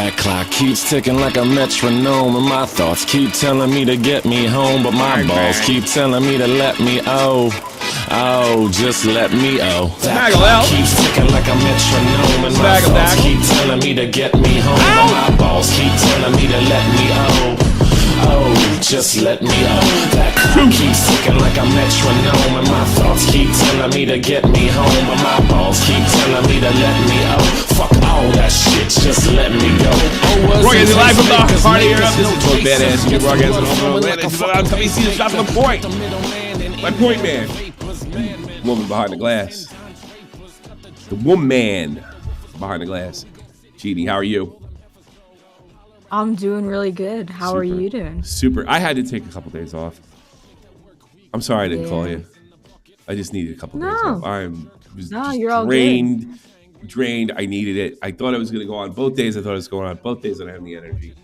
That clock keeps ticking like a metronome, and my thoughts keep telling me to get me home, but my balls keep telling me to let me just let me That clock keeps ticking like a metronome, and my thoughts keep telling me to get me home, but my balls keep telling me to let me just let me That clock keeps ticking like a metronome, and my thoughts keep telling me to get me home, but my balls keep telling me to let me Fuck all that shit, just let me go. Roy, live from the party here up. This is badass. Get Roy, let me see the shot from the point. My point man. Woman behind the glass. The woman behind the glass. Jeannie, how are you? I'm doing really good. How are you doing? Super. I had to take a couple days off. I'm sorry I didn't call you. I just needed a couple days off. You're all drained. I needed it. I thought I was going to go on both days. I thought I was going on both days. I don't have any energy.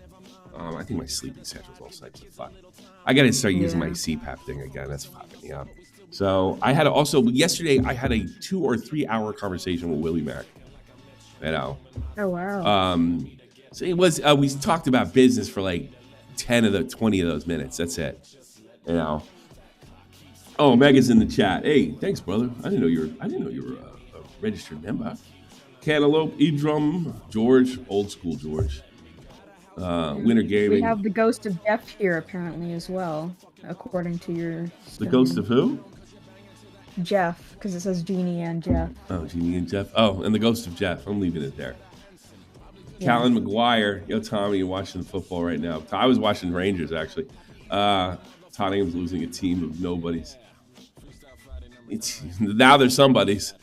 I think my sleeping schedule's all types of fuck. I got to start using my CPAP thing again. That's fucking me up. So I had yesterday I had a 2 or 3 hour conversation with Willie Mack. You know. Oh wow. So it was. We talked about business for like 20 of those minutes. That's it. You know. Oh, Mega's in the chat. Hey, thanks, brother. I didn't know you were a registered member. Cantaloupe, E-Drum, George, old school George. Winter Gaming. We have the ghost of Jeff here apparently as well, according to your. The ghost of who? Jeff, because it says Jeannie and Jeff. Oh, Jeannie and Jeff. Oh, and the ghost of Jeff. I'm leaving it there. Callan McGuire. Yo, Tommy, you're watching the football right now. I was watching Rangers, actually. Tottenham's losing a team of nobodies. Now they're somebodies.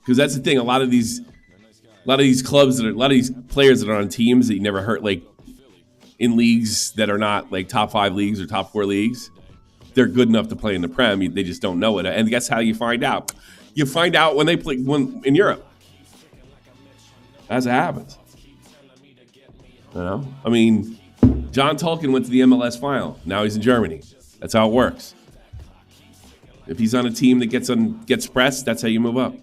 Because that's the thing. A lot of these clubs, a lot of these players that are on teams that you never heard, like in leagues that are not like top 5 leagues or top 4 leagues, they're good enough to play in the Prem. They just don't know it. And that's how you find out. You find out when they play in Europe. That's what happens. You know? I mean, John Tolkien went to the MLS final. Now he's in Germany. That's how it works. If he's on a team that gets pressed, that's how you move up.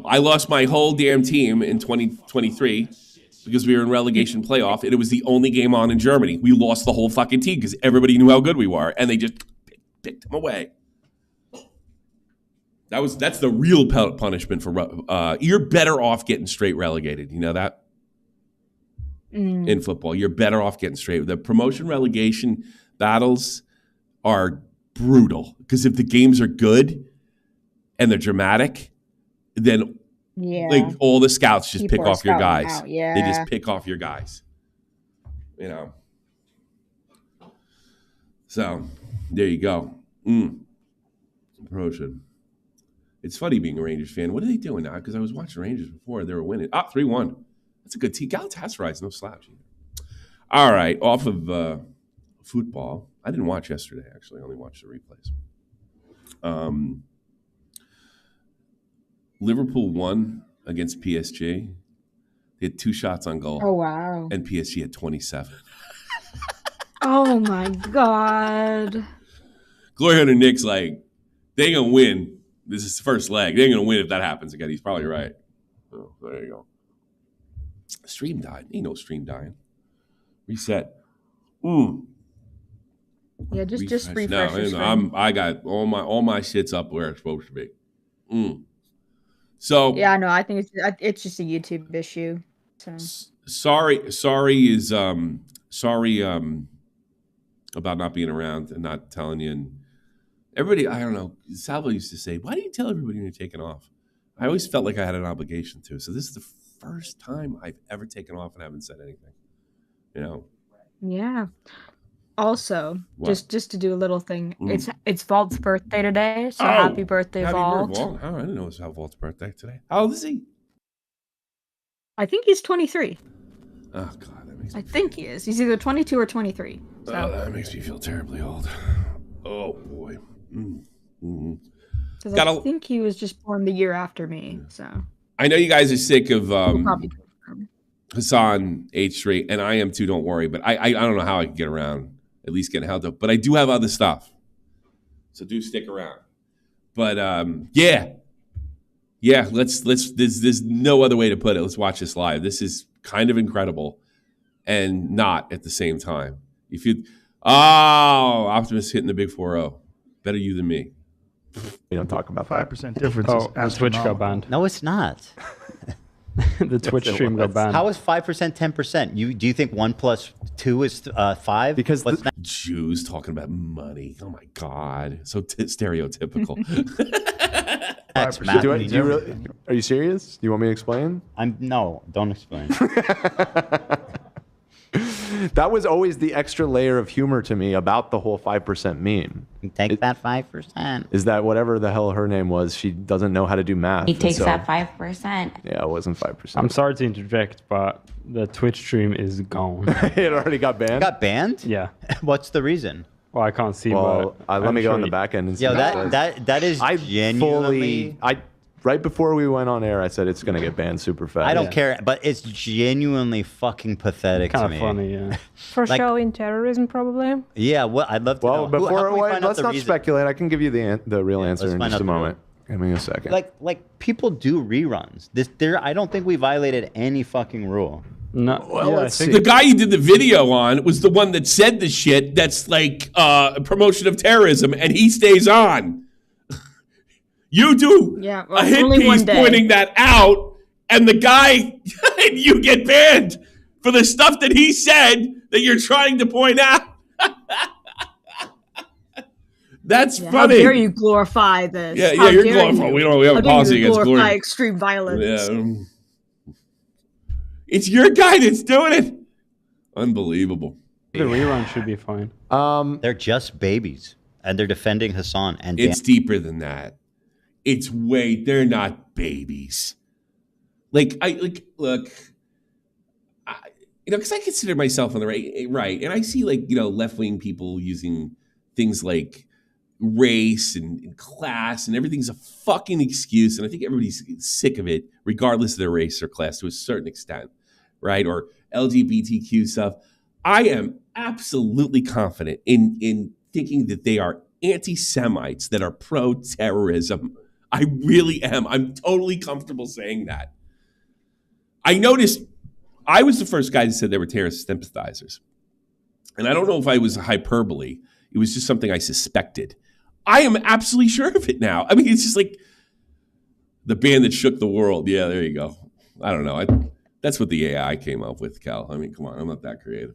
I lost my whole damn team in 2023 because we were in relegation playoff, and it was the only game on in Germany. We lost the whole fucking team because everybody knew how good we were, and they just picked them away. That's the real punishment for you're better off getting straight relegated. You know that? In football, you're better off getting straight. The promotion relegation battles are brutal because if the games are good and they're dramatic, then like all the scouts just pick off your guys. They just pick off your guys. You know. So there you go. Promotion. It's funny being a Rangers fan. What are they doing now? Because I was watching Rangers before. They were winning. 3-1. That's a good team. Galatasaray, no slouch either. All right, off of football. I didn't watch yesterday, actually. I only watched the replays. Liverpool won against PSG. They had 2 shots on goal. Oh, wow. And PSG had 27. Oh, my God. Glory Hunter Nick's like, they ain't going to win. This is the first leg. They ain't going to win if that happens again. He's probably right. Oh, there you go. Stream died. Ain't no stream dying. Reset. Yeah, just refresh. No, I got all my shit's up where it's supposed to be. So yeah, no, I think it's just a YouTube issue. So sorry about not being around and not telling you. And everybody, I don't know. Salvo used to say, "Why do you tell everybody when you're taking off?" I always felt like I had an obligation to. So this is the first time I've ever taken off and haven't said anything. You know. Yeah. Also, just to do a little thing, it's Vault's birthday today, so happy birthday, Vault. Oh, I didn't know it was Vault's birthday today. How old is he? I think he's 23. Oh God, that makes. I think he is. He's either 22 or 23. So. Oh, that makes me feel terribly old. Oh boy. Because I think he was just born the year after me. So. I know you guys are sick of Hassan H3, and I am too. Don't worry, but I don't know how I can get around. At least getting held up. But I do have other stuff. So do stick around. But yeah, let's there's no other way to put it. Let's watch this live. This is kind of incredible and not at the same time. If you, Optimus hitting the big 4-0. Better you than me. We don't talk about that. 5% difference. Oh, and Twitch got banned. No, it's not. The Twitch stream got banned. How is 5% 10%? Do you think 1 plus 2 is 5? Because Jews talking about money. Oh my God, so stereotypical. That's are you serious? Do you want me to explain? No, don't explain. That was always the extra layer of humor to me about the whole 5% meme. Take that 5%. Is that whatever the hell her name was, she doesn't know how to do math. He takes that 5%. Yeah, it wasn't 5%. I'm sorry to interject, but the Twitch stream is gone. It already got banned? Got banned? Yeah. What's the reason? Well, I can't see. Well, but let me go sure on the back end and see. Yo, that is genuinely... Right before we went on air, I said it's going to get banned super fast. I don't care, but it's genuinely fucking pathetic to me. Kind of funny, yeah. For showing terrorism, probably. Yeah, well, I'd love to know. Let's not speculate. I can give you the real answer in just a moment. Give me a second. Like people do reruns. I don't think we violated any fucking rule. No, well, let's see. The guy you did the video on was the one that said the shit that's like promotion of terrorism, and he stays on. You do a hit piece pointing that out, and the guy, and you get banned for the stuff that he said that you're trying to point out. That's funny. How dare you glorify this? Yeah, you're glorifying. We have a policy against glorify extreme violence. Yeah. It's your guy that's doing it. Unbelievable. The rerun should be fine. They're just babies, and they're defending Hassan. And it's deeper than that. They're not babies. Look, because I consider myself on the right, and I see left-wing people using things like race and class, and everything's a fucking excuse, and I think everybody's sick of it, regardless of their race or class to a certain extent, right? Or LGBTQ stuff. I am absolutely confident in thinking that they are anti-Semites that are pro-terrorism. I really am. I'm totally comfortable saying that. I noticed I was the first guy that said they were terrorist sympathizers. And I don't know if I was hyperbole. It was just something I suspected. I am absolutely sure of it now. I mean, it's just like the band that shook the world. Yeah, there you go. I don't know. That's what the AI came up with, Cal. I mean, come on. I'm not that creative.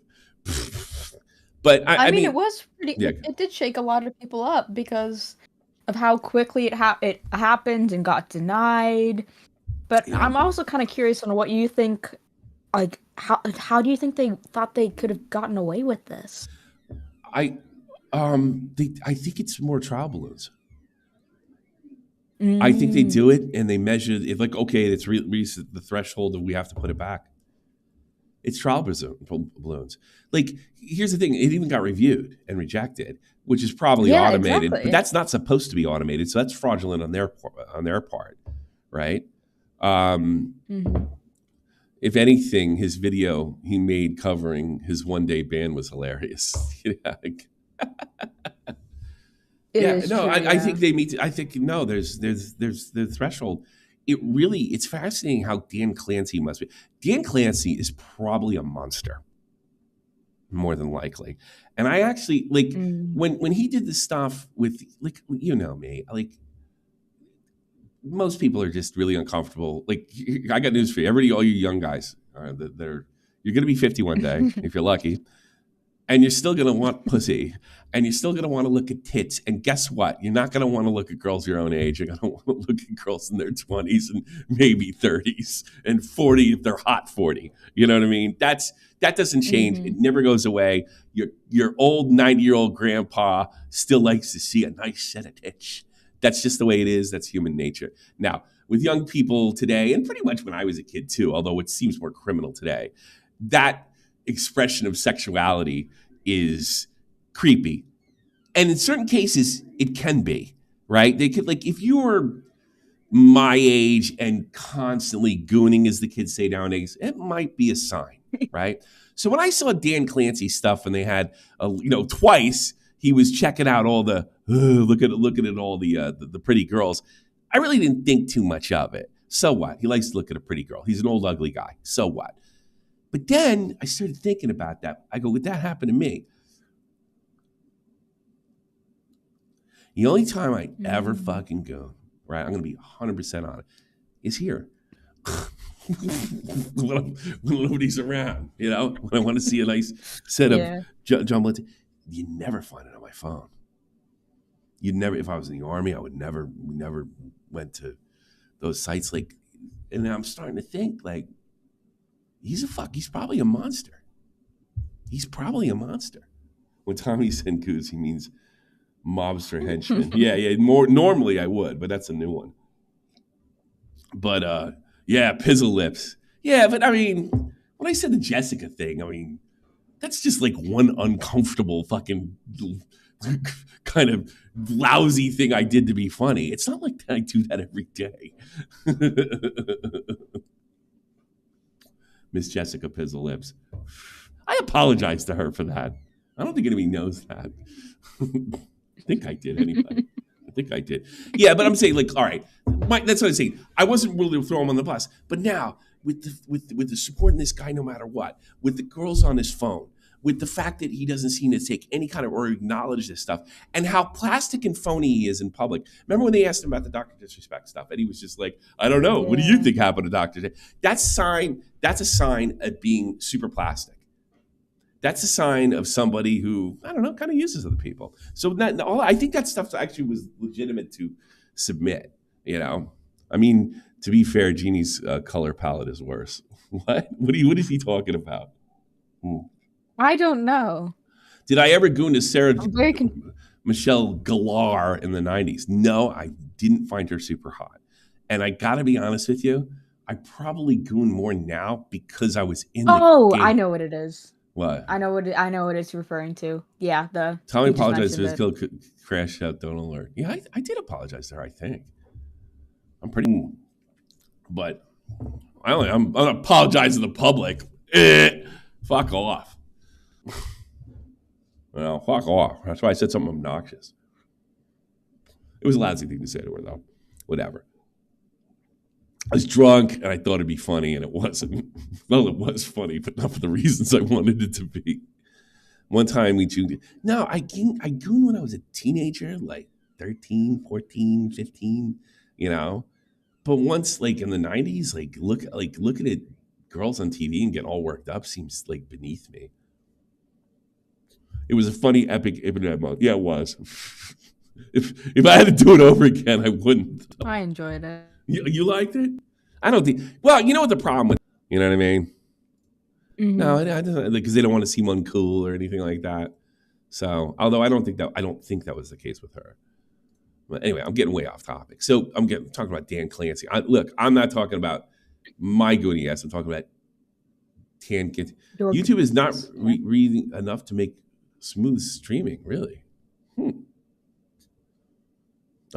But I mean, it was pretty. Yeah. It did shake a lot of people up because of how quickly it happened and got denied. But yeah. I'm also kind of curious on what you think. Like, how do you think they thought they could have gotten away with this? I think it's more trial balloons. I think they do it and they measure it like, okay, it's reached the threshold of we have to put it back. It's trial balloons. Like, here's the thing. It even got reviewed and rejected, which is probably automated. Exactly. But that's not supposed to be automated. So that's fraudulent on their part, right? If anything, his video he made covering his one-day ban was hilarious. I think they meet. I think there's the threshold. It's fascinating how Dan Clancy must be. Dan Clancy is probably a monster, more than likely. And I actually when he did the stuff with me, most people are just really uncomfortable. Like, I got news for you. Everybody, all you young guys, you're going to be 50 one day if you're lucky. And you're still going to want pussy. And you're still going to want to look at tits. And guess what? You're not going to want to look at girls your own age. You're going to want to look at girls in their 20s and maybe 30s and 40 if they're hot 40. You know what I mean? That doesn't change. Mm-hmm. It never goes away. Your old 90-year-old grandpa still likes to see a nice set of tits. That's just the way it is. That's human nature. Now, with young people today, and pretty much when I was a kid too, although it seems more criminal today, that expression of sexuality is creepy. And in certain cases, it can be, right? They could, if you were my age and constantly gooning, as the kids say nowadays, it might be a sign, right? So when I saw Dan Clancy stuff and they had, twice, he was checking out all the, looking at all the pretty girls, I really didn't think too much of it. So what? He likes to look at a pretty girl. He's an old, ugly guy. So what? But then I started thinking about that. I go, would that happen to me? The only time I ever fucking go, right, I'm going to be 100% on it, is here. when nobody's around, you know, when I want to see a nice set of jumbo. You never find it on my phone. You'd never, if I was in the Army, we never went to those sites. Like, and I'm starting to think, like, he's probably a monster. He's probably a monster. When Tommy said goose, he means mobster henchman. yeah. More normally I would, but that's a new one. But yeah, pizzle lips. Yeah, but I mean, when I said the Jessica thing, I mean, that's just like one uncomfortable fucking kind of lousy thing I did to be funny. It's not like that I do that every day. Miss Jessica Pizzle Lips. I apologize to her for that. I don't think anybody knows that. I think I did anyway. I think I did. Yeah, but I'm saying, like, all right, that's what I'm saying. I wasn't really throwing him on the bus, but now with the supporting this guy no matter what, with the girls on his phone, with the fact that he doesn't seem to take any kind of or acknowledge this stuff, and how plastic and phony he is in public. Remember when they asked him about the Dr. Disrespect stuff, and he was just like, I don't know. Yeah. What do you think happened to Dr. That's a sign of being super plastic. That's a sign of somebody who, I don't know, kind of uses other people. So I think that stuff actually was legitimate to submit, you know? I mean, to be fair, Jeannie's color palette is worse. What? What is he talking about? I don't know. Did I ever goon to Sarah Michelle Gellar in the 90s? No, I didn't find her super hot. And I got to be honest with you, I probably goon more now because I was in the game. I know what it is. What? I know what it's referring to. Yeah, Tommy apologized for his kill crash out. Don't alert. Yeah, I did apologize to her. I think I'm pretty, but I'm gonna apologize to the public. Fuck off. Well, fuck off. That's why I said something obnoxious. It was a lousy thing to say to her, though. Whatever. I was drunk and I thought it'd be funny, and it wasn't. Well, it was funny, but not for the reasons I wanted it to be. One time we tuned. No, I gooned when I was a teenager, like 13, 14, 15, you know. But once, like in the 90s, like looking at girls on TV and getting all worked up seems like beneath me. It was a funny, epic internet moment. Yeah, it was. If I had to do it over again, I wouldn't. I enjoyed it. You liked it? I don't think. Well, you know what the problem with? You know what I mean? Mm-hmm. No, I don't, because they don't want to seem uncool or anything like that. So, although I don't think that was the case with her. But anyway, I'm getting way off topic. So I'm talking about Dan Clancy. Look, I'm not talking about my goony ass. I'm talking about Dan. YouTube is not reading enough to make smooth streaming, really.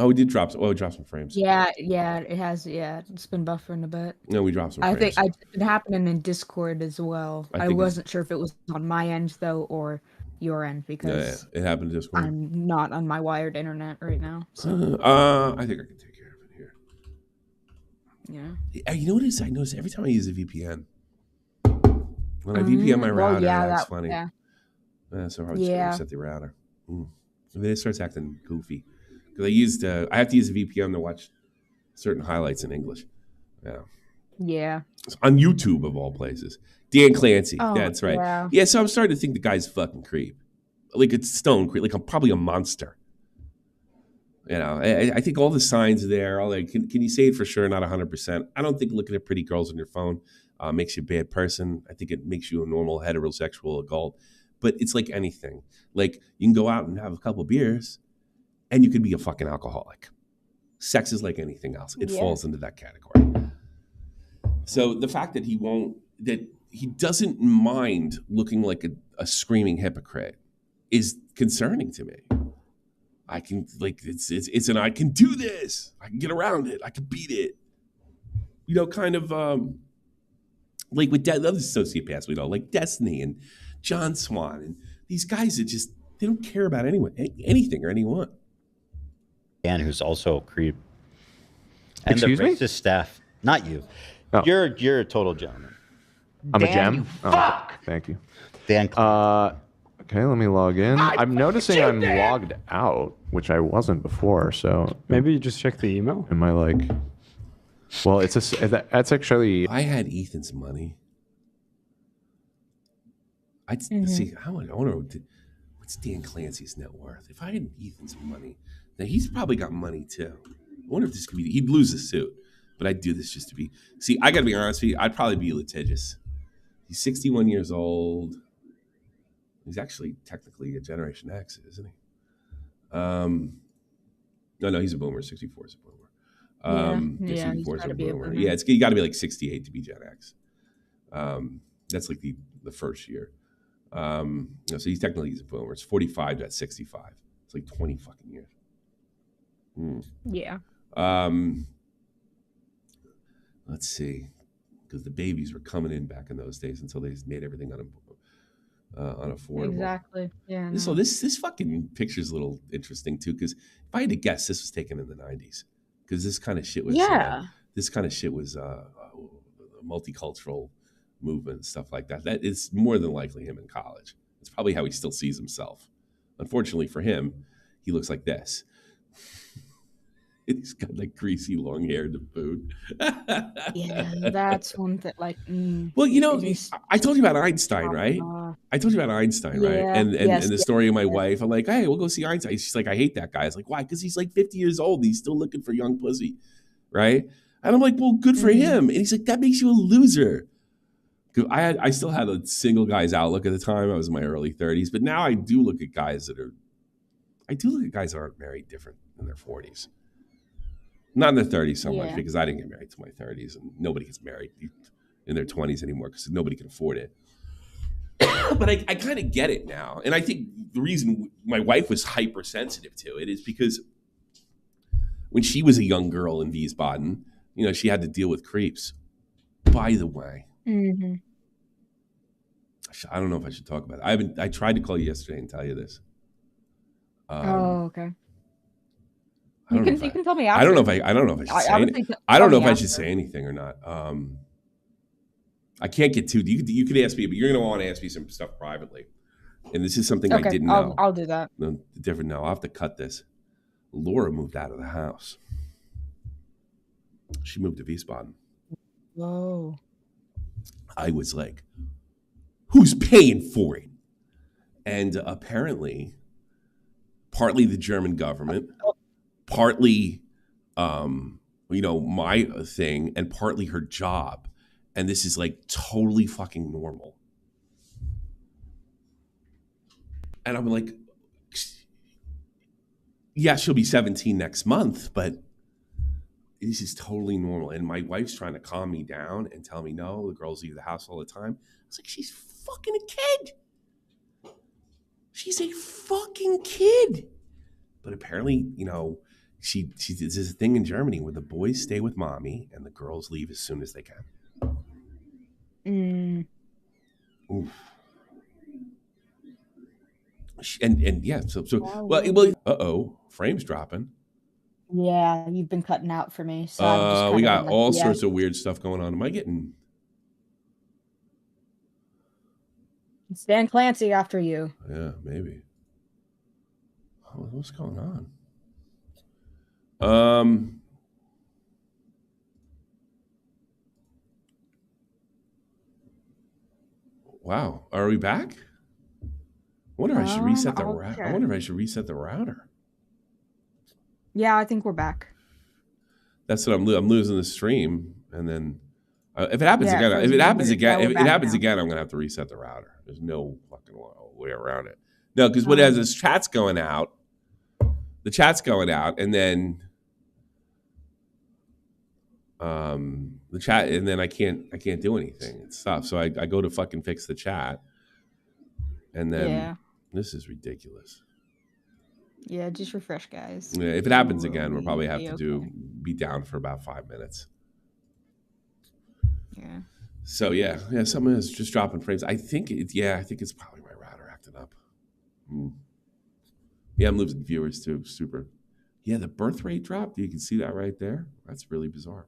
Oh, we did drop. We dropped some frames. Yeah, it has. Yeah, it's been buffering a bit. No, we dropped some frames. I think it's been happening in Discord as well. I wasn't sure if it was on my end though or your end because it happened in Discord. I'm not on my wired internet right now. So. I think I can take care of it here. Yeah. You know what it is? I notice every time I use a VPN, when I VPN my router, that's funny. Yeah. So I'm just gonna reset the router. And then it starts acting goofy. Because I have to use a VPN to watch certain highlights in English. Yeah. On YouTube, of all places. Dan Clancy. That's right. Yeah, so I'm starting to think the guy's a fucking creep. Like it's stone creep. Like I'm probably a monster. You know, I think all the signs are there. All like, can you say it for sure? Not 100%. I don't think looking at pretty girls on your phone makes you a bad person. I think it makes you a normal heterosexual adult. But it's like anything. Like you can go out and have a couple beers and you could be a fucking alcoholic. Sex is like anything else. It falls into that category. So the fact that he doesn't mind looking like a screaming hypocrite is concerning to me. I can I can do this. I can get around it. I can beat it. You know, kind of like with other sociopaths we know, like Destiny and John Swan and these guys that just they don't care about anything or anyone. Dan, who's also a creep. And Excuse the me? racist staff. Not you. Oh. You're a total gentleman. I'm a Damn gem. you. Oh, thank you. Dan. Okay, let me log in. I'm noticing I'm logged out, which I wasn't before. So Maybe you just check the email. am I like? Well, that's actually. If I had Ethan's money, I'd see. I wonder what's Dan Clancy's net worth. If I had Ethan's money, now he's probably got money too. I wonder if this could be. He'd lose the suit, but I'd do this just to be. See, I got to be honest with you. I'd probably be litigious. He's 61 years old. He's actually technically a Generation X, isn't he? No, he's a boomer. 64 is a boomer. Yeah, 64 is a be a boomer. boomer. Yeah, you got to be like 68 to be Gen X. That's like the first year. So he's a boomer. It's 45 to 65. It's like 20 fucking years. Yeah. Let's see, because the babies were coming in back in those days until they made everything unaffordable. Exactly. Yeah. So this fucking picture's a little interesting too, because if I had to guess, this was taken in the 90s, because this kind of shit was a multicultural movement and stuff like that. That is more than likely him in college. It's probably how he still sees himself. Unfortunately for him, he looks like this. He's got like greasy long hair to boot. Yeah, that's one that Well, I told you about Einstein, right? I told you about Einstein, right? And the story of my wife. I'm like, hey, we'll go see Einstein. She's like, I hate that guy. I was like, why? Because he's like 50 years old. He's still looking for young pussy, right? And I'm like, well, good for him. And he's like, that makes you a loser. Because I still had a single guy's outlook at the time. I was in my early 30s, but now I do look at guys that aren't married different in their 40s. Not in their 30s so much, because I didn't get married to my 30s, and nobody gets married in their 20s anymore because nobody can afford it. But I kind of get it now. And I think the reason my wife was hypersensitive to it is because when she was a young girl in Wiesbaden, she had to deal with creeps. By the way, I don't know if I should talk about it. I tried to call you yesterday and tell you this. okay. You can tell me after. I don't know if I should say anything or not. I can't get too. You could ask me, but you're going to want to ask me some stuff privately. And this is something I didn't know. I'll do that. No, I'll have to cut this. Laura moved out of the house. She moved to Wiesbaden. Whoa. I was like, who's paying for it? And apparently, partly the German government, partly, my thing, and partly her job. And this is like totally fucking normal. And I'm like, yeah, she'll be 17 next month, but this is totally normal. And my wife's trying to calm me down and tell me, no, the girls leave the house all the time. I was like, she's fucking a kid. She's a fucking kid. But apparently, she there's this thing in Germany where the boys stay with mommy and the girls leave as soon as they can. Oof. And yeah, frame's dropping. Yeah, you've been cutting out for me. So we got all sorts of weird stuff going on. Am I getting? It's Dan Clancy after you. Yeah, maybe. What's going on? Wow, are we back? I wonder if I should reset the router. I wonder if I should reset the router. Yeah, I think we're back. That's what I'm losing the stream, and then if it happens again, I'm gonna have to reset the router. There's no fucking way around it. No, because what has this chat's going out. The chat's going out, and then the chat, and then I can't do anything. It's tough. So I go to fucking fix the chat, and then this is ridiculous. Yeah, just refresh, guys. Yeah, if it happens again, we'll probably have to be down for about 5 minutes. Yeah. So yeah, something is just dropping frames. I think it's probably my router acting up. Yeah, I'm losing viewers too. Super. Yeah, the birth rate dropped. You can see that right there. That's really bizarre.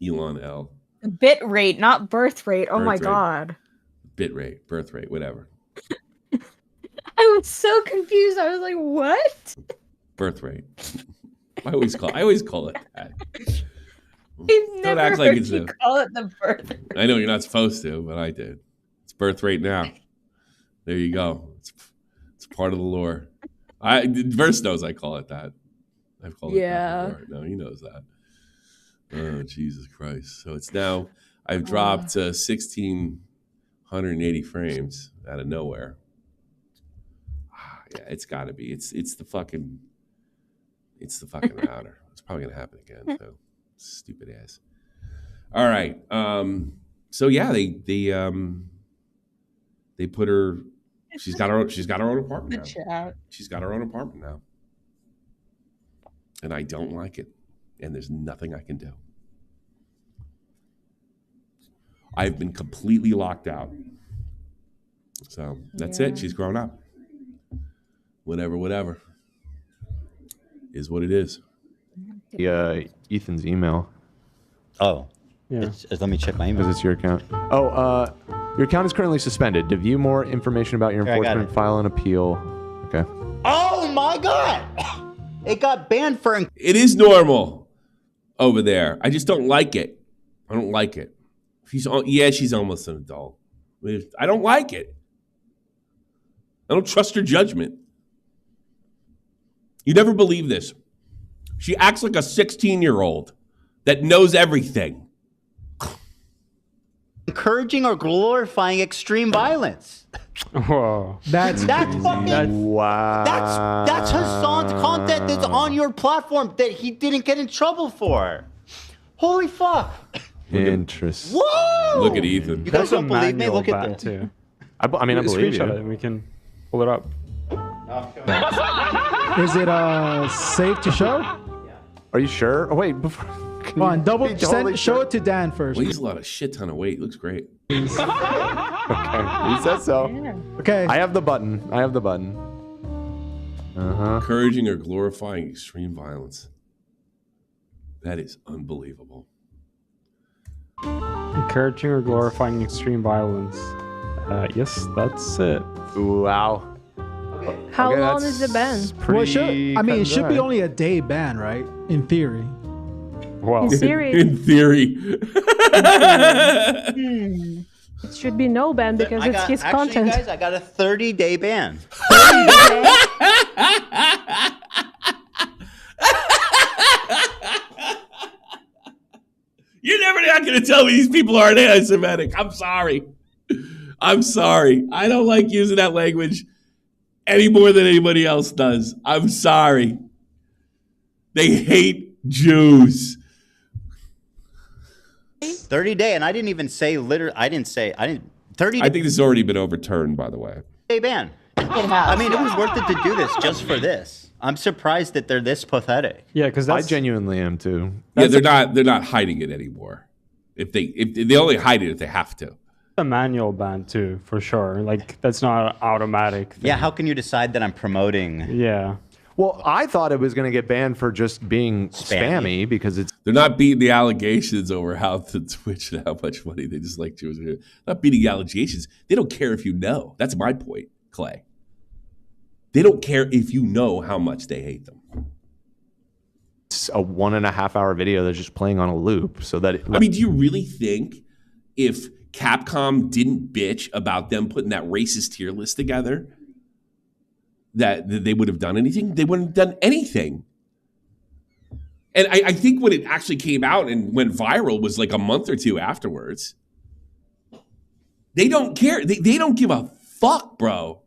Elon L. Bit rate, not birth rate. Oh Birth my rate. god. Bit rate, birth rate, whatever. I was so confused. I was like, what? Birth rate. I always call it that. I've never act like heard it's you a- call it the birth rate. I know you're not supposed to, but I did. It's birth rate now. There you go. It's part of the lore. Verse knows I call it that. I've called it that before. No, he knows that. Oh, Jesus Christ. So it's now, I've dropped 1,680 frames out of nowhere. Yeah, it's got to be. It's the fucking router. It's probably going to happen again. So stupid ass. All right. So yeah, they put her. She's got her own apartment now. She's got her own apartment now, and I don't like it. And there's nothing I can do. I've been completely locked out. So that's it. She's grown up. Whatever. Is what it is. Ethan's email. Oh. Yeah. Let me check my email. Because it's your account. Oh, your account is currently suspended. To view more information about your Here, I got enforcement, it. file an appeal. Okay. Oh my god! It got banned for. It is normal over there. I just don't like it. I don't like it. She's almost an adult. I don't like it. I don't trust her judgment. You never believe this. She acts like a 16-year-old that knows everything. Encouraging or glorifying extreme violence. Whoa. That's fucking. Wow. That's Hassan's content that's on your platform that he didn't get in trouble for. Holy fuck! Interesting. Whoa! Look at Ethan. You guys That's a don't believe me? manual Look at ban this. too. I mean, I believe Screenshot it you. and we can pull it up. Is it safe to show? Are you sure? Oh, wait. Before. Come on, totally show sure? it to Dan first. Weighs a lot of shit ton of weight. Looks great. Okay. He says so. Okay. I have the button. Encouraging or glorifying extreme violence. That is unbelievable. Encouraging or glorifying extreme violence. Yes, that's it. Wow. How Okay, long that's is the ban? Well, it should, pretty I mean, cut it and should be dry. only a day ban, right? In theory. Well, Siri. In theory. It should be no ban because it's his content. Guys, I got a 30-day ban. You're never not going to tell me these people aren't anti-Semitic. I'm sorry. I don't like using that language any more than anybody else does. I'm sorry. They hate Jews. 30-day, and I didn't even say 30 I think this has already been overturned, by the way. day ban. I mean, it was worth it to do this just for this. I'm surprised that they're this pathetic. yeah, because I that's genuinely am too. Yeah, they're not hiding it anymore. If they only hide it if they have to. a manual ban too, for sure. Like that's not an automatic thing. Yeah, how can you decide that I'm promoting? Yeah. Well, I thought it was going to get banned for just being spammy because it's They're not beating the allegations over how to Twitch and how much money they just like Jews. They're not beating the allegations. They don't care if you know. That's my point, Clay. They don't care if you know how much they hate them. a 1.5 hour video that's just playing on a loop. So that I mean, do you really think if Capcom didn't bitch about them putting that racist tier list together, that they would have done anything? They wouldn't have done anything. And I think when it actually came out and went viral was like a month or two afterwards. They don't care. They don't give a fuck, bro.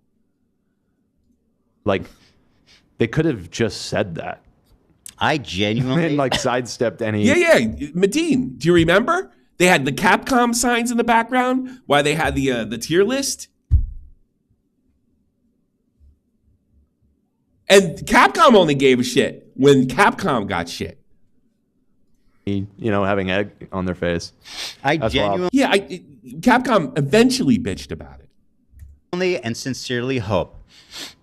like they could have just said that I genuinely and like sidestepped any. Yeah. Medine, do you remember? They had the Capcom signs in the background while they had the tier list. And Capcom only gave a shit when Capcom got shit. Having egg on their face. I That's wild. genuinely Yeah, Capcom eventually bitched about it. and sincerely hope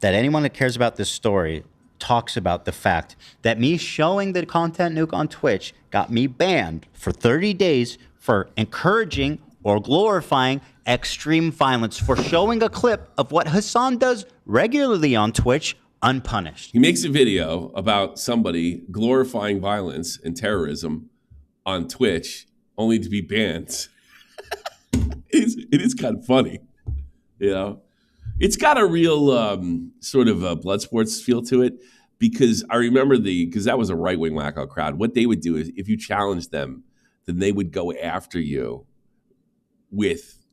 that anyone that cares about this story talks about the fact that me showing the content nuke on Twitch got me banned for 30 days for encouraging or glorifying extreme violence, for showing a clip of what Hassan does regularly on Twitch unpunished. He makes a video about somebody glorifying violence and terrorism on Twitch only to be banned. It is kind of funny, you know? It's got a real sort of a blood sports feel to it, because I remember because that was a right-wing wacko crowd. What they would do is if you challenged them, then they would go after you with,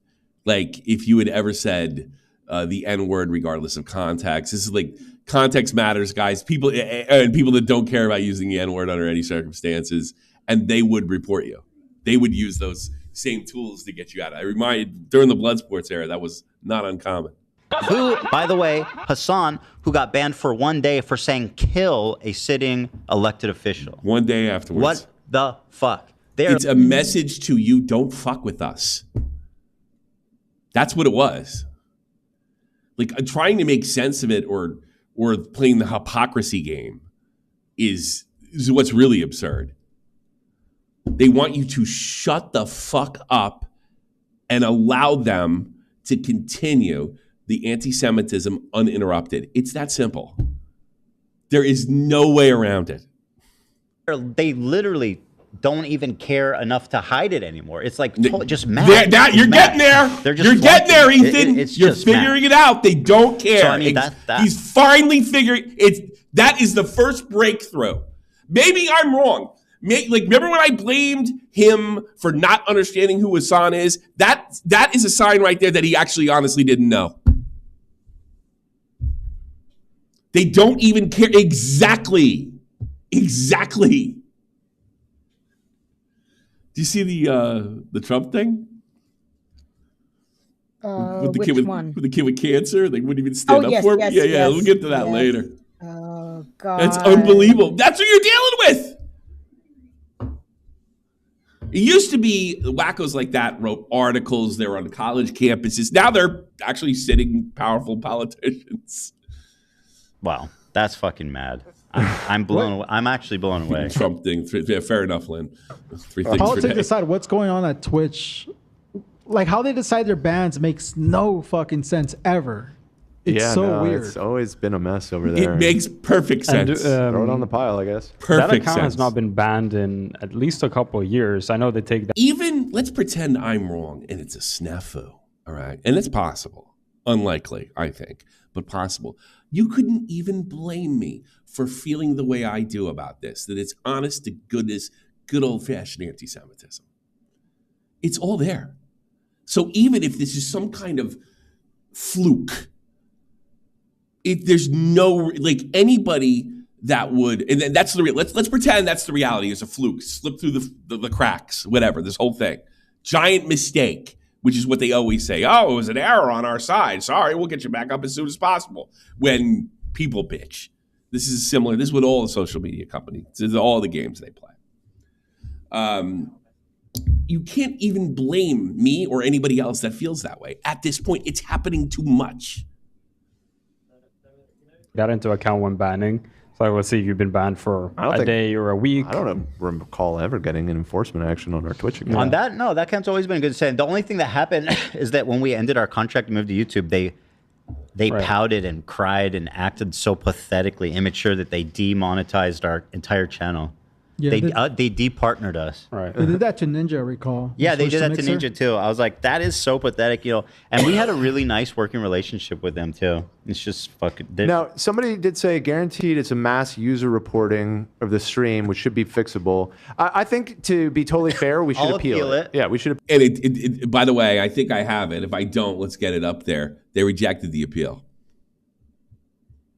like, if you had ever said the N-word regardless of context. This is like, context matters, guys. People that don't care about using the N-word under any circumstances, and they would report you. They would use those same tools to get you out. I remind, during the blood sports era, that was not uncommon. Who, by the way, Hassan, who got banned for 1 day for saying kill a sitting elected official. 1 day afterwards. What the fuck? It's a message to you, don't fuck with us. That's what it was. Like, trying to make sense of it or playing the hypocrisy game is what's really absurd. They want you to shut the fuck up and allow them to continue the anti-Semitism uninterrupted. It's that simple. There is no way around it. They literally don't even care enough to hide it anymore. It's like just mad. You're getting there. You're getting there, Ethan. You're figuring it out. They don't care. So, I mean, he's finally figuring it. That is the first breakthrough. Maybe I'm wrong. Remember when I blamed him for not understanding who Hassan is? That is a sign right there that he actually honestly didn't know. They don't even care. Exactly. Do you see the Trump thing? With the kid with cancer? They wouldn't even stand up for him? Yeah, we'll get to that later. Oh, God. That's unbelievable. That's what you're dealing with. It used to be wackos like that wrote articles. They were on college campuses. Now they're actually sitting powerful politicians. Wow, that's fucking mad. I'm blown away. I'm actually blown away. Trump thing. Yeah, fair enough, Lynn. 3 things Politics aside, what's going on at Twitch? Like, how they decide their bans makes no fucking sense ever. It's weird. It's always been a mess over there. It makes perfect sense. Throw it on the pile, I guess. Perfect that account sense. has not been banned in at least a couple of years. I know they take that. Even, let's pretend I'm wrong and it's a snafu, all right? And it's possible. Unlikely, I think, but possible. You couldn't even blame me for feeling the way I do about this, that it's honest to goodness, good old-fashioned anti-Semitism. It's all there. So even if this is some kind of fluke, there's no, like, anybody that would, and then that's the let's pretend that's the reality. It's a fluke, slip through the cracks, whatever, this whole thing. Giant mistake, which is what they always say. Oh, it was an error on our side. Sorry, we'll get you back up as soon as possible. When people bitch. This is similar. This is what all the social media companies, this is all the games they play. You can't even blame me or anybody else that feels that way. At this point, it's happening too much. Got into account when banning. So let's see, you've been banned for a day or a week. I don't recall ever getting an enforcement action on our Twitch account. On that, no, that account's always been good to say. The only thing that happened is that when we ended our contract and moved to YouTube, they pouted and cried and acted so pathetically immature that they demonetized our entire channel. Yeah, they departnered us. Right. They did that to Ninja, I recall. Yeah, they did that to Ninja too. I was like, that is so pathetic, you know. And we had a really nice working relationship with them too. It's just fucking. Now, somebody did say, guaranteed it's a mass user reporting of the stream, which should be fixable. I think, to be totally fair, we should appeal it. Yeah, we should. And it, by the way, I think I have it. If I don't, let's get it up there. They rejected the appeal.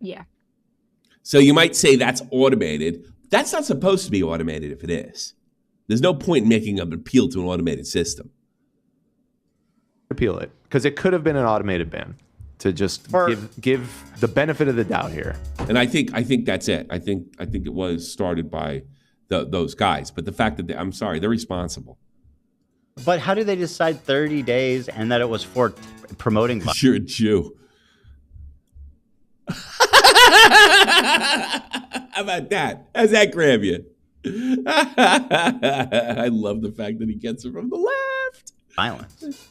Yeah. So you might say that's automated. That's not supposed to be automated if it is. There's no point in making an appeal to an automated system. Appeal it, because it could have been an automated ban, to just give the benefit of the doubt here. And I think that's it. I think it was started by those guys. But the fact that I'm sorry, they're responsible. But how do they decide 30 days and that it was for promoting? Because you're a Jew. How about that? How's that grab you? I love the fact that he gets it from the left. Violence.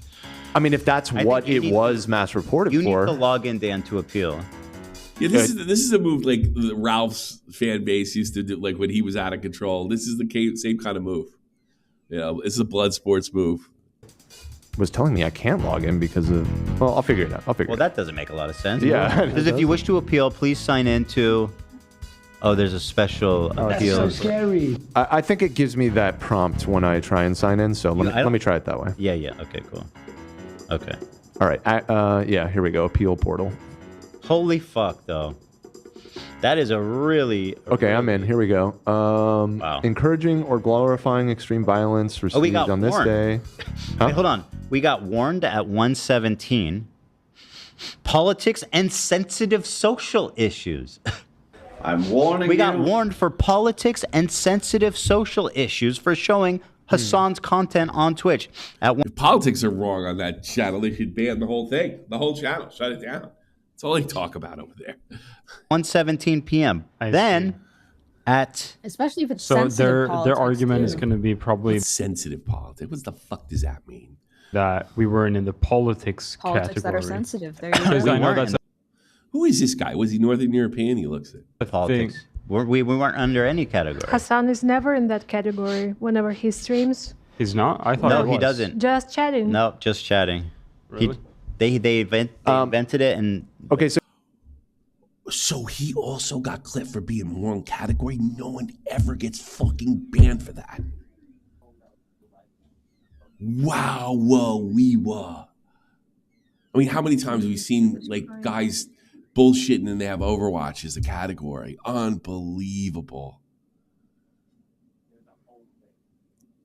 I mean, if that's what it was mass reported You for. need to log in, Dan, to appeal. Yeah, this is a move like Ralph's fan base used to do, like when he was out of control. This is the same kind of move. You know, it's a blood sports move. Was telling me I can't log in because of. Well, I'll figure it out. Well, that doesn't make a lot of sense. Yeah. Because if you wish to appeal, please sign in to. Oh, there's a special appeal. That's so scary. I think it gives me that prompt when I try and sign in. So let me try it that way. Yeah. Okay, cool. Okay. All right. Yeah, here we go. Appeal portal. Holy fuck, though. That is a really... Okay, I'm in. Here we go. Wow. Encouraging or glorifying extreme violence received on this day. Huh? Wait, hold on. We got warned at 117. Politics and sensitive social issues. I'm warning you. We got warned for politics and sensitive social issues for showing Hassan's content on Twitch. If politics are wrong on that channel, they should ban the whole thing. The whole channel. Shut it down. That's all they talk about over there. 1:17 p.m. Then at... Especially if it's so sensitive their argument is going to be probably... What's sensitive politics? What the fuck does that mean? That we weren't in the politics Politics category. that are sensitive. There you go. I know that's Who is this guy? Was he Northern European? He looks it. Politics. We weren't under any category. Hassan is never in that category whenever he streams. He's not? I thought No, he he was. doesn't. Just chatting. No, just chatting. Really? They invented it and... Okay, So he also got clipped for being wrong category. No one ever gets fucking banned for that. Wow, whoa, we were. I mean, how many times have we seen like guys bullshitting and they have Overwatch as a category? Unbelievable.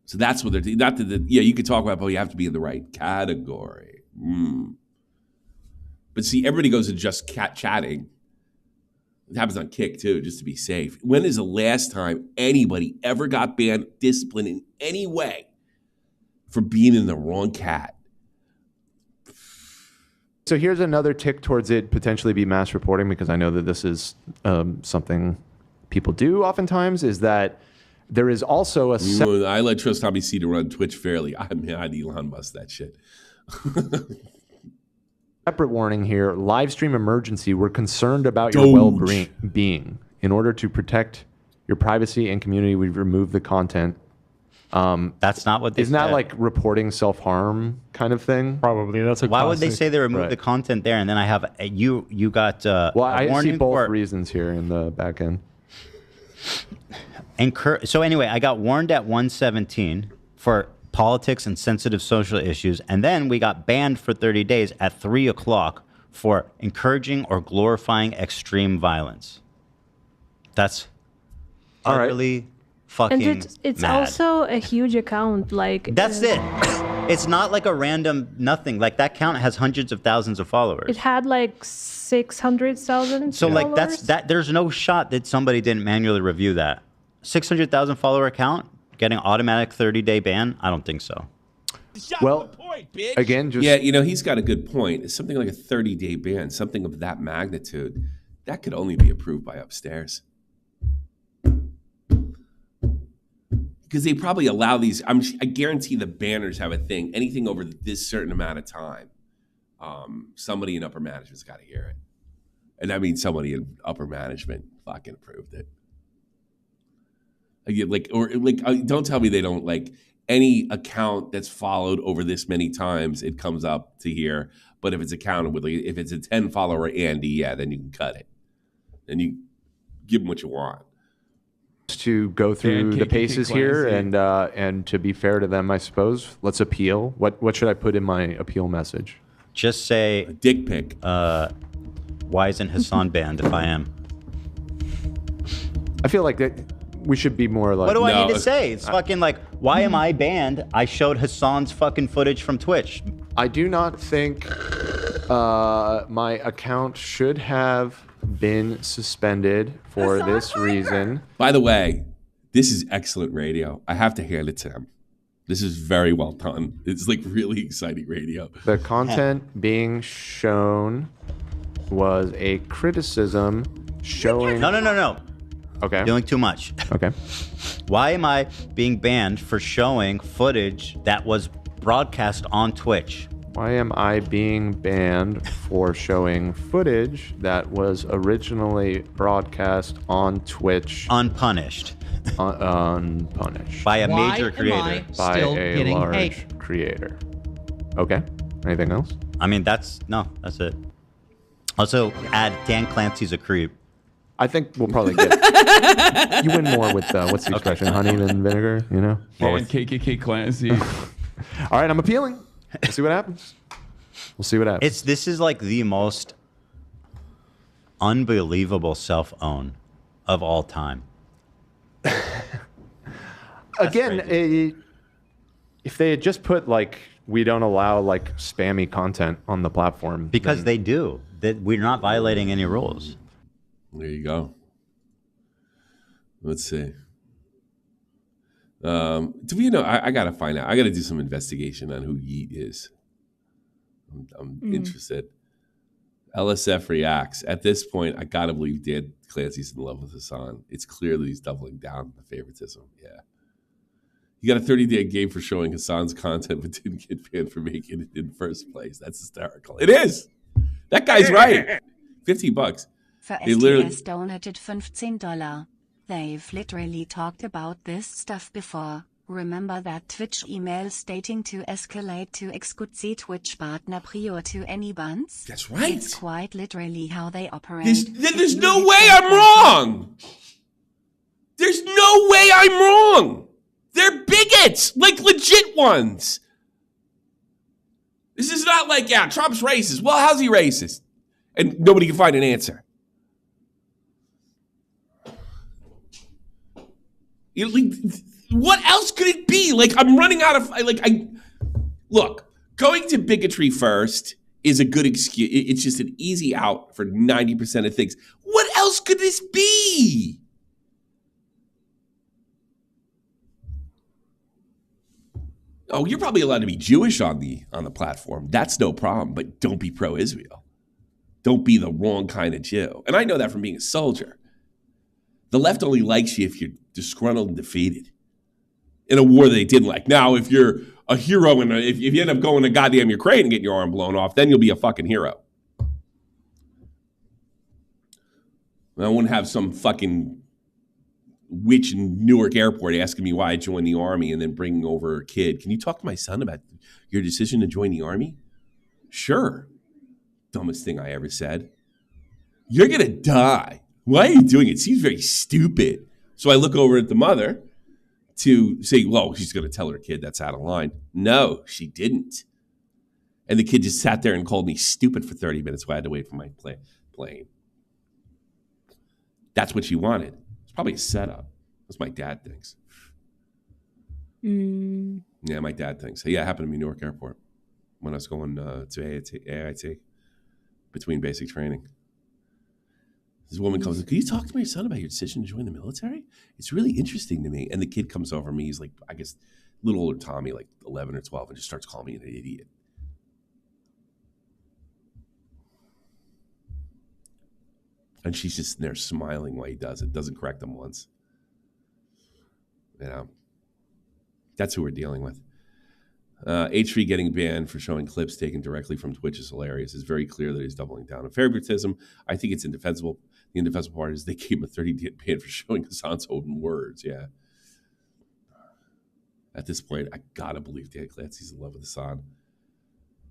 So that's what they're not that yeah, you could talk about, but you have to be in the right category. But see, everybody goes to just chatting. It happens on Kick too, just to be safe. When is the last time anybody ever got banned, disciplined in any way for being in the wrong cat? So here's another tick towards it potentially be mass reporting, because I know that this is something people do oftentimes, is that there is also a... I let Trust Tommy C to run Twitch fairly. I mean, I'd Elon Musk that shit. Separate warning here, live stream emergency. We're concerned about your well-being. In order to protect your privacy and community, we've removed the content. That's not what they Isn't that like reporting self-harm kind of thing? Probably. That's a Why would they classic. say they removed the content there? And then I have you got well, I see warning both for reasons here in the back end. So anyway, I got warned at 117 for politics and sensitive social issues, and then we got banned for 30 days at 3 o'clock for encouraging or glorifying extreme violence. That's utterly fucking And it's mad. also a huge account. Like That's it. It's not like a random nothing. Like that count has hundreds of thousands of followers. It had like 600,000. So like followers. there's no shot that somebody didn't manually review that. 600,000 follower account getting automatic 30-day ban? I don't think so. Well, again, just... Yeah, you know, he's got a good point. It's something like a 30-day ban, something of that magnitude, that could only be approved by upstairs. Because they probably allow these, I guarantee the banners have a thing. Anything over this certain amount of time, somebody in upper management's got to hear it. And I mean, somebody in upper management fucking approved it. Don't tell me they don't, like, any account that's followed over this many times, it comes up to here. But if it's accounted with, if it's a 10 follower Andy, yeah, then you can cut it. Then you give them what you want. To go through the paces here and to be fair to them, I suppose, let's appeal. What should I put in my appeal message? Just say a dick pic. Why isn't Hassan banned if I am? I feel like that we should be more like... What do I need to say? It's fucking like, why am I banned? I showed Hassan's fucking footage from Twitch. I do not think my account should have been suspended for this reason. By the way, this is excellent radio. I have to hand it to him. This is very well done. It's like really exciting radio. The content being shown was a criticism showing... No. Okay. Doing too much. Okay. Why am I being banned for showing footage that was broadcast on Twitch? Why am I being banned for showing footage that was originally broadcast on Twitch? Unpunished. Unpunished. By a Why major am creator. I By still a getting large hate? creator. Okay. Anything else? I mean, that's it. Also, add Dan Clancy's a creep. I think we'll probably get. You win more with what's the expression? Honey than vinegar. You know. And KKK Clancy. All right, I'm appealing. We'll see what happens. We'll see what happens. This is like the most unbelievable self-own of all time. Again, if they had just put like we don't allow like spammy content on the platform, because they do. That we're not violating any rules. There you go. Let's see. Do we know? I gotta find out. I gotta do some investigation on who Yeet is. I'm interested. LSF reacts. At this point, I gotta believe Dan Clancy's in love with Hassan. It's clear that he's doubling down the favoritism. Yeah. You got a 30-day game for showing Hassan's content, but didn't get banned for making it in first place. That's hysterical. It is. That guy's right. $50. For They literally STS donated $15. They've literally talked about this stuff before. Remember that Twitch email stating to escalate to exclude Twitch partner prior to any bans? That's right. It's quite literally how they operate. There's no way I'm wrong. There's no way I'm wrong. They're bigots, like legit ones. This is not like, yeah, Trump's racist. Well, how's he racist? And nobody can find an answer. What else could it be? Like, I'm running out of, look, going to bigotry first is a good excuse. It's just an easy out for 90% of things. What else could this be? Oh, you're probably allowed to be Jewish on the platform. That's no problem, but don't be pro-Israel. Don't be the wrong kind of Jew. And I know that from being a soldier. The left only likes you if you're disgruntled and defeated in a war they didn't like. Now, if you're a hero and if you end up going to goddamn Ukraine and getting your arm blown off, then you'll be a fucking hero. I wouldn't have some fucking witch in Newark Airport asking me why I joined the army and then bringing over a kid. Can you talk to my son about your decision to join the army? Sure. Dumbest thing I ever said. You're going to die. Why are you doing it? It seems very stupid. So I look over at the mother to say, well, she's going to tell her kid that's out of line. No, she didn't. And the kid just sat there and called me stupid for 30 minutes while I had to wait for my plane. That's what she wanted. It's probably a setup. That's what my dad thinks. Yeah, my dad thinks. Yeah, it happened to me in Newark Airport when I was going to AIT between basic training. This woman comes, can you talk to my son about your decision to join the military? It's really interesting to me. And the kid comes over to me. He's like, I guess, a little older Tommy, like 11 or 12, and just starts calling me an idiot. And she's just there smiling while he does it. Doesn't correct him once. You know, that's who we're dealing with. H3 getting banned for showing clips taken directly from Twitch is hilarious. It's very clear that he's doubling down on favoritism. I think it's indefensible. The indefensible part is they gave him a 30-day ban for showing Hassan's own words. Yeah. At this point, I gotta believe Dan Clancy's in love with Hassan.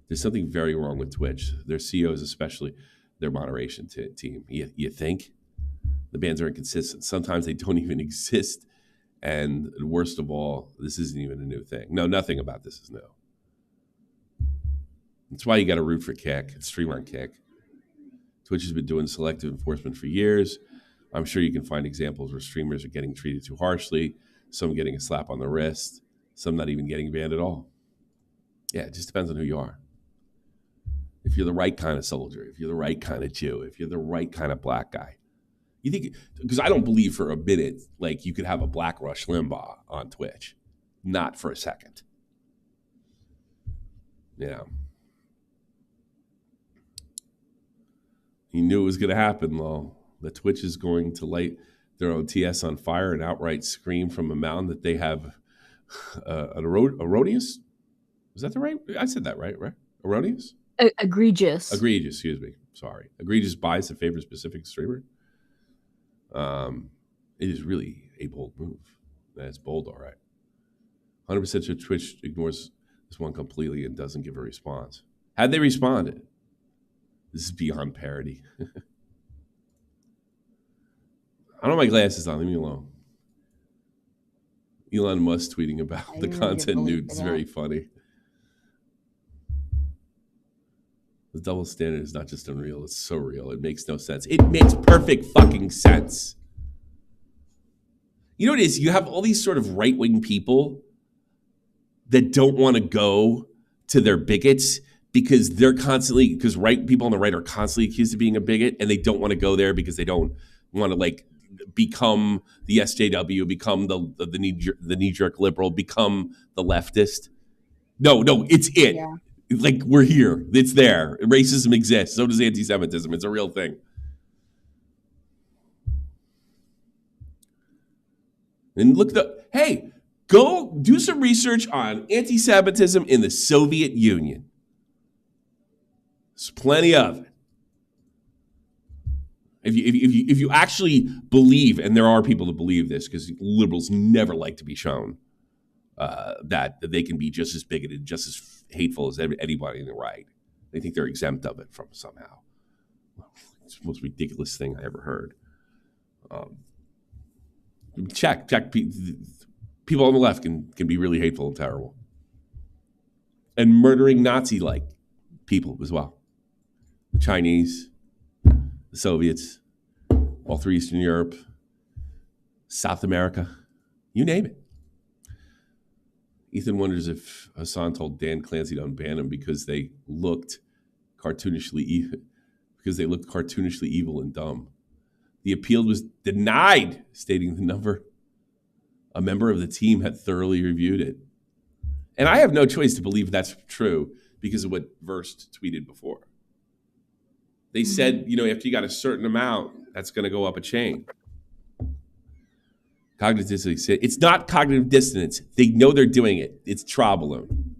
There's something very wrong with Twitch. Their CEOs, especially their moderation team. You think? The bans are inconsistent. Sometimes they don't even exist. And worst of all, this isn't even a new thing. No, nothing about this is new. That's why you got to root for Kick. Stream on Kick. Twitch has been doing selective enforcement for years. I'm sure you can find examples where streamers are getting treated too harshly, some getting a slap on the wrist, some not even getting banned at all. Yeah, it just depends on who you are. If you're the right kind of soldier, if you're the right kind of Jew, if you're the right kind of black guy. You think, because I don't believe for a minute, like you could have a Black Rush Limbaugh on Twitch. Not for a second. You know. You knew it was going to happen, though. The Twitch is going to light their OTS on fire and outright scream from a mountain that they have erroneous. Is that the right? I said that right? Erroneous? Egregious. Egregious, excuse me. Sorry. Egregious bias that favors specific streamer. It is really a bold move. That's bold, all right. 100% sure Twitch ignores this one completely and doesn't give a response. Had they responded, this is beyond parody. I don't have my glasses on. Leave me alone. Elon Musk tweeting about the content nude is very funny. The double standard is not just unreal, it's so real. It makes no sense. It makes perfect fucking sense. You know what it is? You have all these sort of right-wing people that don't want to go to their bigots because right people on the right are constantly accused of being a bigot, and they don't want to go there because they don't want to like become the SJW, become the knee-jerk liberal, become the leftist. No, it's it. Yeah. Like, we're here. It's there. Racism exists. So does anti-Semitism. It's a real thing. And go do some research on anti-Semitism in the Soviet Union. There's plenty of it. If you actually believe, and there are people that believe this, because liberals never like to be shown that they can be just as bigoted, just as hateful as anybody in the right. They think they're exempt of it from somehow. It's the most ridiculous thing I ever heard. Check. People on the left can be really hateful and terrible. And murdering Nazi-like people as well. The Chinese, the Soviets, all through Eastern Europe, South America, you name it. Ethan wonders if Hassan told Dan Clancy to unban him because they looked cartoonishly evil and dumb. The appeal was denied, stating a member of the team had thoroughly reviewed it. And I have no choice to believe that's true because of what Verst tweeted before. They said, after you got a certain amount, that's going to go up a chain. Cognitive dissonance. It's not cognitive dissonance. They know they're doing it. It's trial balloon.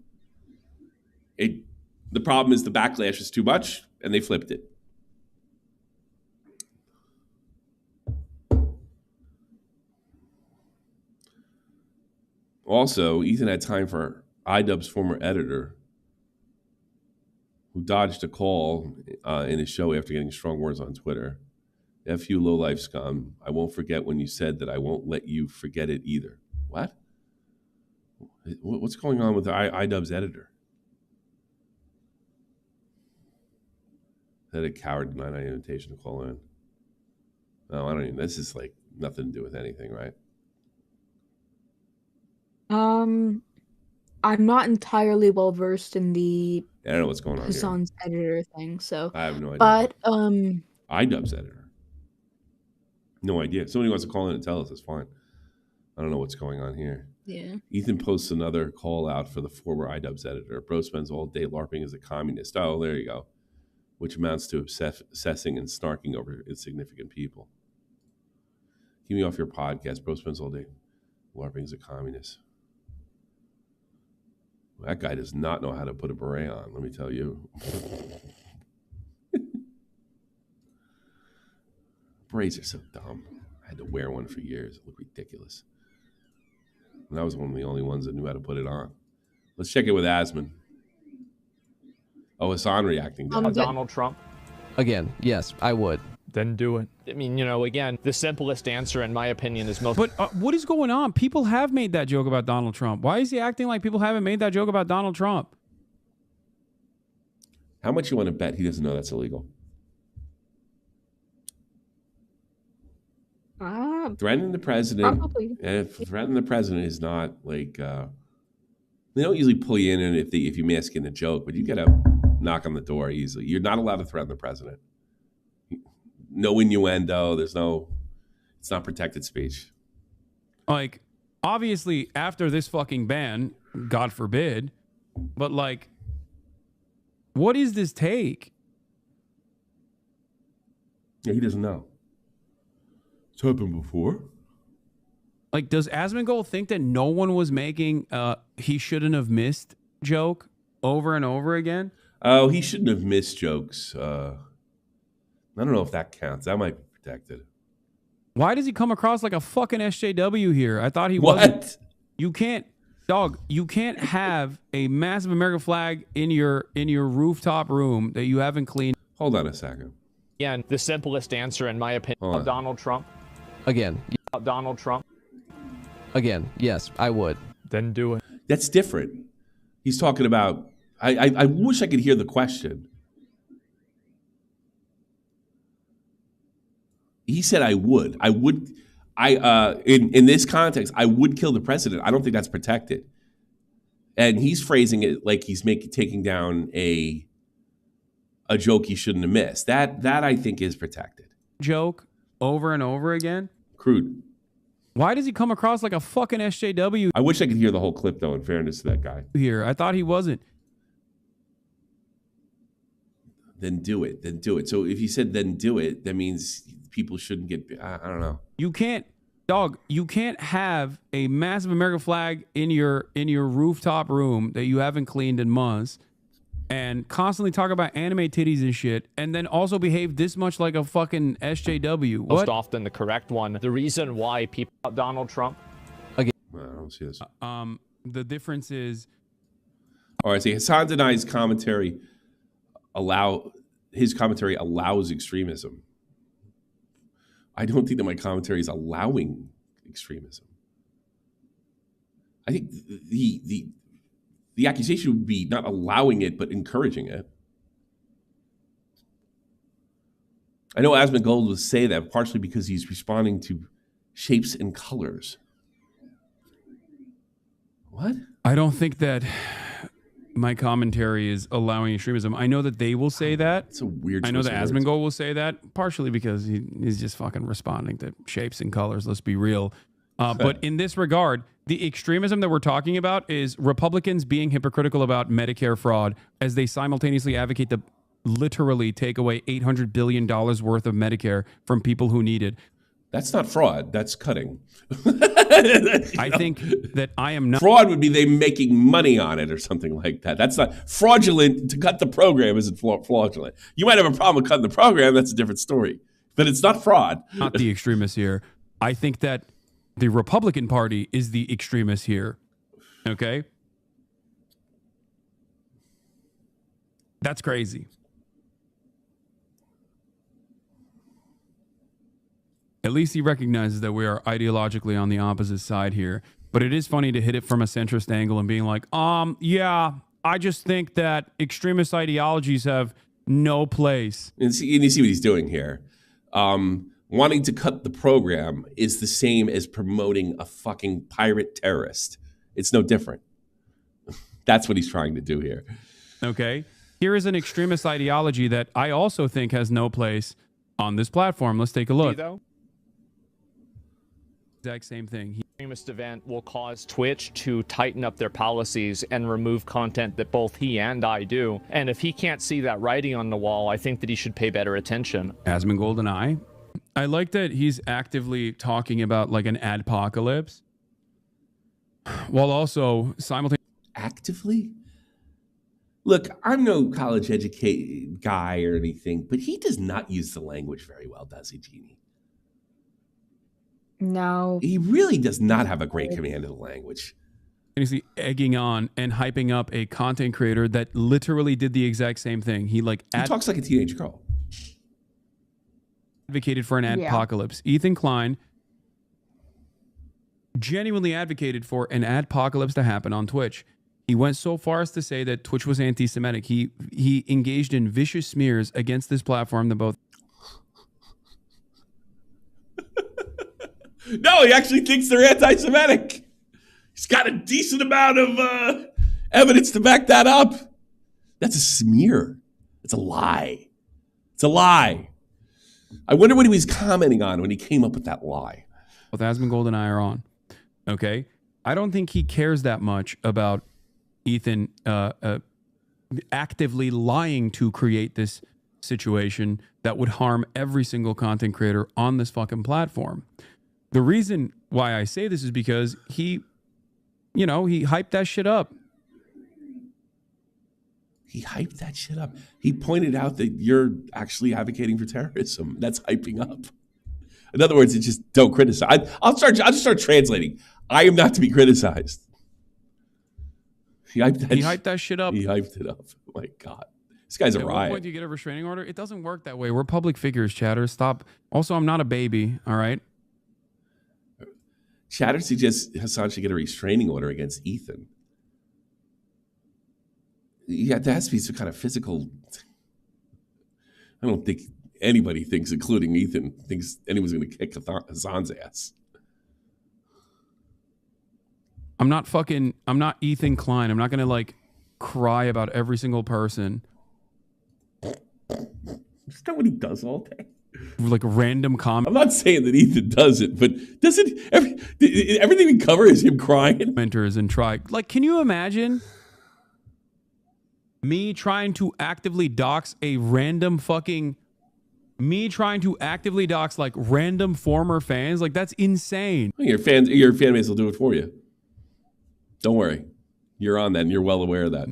The problem is the backlash is too much, and they flipped it. Also, Ethan had time for iDubbbz's former editor, who dodged a call in his show after getting strong words on Twitter. F you, low-life scum. I won't forget when you said that I won't let you forget it either. What? What's going on with iDubbbz's editor? That a coward denied my invitation to call in. No, I don't even. This is like nothing to do with anything, right? I'm not entirely well versed in the I don't know what's going on Hassan's editor thing, so I have no idea. But iDubbbz's editor. No idea. If somebody wants to call in and tell us, that's fine. I don't know what's going on here. Yeah. Ethan posts another call out for the former iDubbbz's editor. Bro spends all day LARPing as a communist. Oh, there you go. Which amounts to obsessing and snarking over insignificant people. Keep me off your podcast. Bro spends all day LARPing as a communist. That guy does not know how to put a beret on, let me tell you. Berets are so dumb. I had to wear one for years. It looked ridiculous. And I was one of the only ones that knew how to put it on. Let's check it with Asman. Oh, Hassan reacting to Donald Trump. Again, yes, I would. Then do it. I mean, again, the simplest answer, in my opinion, is most. But what is going on? People have made that joke about Donald Trump. Why is he acting like people haven't made that joke about Donald Trump? How much you want to bet he doesn't know that's illegal? Threatening the president. Probably. Threatening the president is not like they don't usually pull you in if you mask in a joke, but you get a knock on the door easily. You're not allowed to threaten the president. No innuendo. It's not protected speech. Like, obviously, after this fucking ban, God forbid, but like, what is this take? Yeah, he doesn't know. It's happened before. Like, does Asmongold think that no one was making he shouldn't have missed joke over and over again? Oh, he shouldn't have missed jokes. I don't know if that counts. That might be protected. Why does he come across like a fucking SJW here? I thought he What? wasn't. You can't, dog. You can't have a massive American flag in your rooftop room that you haven't cleaned. Hold on a second. Again, the simplest answer, in my opinion, Hold on. of Donald Trump. Again. Donald Trump. Again, yes, I would. Then do it. That's different. He's talking about. I wish I could hear the question. He said, "I would. I would. In this context, I would kill the president." I don't think that's protected. And he's phrasing it like he's taking down a joke he shouldn't have missed. That I think is protected. Joke over and over again. Crude. Why does he come across like a fucking SJW I wish I could hear the whole clip, though, in fairness to that guy. here? I thought he wasn't. Then do it. Then do it. So if you said then do it, that means people shouldn't get. I don't know. You can't, dog. You can't have a massive American flag in your rooftop room that you haven't cleaned in months, and constantly talk about anime titties and shit, and then also behave this much like a fucking SJW. Most What? often the correct one. The reason why people Donald Trump. I don't see this. The difference is. All right. So Hassan denies commentary. His commentary allows extremism. I don't think that my commentary is allowing extremism. I think the accusation would be not allowing it, but encouraging it. I know Asmongold would say that partially because he's responding to shapes and colors. What? I don't think that my commentary is allowing extremism. I know that they will say that. It's a weird. I know that choice of words. Asmongold will say that, partially because he's just fucking responding to shapes and colors. Let's be real. But in this regard, the extremism that we're talking about is Republicans being hypocritical about Medicare fraud as they simultaneously advocate to literally take away $800 billion worth of Medicare from people who need it. That's not fraud. That's cutting. I think that I am not. Fraud would be they making money on it or something like that. That's not fraudulent. To cut the program isn't fraudulent. You might have a problem with cutting the program. That's a different story. But it's not fraud. Not the extremist here. I think that the Republican Party is the extremist here. Okay? That's crazy. At least he recognizes that we are ideologically on the opposite side here. But it is funny to hit it from a centrist angle and being like, yeah, I just think that extremist ideologies have no place. And you see what he's doing here. Wanting to cut the program is the same as promoting a fucking pirate terrorist. It's no different. That's what he's trying to do here. Okay. Here is an extremist ideology that I also think has no place on this platform. Let's take a look. Exact same thing. Extremist event will cause Twitch to tighten up their policies and remove content that both he and I do. And if he can't see that writing on the wall, I think that he should pay better attention. Asmongold and I like that he's actively talking about like an adpocalypse while also simultaneously. Actively? Look, I'm no college educated guy or anything, but he does not use the language very well, does he, Jeannie? No. He really does not have a great command of the language. Egging on and hyping up a content creator that literally did the exact same thing. He talks like a teenage girl. Advocated for an adpocalypse. Ethan Klein genuinely advocated for an adpocalypse to happen on Twitch. He went so far as to say that Twitch was anti-Semitic. He engaged in vicious smears against this platform that both. No, he actually thinks they're anti-Semitic. He's got a decent amount of evidence to back that up. That's a smear. It's a lie. It's a lie. I wonder what he was commenting on when he came up with that lie. Both Asmongold and I are on. Okay? I don't think he cares that much about Ethan actively lying to create this situation that would harm every single content creator on this fucking platform. The reason why I say this is because he hyped that shit up. He hyped that shit up. He pointed out that you're actually advocating for terrorism. That's hyping up. In other words, it's just don't criticize. I'll just start translating. I am not to be criticized. He hyped that shit up. He hyped it up. Oh my God. This guy's a At what riot. point do you get a restraining order? It doesn't work that way. We're public figures, chatter. Stop. Also, I'm not a baby, all right? Chatter suggests Hassan should get a restraining order against Ethan. Yeah, there has to be some kind of physical. I don't think anybody thinks, including Ethan, thinks anyone's going to kick Hassan's ass. I'm not Ethan Klein. I'm not going to cry about every single person. Is that what he does all day? Like random comments. I'm not saying that Ethan does it, but doesn't everything we cover is him crying? Commenters and try. Can you imagine me trying to actively dox random former fans? That's insane. Your fan base will do it for you. Don't worry. You're on that and you're well aware of that.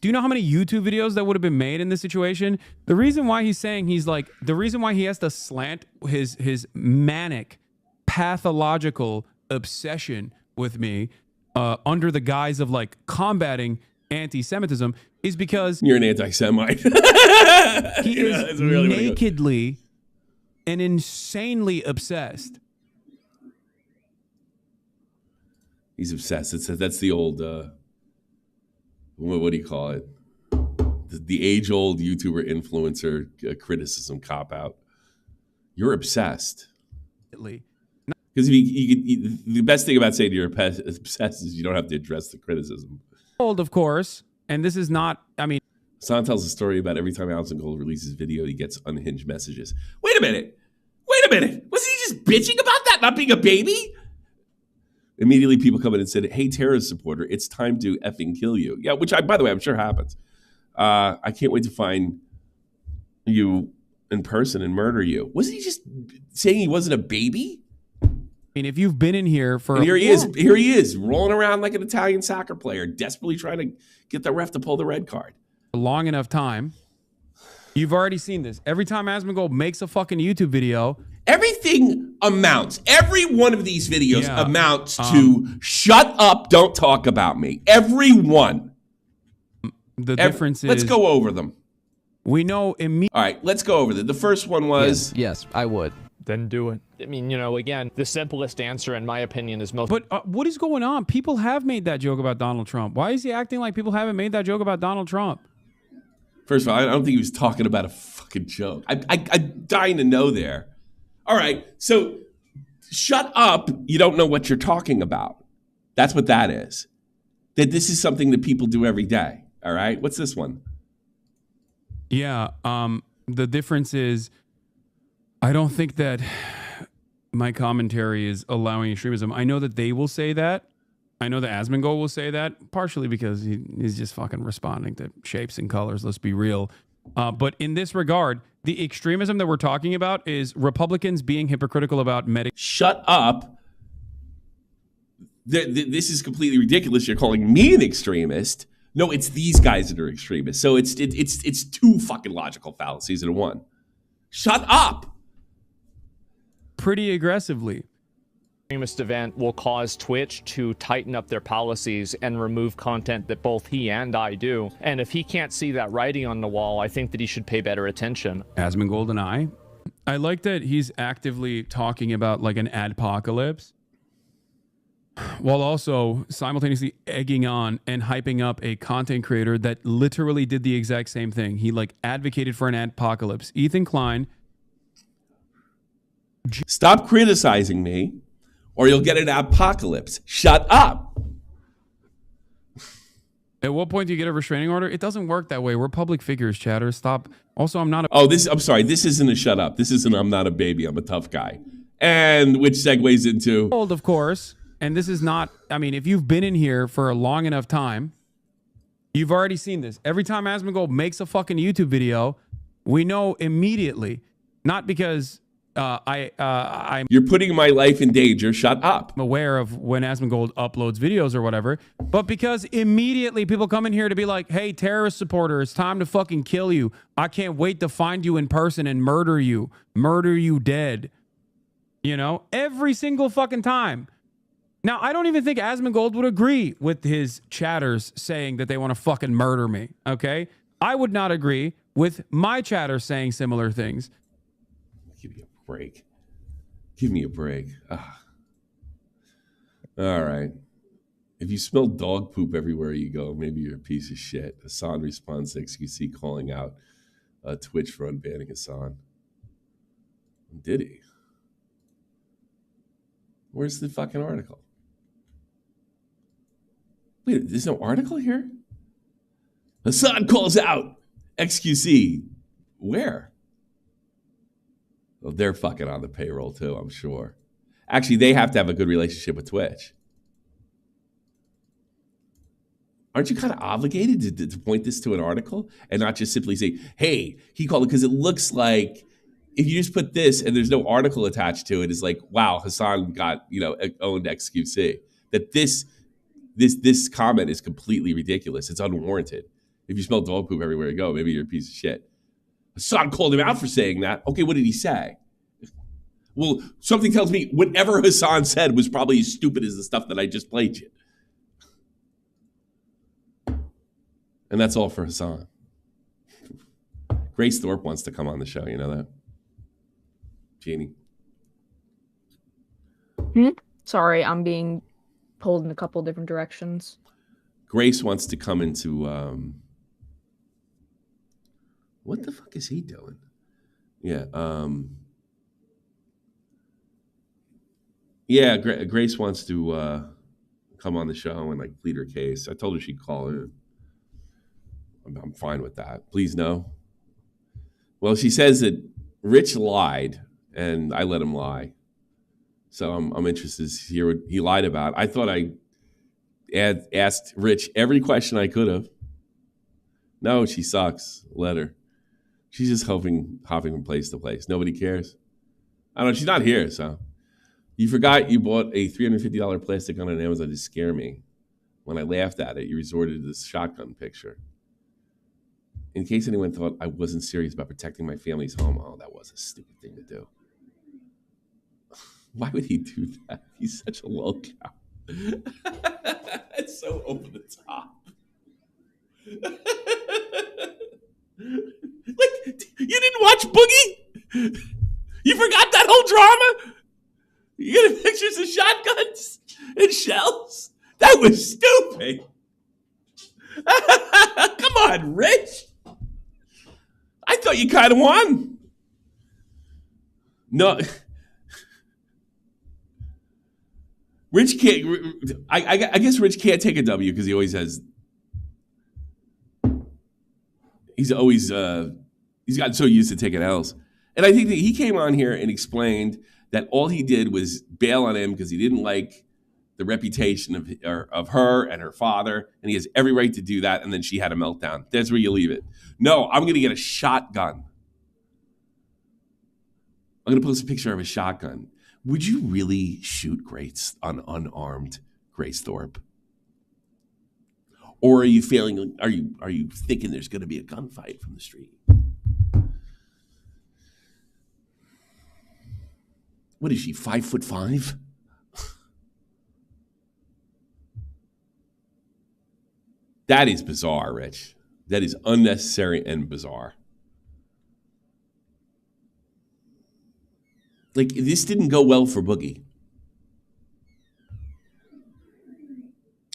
Do you know how many YouTube videos that would have been made in this situation? The reason why he's saying the reason why he has to slant his manic, pathological obsession with me under the guise of combating anti-Semitism is because you're an anti-Semite. He is really nakedly and insanely obsessed. He's obsessed. That's the old. What do you call it? The age-old YouTuber influencer criticism cop-out. You're obsessed. Because the best thing about saying you're obsessed is you don't have to address the criticism. Old, of course. And this is not, Hassan tells a story about every time Allison Gold releases video, he gets unhinged messages. Wait a minute. Was he just bitching about that not being a baby? Immediately, people come in and said, "Hey, terrorist supporter, it's time to effing kill you." Yeah, which, by the way, I'm sure happens. I can't wait to find you in person and murder you. Wasn't he just saying he wasn't a baby? If you've been in here for... And here he is, rolling around like an Italian soccer player, desperately trying to get the ref to pull the red card. A long enough time. You've already seen this. Every time Asmongold makes a fucking YouTube video... Everything amounts. Every one of these videos amounts to shut up, don't talk about me. Every one. The difference is... Let's go over them. We know immediately... All right, let's go over them. The first one was... Yes, I would. Then do it. Again, the simplest answer, in my opinion, is most... But what is going on? People have made that joke about Donald Trump. Why is he acting like people haven't made that joke about Donald Trump? First of all, I don't think he was talking about a fucking joke. I'm dying to know there. All right, so shut up. You don't know what you're talking about. That's what that is. That this is something that people do every day. All right, what's this one? Yeah, the difference is I don't think that my commentary is allowing extremism. I know that they will say that. I know that Asmongold will say that, partially because he's just fucking responding to shapes and colors. Let's be real. But in this regard, the extremism that we're talking about is Republicans being hypocritical about Medicare. Shut up. This is completely ridiculous. You're calling me an extremist. No, it's these guys that are extremists. So it's two fucking logical fallacies in one. Shut up. Pretty aggressively. Extremist event will cause Twitch to tighten up their policies and remove content that both he and I do. And if he can't see that writing on the wall, I think that he should pay better attention. Asmongold and I like that he's actively talking about an adpocalypse while also simultaneously egging on and hyping up a content creator that literally did the exact same thing. He advocated for an adpocalypse. Ethan Klein. Stop criticizing me, or you'll get an apocalypse. Shut up. At what point do you get a restraining order? It doesn't work that way. We're public figures, chatter. Stop. Also, I'm not a... I'm sorry. This isn't a shut up. This isn't I'm not a baby. I'm a tough guy. And which segues into... Old, of course. And this is not... if you've been in here for a long enough time, you've already seen this. Every time Asmongold makes a fucking YouTube video, We know immediately, not because I'm You're putting my life in danger. Shut up. aware of when Asmongold uploads videos or whatever, but because immediately people come in here to be like, hey, terrorist supporter, it's time to fucking kill you. I can't wait to find you in person and murder you dead. You know, every single fucking time. Now, I don't even think Asmongold would agree with his chatters saying that they want to fucking murder me, okay? I would not agree with my chatters saying similar things. Give me a break. Give me a break. Ugh. All right. If you smell dog poop everywhere you go, maybe you're a piece of shit. Hassan responds to XQC calling out Twitch for unbanning Hassan. Did he? Where's the fucking article? Wait, there's no article here? Hassan calls out XQC. Where? Well, they're fucking on the payroll too, I'm sure. Actually, they have to have a good relationship with Twitch. Aren't you kind of obligated to point this to an article and not just simply say, hey, he called it? Because it looks like if you just put this and there's no article attached to it, it's like, wow, Hassan got, owned XQC. That this comment is completely ridiculous. It's unwarranted. If you smell dog poop everywhere you go, maybe you're a piece of shit. Hassan called him out for saying that. Okay, what did he say? Well, something tells me whatever Hassan said was probably as stupid as the stuff that I just played you. And that's all for Hassan. Grace Thorpe wants to come on the show. You know that? Jeannie. Sorry, I'm being pulled in a couple different directions. Grace wants to come into... what the fuck is he doing? Yeah. Grace wants to come on the show and plead her case. I told her she'd call in. I'm fine with that. Please no. Well, she says that Rich lied, and I let him lie. So I'm interested to hear what he lied about. I thought I asked Rich every question I could have. No, she sucks. Let her. She's just hopping from place to place. Nobody cares. I don't know. She's not here, so. You forgot you bought a $350 plastic gun on Amazon to scare me. When I laughed at it, you resorted to this shotgun picture. In case anyone thought I wasn't serious about protecting my family's home, oh, that was a stupid thing to do. Why would he do that? He's such a lolcow. It's so over the top. You didn't watch Boogie? You forgot that whole drama? You get pictures of shotguns and shells? That was stupid. Come on, Rich. I thought you kind of won. No. Rich can't. I guess Rich can't take a W because he always has. He's always he's gotten so used to taking L's, and I think that he came on here and explained that all he did was bail on him because he didn't like the reputation of her and her father, and he has every right to do that. And then she had a meltdown. That's where you leave it. No, I'm going to get a shotgun. I'm going to post a picture of a shotgun. Would you really shoot Grace on unarmed Grace Thorpe? Or are you feeling? Are you thinking there's going to be a gunfight from the street? What is she? 5'5"? That is bizarre, Rich. That is unnecessary and bizarre. This didn't go well for Boogie.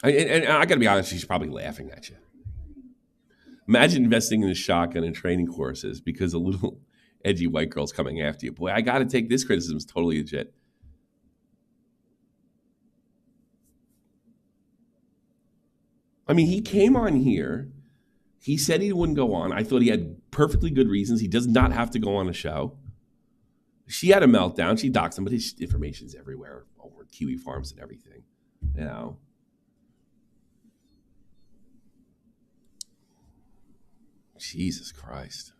And I got to be honest, she's probably laughing at you. Imagine investing in a shotgun and training courses because a little edgy white girl's coming after you. Boy, I got to take this criticism as totally legit. I mean, he came on here. He said he wouldn't go on. I thought he had perfectly good reasons. He does not have to go on a show. She had a meltdown. She doxed him, but his information's everywhere over at Kiwi Farms and everything. You know. Jesus Christ.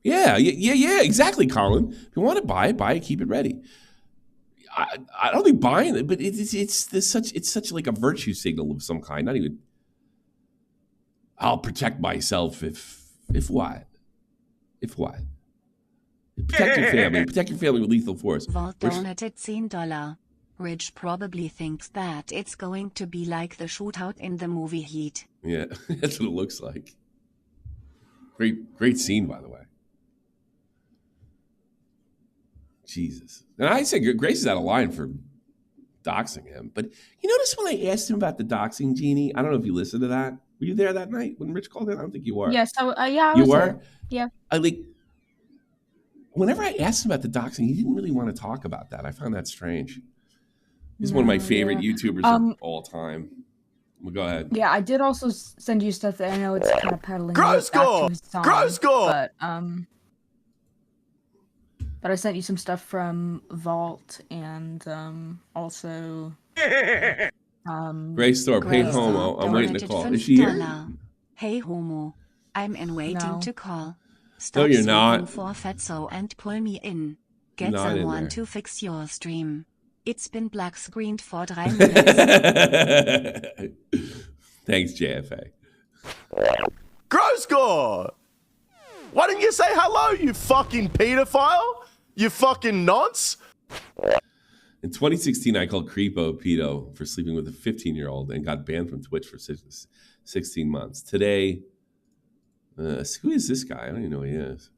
Yeah, exactly, Colin. If you want to buy it, keep it ready. I don't think buying it, but it's such like a virtue signal of some kind. Not even. I'll protect myself if what? If what? Protect your family. Protect your family with lethal force. Vault donated $10. Rich probably thinks that it's going to be like the shootout in the movie Heat. Yeah, that's what it looks like. Great scene, by the way. Jesus. And I say Grace is out of line for doxing him. But you notice when I asked him about the doxing, Jeannie, I don't know if you listened to that. Were you there that night when Rich called in? I don't think you were. Yes, I you was were? there. Yeah. Whenever I asked him about the doxing, he didn't really want to talk about that. I found that strange. He's one of my favorite YouTubers of all time. Well, go ahead. Yeah, I did also send you stuff that I know it's kind of peddling. Grow score! Grow score! But I sent you some stuff from Vault and also Grace Thorpe, hey homo, I'm waiting to call. Is she here? Hey homo, I'm in waiting to call. Stop No, you're not. For Fatso and pull me in. Get Not in someone there. to fix your stream. It's been black screened for 3 minutes. Thanks, JFA. Grow score! Why didn't you say hello, you fucking pedophile? You fucking nonce? In 2016, I called Creepo a pedo for sleeping with a 15-year-old and got banned from Twitch for 16 months. Today, who is this guy? I don't even know who he is.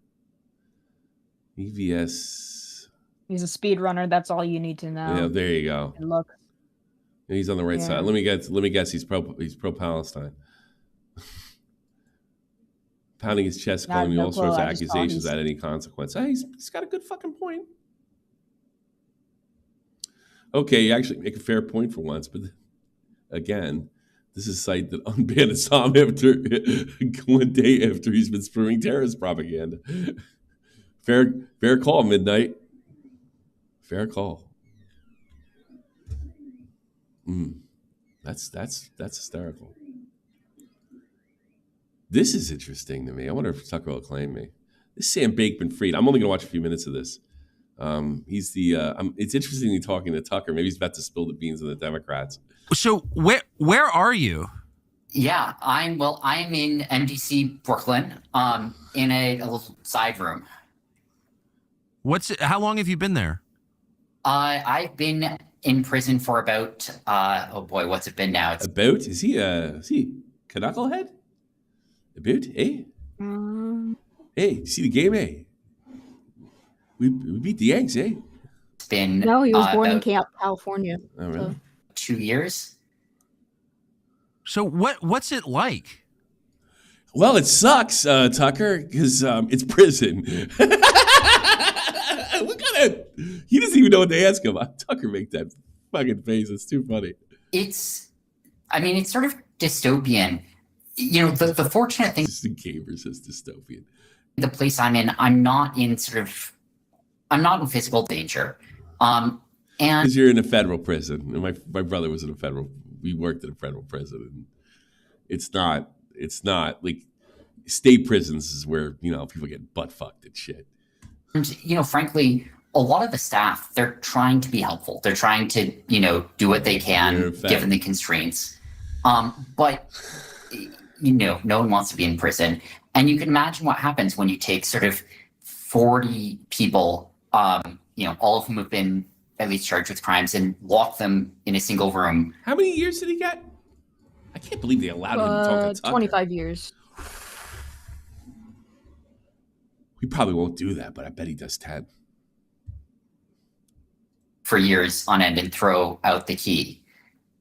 EVS. he's a speedrunner. That's all you need to know. Yeah, there you go. And look. He's on the right side. Let me guess. He's pro Palestine. Pounding his chest, calling me all sorts of accusations without any consequence. Hey, he's got a good fucking point. Okay, you actually make a fair point for once, but again, this is a site that unbanned Assam after 1 day after he's been spewing terrorist propaganda. Fair call, Midnight. Fair call. That's hysterical. This is interesting to me. I wonder if Tucker will claim me. This is Sam Bankman-Fried. I'm only going to watch a few minutes of this. He's the. It's interesting me talking to Tucker. Maybe he's about to spill the beans on the Democrats. So where are you? Yeah, I'm in MDC Brooklyn, in a little side room. How long have you been there? I've been in prison for about what's it been now? Is he knucklehead? About, eh? Hey, you see the game, eh? We beat the Yanks, eh? It's been No, he was born in California. Oh, really? 2 years. So what's it like? Well, it sucks, Tucker, because it's prison. He doesn't even know what to ask him. Tucker make that fucking face. It's too funny. It's sort of dystopian. You know, the fortunate thing. The gamer says dystopian. The place I'm in, I'm not in physical danger. And because you're in a federal prison. And my brother was we worked in a federal prison. And it's not like state prisons is where, people get butt fucked and shit. And, frankly, a lot of the staff, they're trying to be helpful. They're trying to, do what they can given the constraints. But, no one wants to be in prison. And you can imagine what happens when you take sort of 40 people, all of whom have been at least charged with crimes and lock them in a single room. How many years did he get? I can't believe they allowed him to talk to Tucker. 25 years. We probably won't do that, but I bet he does 10. For years on end and throw out the key,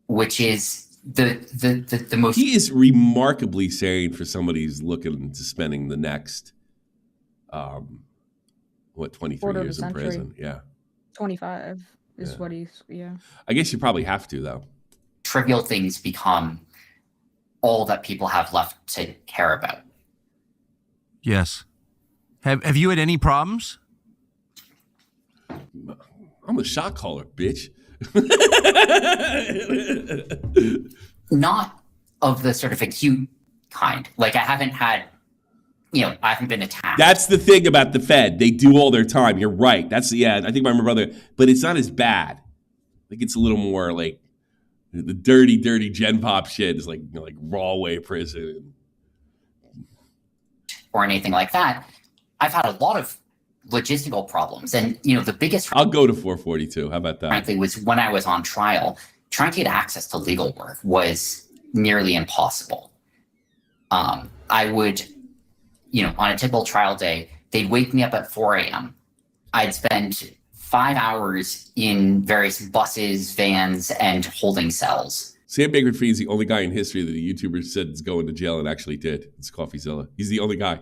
which is the most. He is remarkably sane for somebody who's looking to spending the next, 23 years in prison? Yeah. 25 is what he's, I guess you probably have to, though. Trivial things become all that people have left to care about. Yes. Have you had any problems? I'm a shot caller, bitch. Not of the sort of acute kind. Like, I haven't had I haven't been attacked. That's the thing about the Fed. They do all their time. You're right. I think my brother, but it's not as bad. Like it's a little more like the dirty Gen Pop shit is like raw way prison or anything like that. I've had a lot of logistical problems, and the biggest. I'll go to 442. How about that? Frankly, was when I was on trial. Trying to get access to legal work was nearly impossible. I would, on a typical trial day, they'd wake me up at 4 a.m. I'd spend 5 hours in various buses, vans, and holding cells. Sam Bankman-Fried is the only guy in history that the YouTuber said is going to jail and actually did. It's CoffeeZilla. He's the only guy.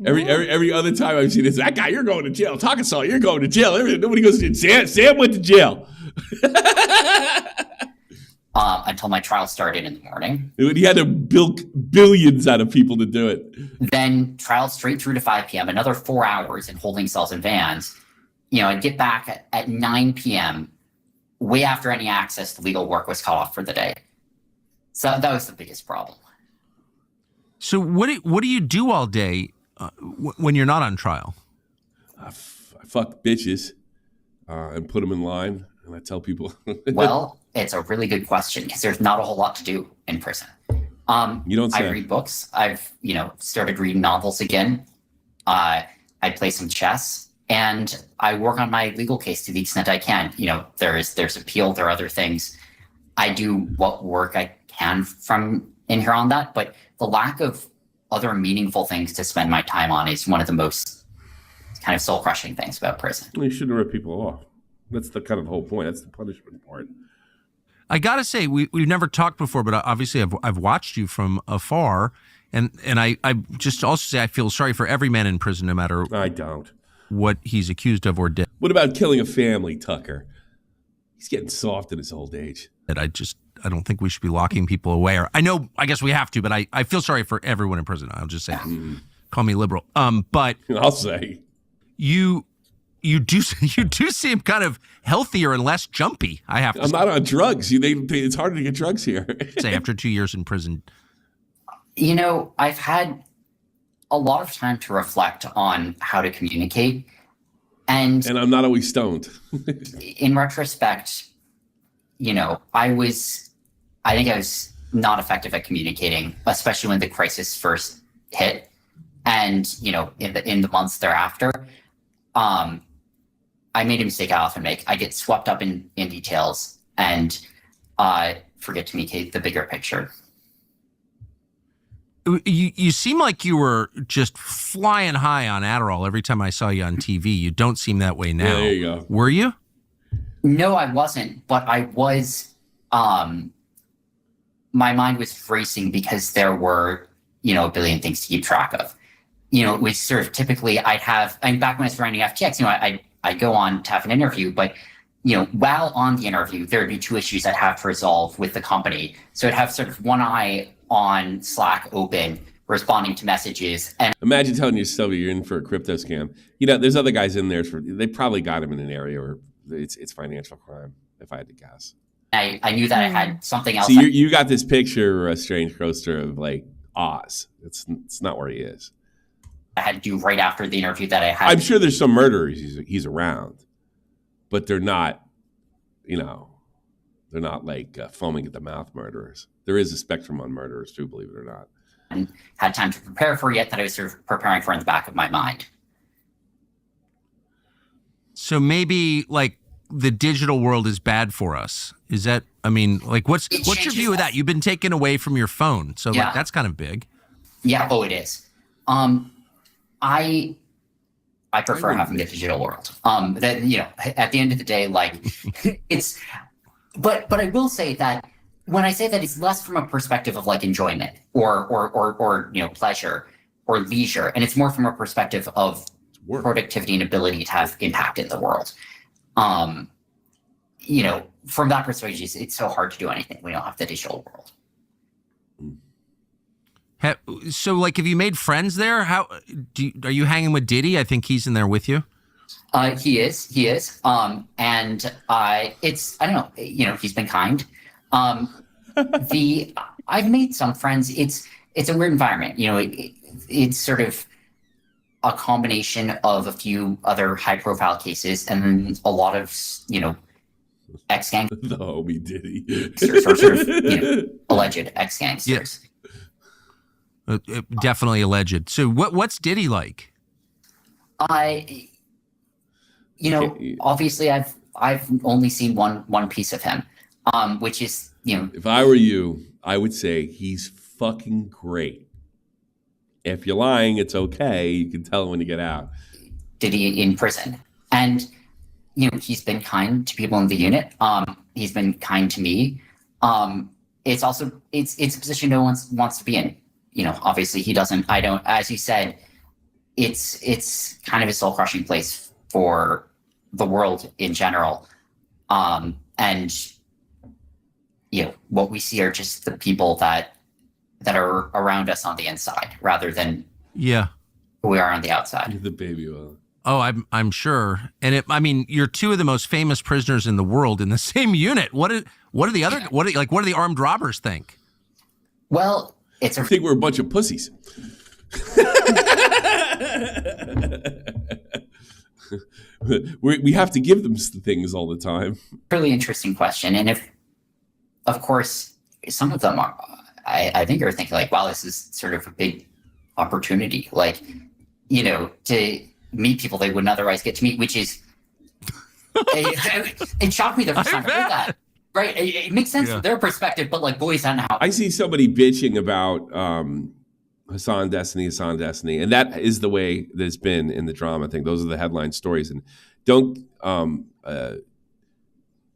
Every other time I've seen this, that guy, you're going to jail. Talking Saw, you're going to jail. Nobody goes to jail. Sam went to jail. Until my trial started in the morning. He had to bilk billions out of people to do it. Then trial straight through to 5 p.m., another 4 hours in holding cells and vans. I'd get back at 9 p.m., way after any access to legal work was cut off for the day. So that was the biggest problem. So what do you do all day when you're not on trial? I fuck bitches and put them in line, and I tell people. Well, it's a really good question because there's not a whole lot to do in prison. You don't say. I read books. I've started reading novels again. I play some chess, and I work on my legal case to the extent I can. There's appeal. There are other things. I do what work I can from in here on that, but the lack of other meaningful things to spend my time on is one of the most kind of soul-crushing things about prison. You shouldn't rip people off. That's the kind of whole point. That's the punishment part. I gotta say, we've never talked before, but obviously I've watched you from afar, and I just also say I feel sorry for every man in prison, no matter what he's accused of or did. What about killing a family, Tucker? He's getting soft in his old age. I don't think we should be locking people away. Or I guess we have to, but I feel sorry for everyone in prison. I'll just say, call me liberal. But I'll say you do seem kind of healthier and less jumpy. I have to. I'm not on drugs. It's harder to get drugs here. Say after 2 years in prison. I've had a lot of time to reflect on how to communicate, and I'm not always stoned. In retrospect, I think I was not effective at communicating, especially when the crisis first hit, and in the months thereafter. I made a mistake I often make. I get swept up in details and forget to communicate the bigger picture. You seem like you were just flying high on Adderall every time I saw you on TV. You don't seem that way now. Yeah, there you go. Were you? No, I wasn't, but I was. My mind was racing because there were, a billion things to keep track of. It was sort of typically back when I was running FTX, I'd go on to have an interview, but, while on the interview, there would be two issues I'd have to resolve with the company. So I'd have sort of one eye on Slack open, responding to messages. And imagine telling yourself you're in for a crypto scam. There's other guys in there. They probably got him in an area where it's financial crime, if I had to guess. I knew that I had something else. So you got this picture, a strange coaster of like Oz. It's not where he is. I had to do right after the interview that I had. I'm sure there's some murderers he's around, but they're not, they're not like foaming at the mouth murderers. There is a spectrum on murderers too, believe it or not. And had time to prepare for yet that I was sort of preparing for in the back of my mind. So maybe like the digital world is bad for us. Is that, what's your view of that? You've been taken away from your phone. So Yeah. that's kind of big. Yeah. Oh, it is. I prefer having the digital world. That at the end of the day, it's. But I will say that when I say that, it's less from a perspective of like enjoyment or pleasure or leisure, and it's more from a perspective of productivity and ability to have impact in the world. From that perspective, it's so hard to do anything when you don't have the digital world. So, have you made friends there? Are you hanging with Diddy? I think he's in there with you. He is. And I don't know. He's been kind. I've made some friends. it's a weird environment. It's sort of a combination of a few other high-profile cases and then a lot of, ex-gang. The homie Diddy. sort of, alleged ex-gangsters. Definitely alleged. So what's Diddy like? Obviously I've only seen one piece of him, which is, If I were you, I would say he's fucking great. If you're lying, it's okay. You can tell when you get out. Diddy in prison. And, he's been kind to people in the unit. He's been kind to me. It's also, it's a position no one wants to be in. Obviously he doesn't, I don't, as you said, it's kind of a soul crushing place for the world in general. And, what we see are just the people that are around us on the inside rather than who we are on the outside. The baby oil. Oh, I'm sure. And you're two of the most famous prisoners in the world in the same unit. What do the armed robbers think? Well, I think we're a bunch of pussies. We have to give them things all the time. Really interesting question. And if, of course, some of them are, I think are thinking like, wow, this is sort of a big opportunity, to meet people they wouldn't otherwise get to meet, which is, it shocked me the first time I heard that. Right. It makes sense from their perspective, but boys on how. I see somebody bitching about Hassan Destiny, and that is the way that it's been in the drama thing. Those are the headline stories, and don't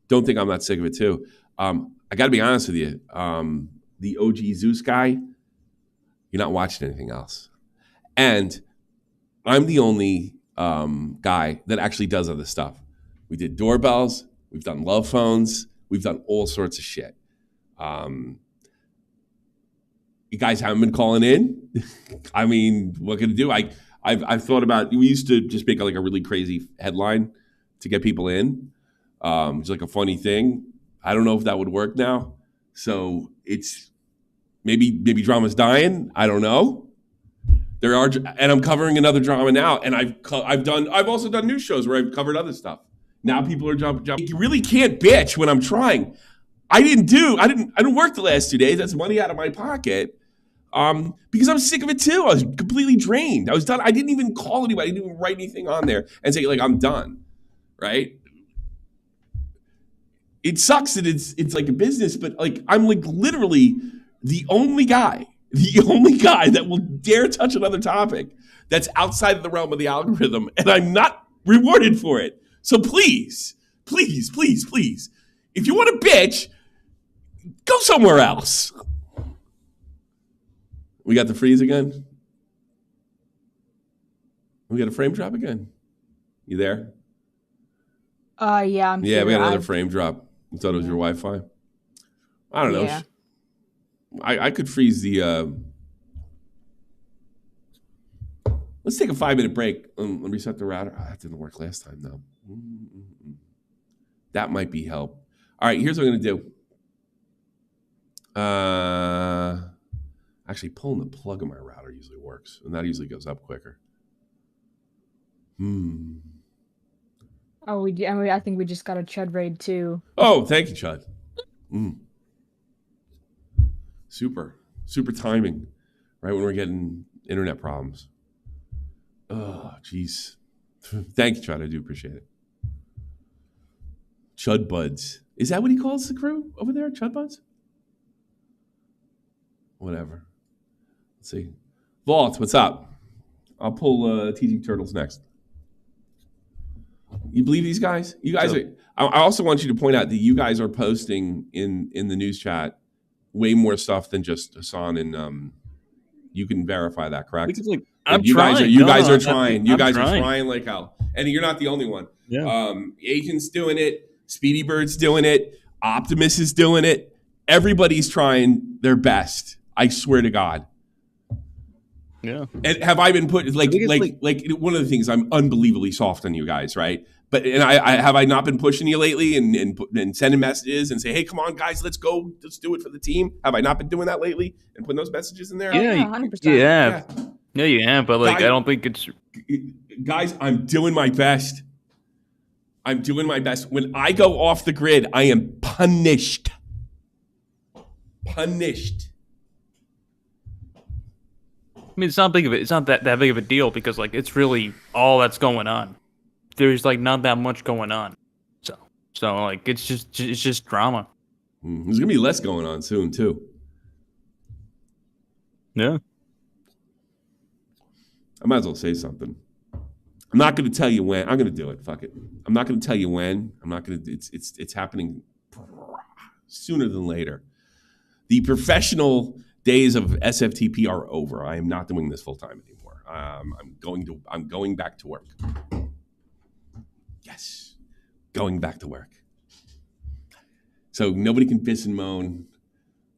think I'm not sick of it too. I got to be honest with you. The OG Zeus guy, you're not watching anything else, and I'm the only guy that actually does other stuff. We did doorbells. We've done love phones. We've done all sorts of shit. You guys haven't been calling in. I mean, what can I do? I've thought about. We used to just make a really crazy headline to get people in. It's like a funny thing. I don't know if that would work now. So it's maybe drama's dying. I don't know. There are, and I'm covering another drama now. And I've also done news shows where I've covered other stuff. Now people are jumping. You really can't bitch when I'm trying. I didn't work the last 2 days. That's money out of my pocket. Because I'm sick of it too. I was completely drained. I was done. I didn't even call anybody. I didn't even write anything on there and say I'm done. Right? It sucks that it's like a business, but I'm literally the only guy that will dare touch another topic that's outside of the realm of the algorithm, and I'm not rewarded for it. So please, please, please, please, if you want to bitch, go somewhere else. We got the freeze again. We got a frame drop again. You there? Yeah, I'm yeah, here. We got another frame drop. I thought it was your Wi-Fi. I don't know. Yeah. I could freeze the. Let's take a 5-minute break and reset the router. That didn't work last time, though. That might be help. All right, here's what I'm going to do. Actually, pulling the plug of my router usually works, and that usually goes up quicker. Oh, I think we just got a Chud raid too. Oh, thank you, Chud. Super timing, right when we're getting internet problems. Oh, jeez. Thank you, Chud. I do appreciate it. Chud Buds. Is that what he calls the crew over there? Chud Buds? Whatever. Let's see. Vault, what's up? I'll pull Teaching Turtles next. You believe these guys? You guys are. I also want you to point out that you guys are posting in the news chat way more stuff than just Hassan and you can verify that, correct? You guys are trying. You guys are trying like hell, and you're not the only one. Yeah. Agent's doing it. Speedy Bird's doing it. Optimus is doing it. Everybody's trying their best. I swear to God. Yeah. And have I been put like one of the things, I'm unbelievably soft on you guys, right? But have I not been pushing you lately and sending messages and say, hey, come on, guys, let's go, let's do it for the team? Have I not been doing that lately and putting those messages in there? Yeah, 100%. Yeah. No, you have, but like, Guys, I don't think it's. Guys, I'm doing my best. I'm doing my best. When I go off the grid, I am punished. Punished. I mean, it's not big of it. It's not that big of a deal because like it's really all that's going on. There's like not that much going on, so like it's just drama. There's gonna be less going on soon too. Yeah. I might as well say something. I'm not going to tell you when. I'm going to do it. Fuck it. I'm not going to tell you when. I'm not going to. It's happening sooner than later. The professional days of SFTP are over. I am not doing this full time anymore. I'm going back to work. Yes, going back to work. So nobody can piss and moan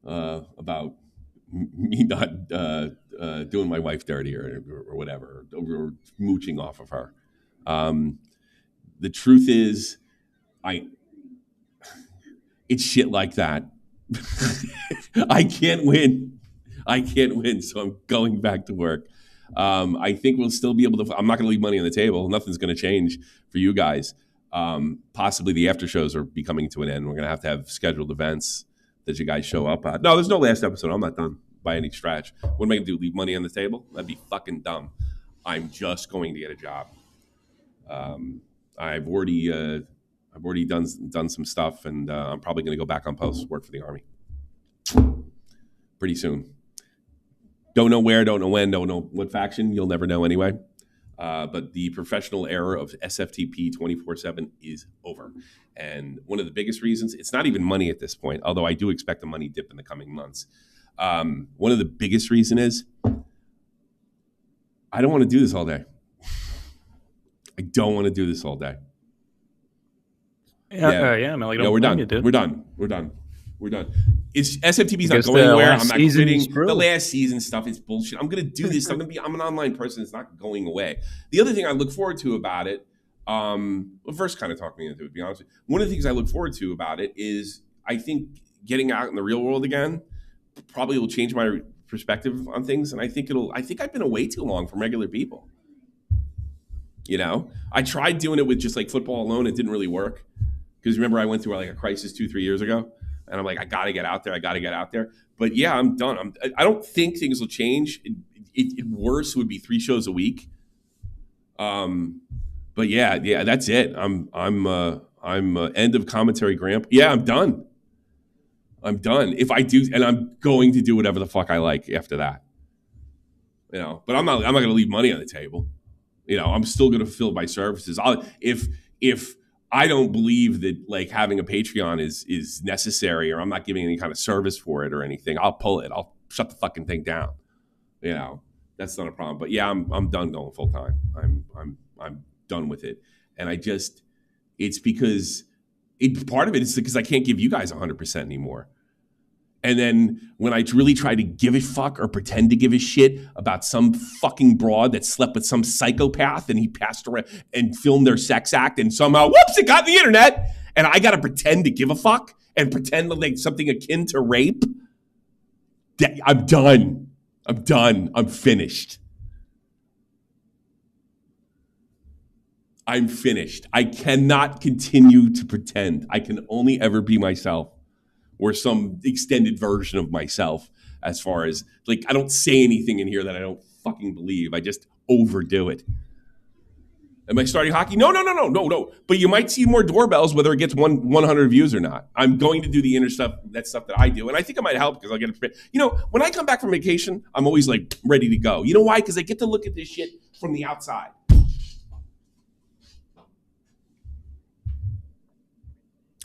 about me not doing my wife dirty or whatever, or mooching off of her. The truth is, it's shit like that. I can't win. So I'm going back to work. I think we'll still be able to. I'm not going to leave money on the table. Nothing's going to change for you guys. Possibly the after shows are coming to an end. We're going to have scheduled events that you guys show up at. No, there's no last episode. I'm not done by any stretch. What am I going to do? Leave money on the table? That'd be fucking dumb. I'm just going to get a job. I've already done some stuff, and I'm probably going to go back on post, work for the Army pretty soon. Don't know where, don't know when, don't know what faction. You'll never know anyway. But the professional era of SFTP 24/7 is over. And one of the biggest reasons, it's not even money at this point, although I do expect a money dip in the coming months. One of the biggest reason is I don't want to do this all day. I don't want to do this all day. Yeah, man. Like, we're done. We're done. It's SFTP's not going anywhere. I'm not quitting. The last season stuff is bullshit. I'm going to do this. I'm an online person. It's not going away. The other thing I look forward to about it, first kind of talk me into it, to be honest with you. One of the things I look forward to about it is I think getting out in the real world again probably will change my perspective on things. And I think I've been away too long from regular people. You know, I tried doing it with just like football alone. It didn't really work. Because remember, I went through like a crisis 2-3 years ago. And I'm like, I got to get out there. But yeah, I'm done. I don't think things will change. It worse would be 3 shows a week. But yeah, that's it. I'm end of commentary, Gramp. Yeah, I'm done. If I do, and I'm going to do whatever the fuck I like after that. You know, but I'm not going to leave money on the table. You know, I'm still going to fulfill my services. If I don't believe that like having a Patreon is necessary, or I'm not giving any kind of service for it or anything, I'll pull it. I'll shut the fucking thing down. You know, that's not a problem. But yeah, I'm done going full time. I'm done with it. And it's because part of it is because I can't give you guys 100% anymore. And then when I really try to give a fuck or pretend to give a shit about some fucking broad that slept with some psychopath and he passed around and filmed their sex act and somehow, whoops, it got on the internet, and I got to pretend to give a fuck and pretend like something akin to rape, I'm done. I'm finished. I'm finished. I cannot continue to pretend. I can only ever be myself, or some extended version of myself, as far as like, I don't say anything in here that I don't fucking believe. I just overdo it. Am I starting hockey? No. But you might see more doorbells, whether it gets 100 views or not. I'm going to do the inner stuff, that stuff that I do. And I think it might help because I'll get it. You know, when I come back from vacation, I'm always like ready to go. You know why? Because I get to look at this shit from the outside.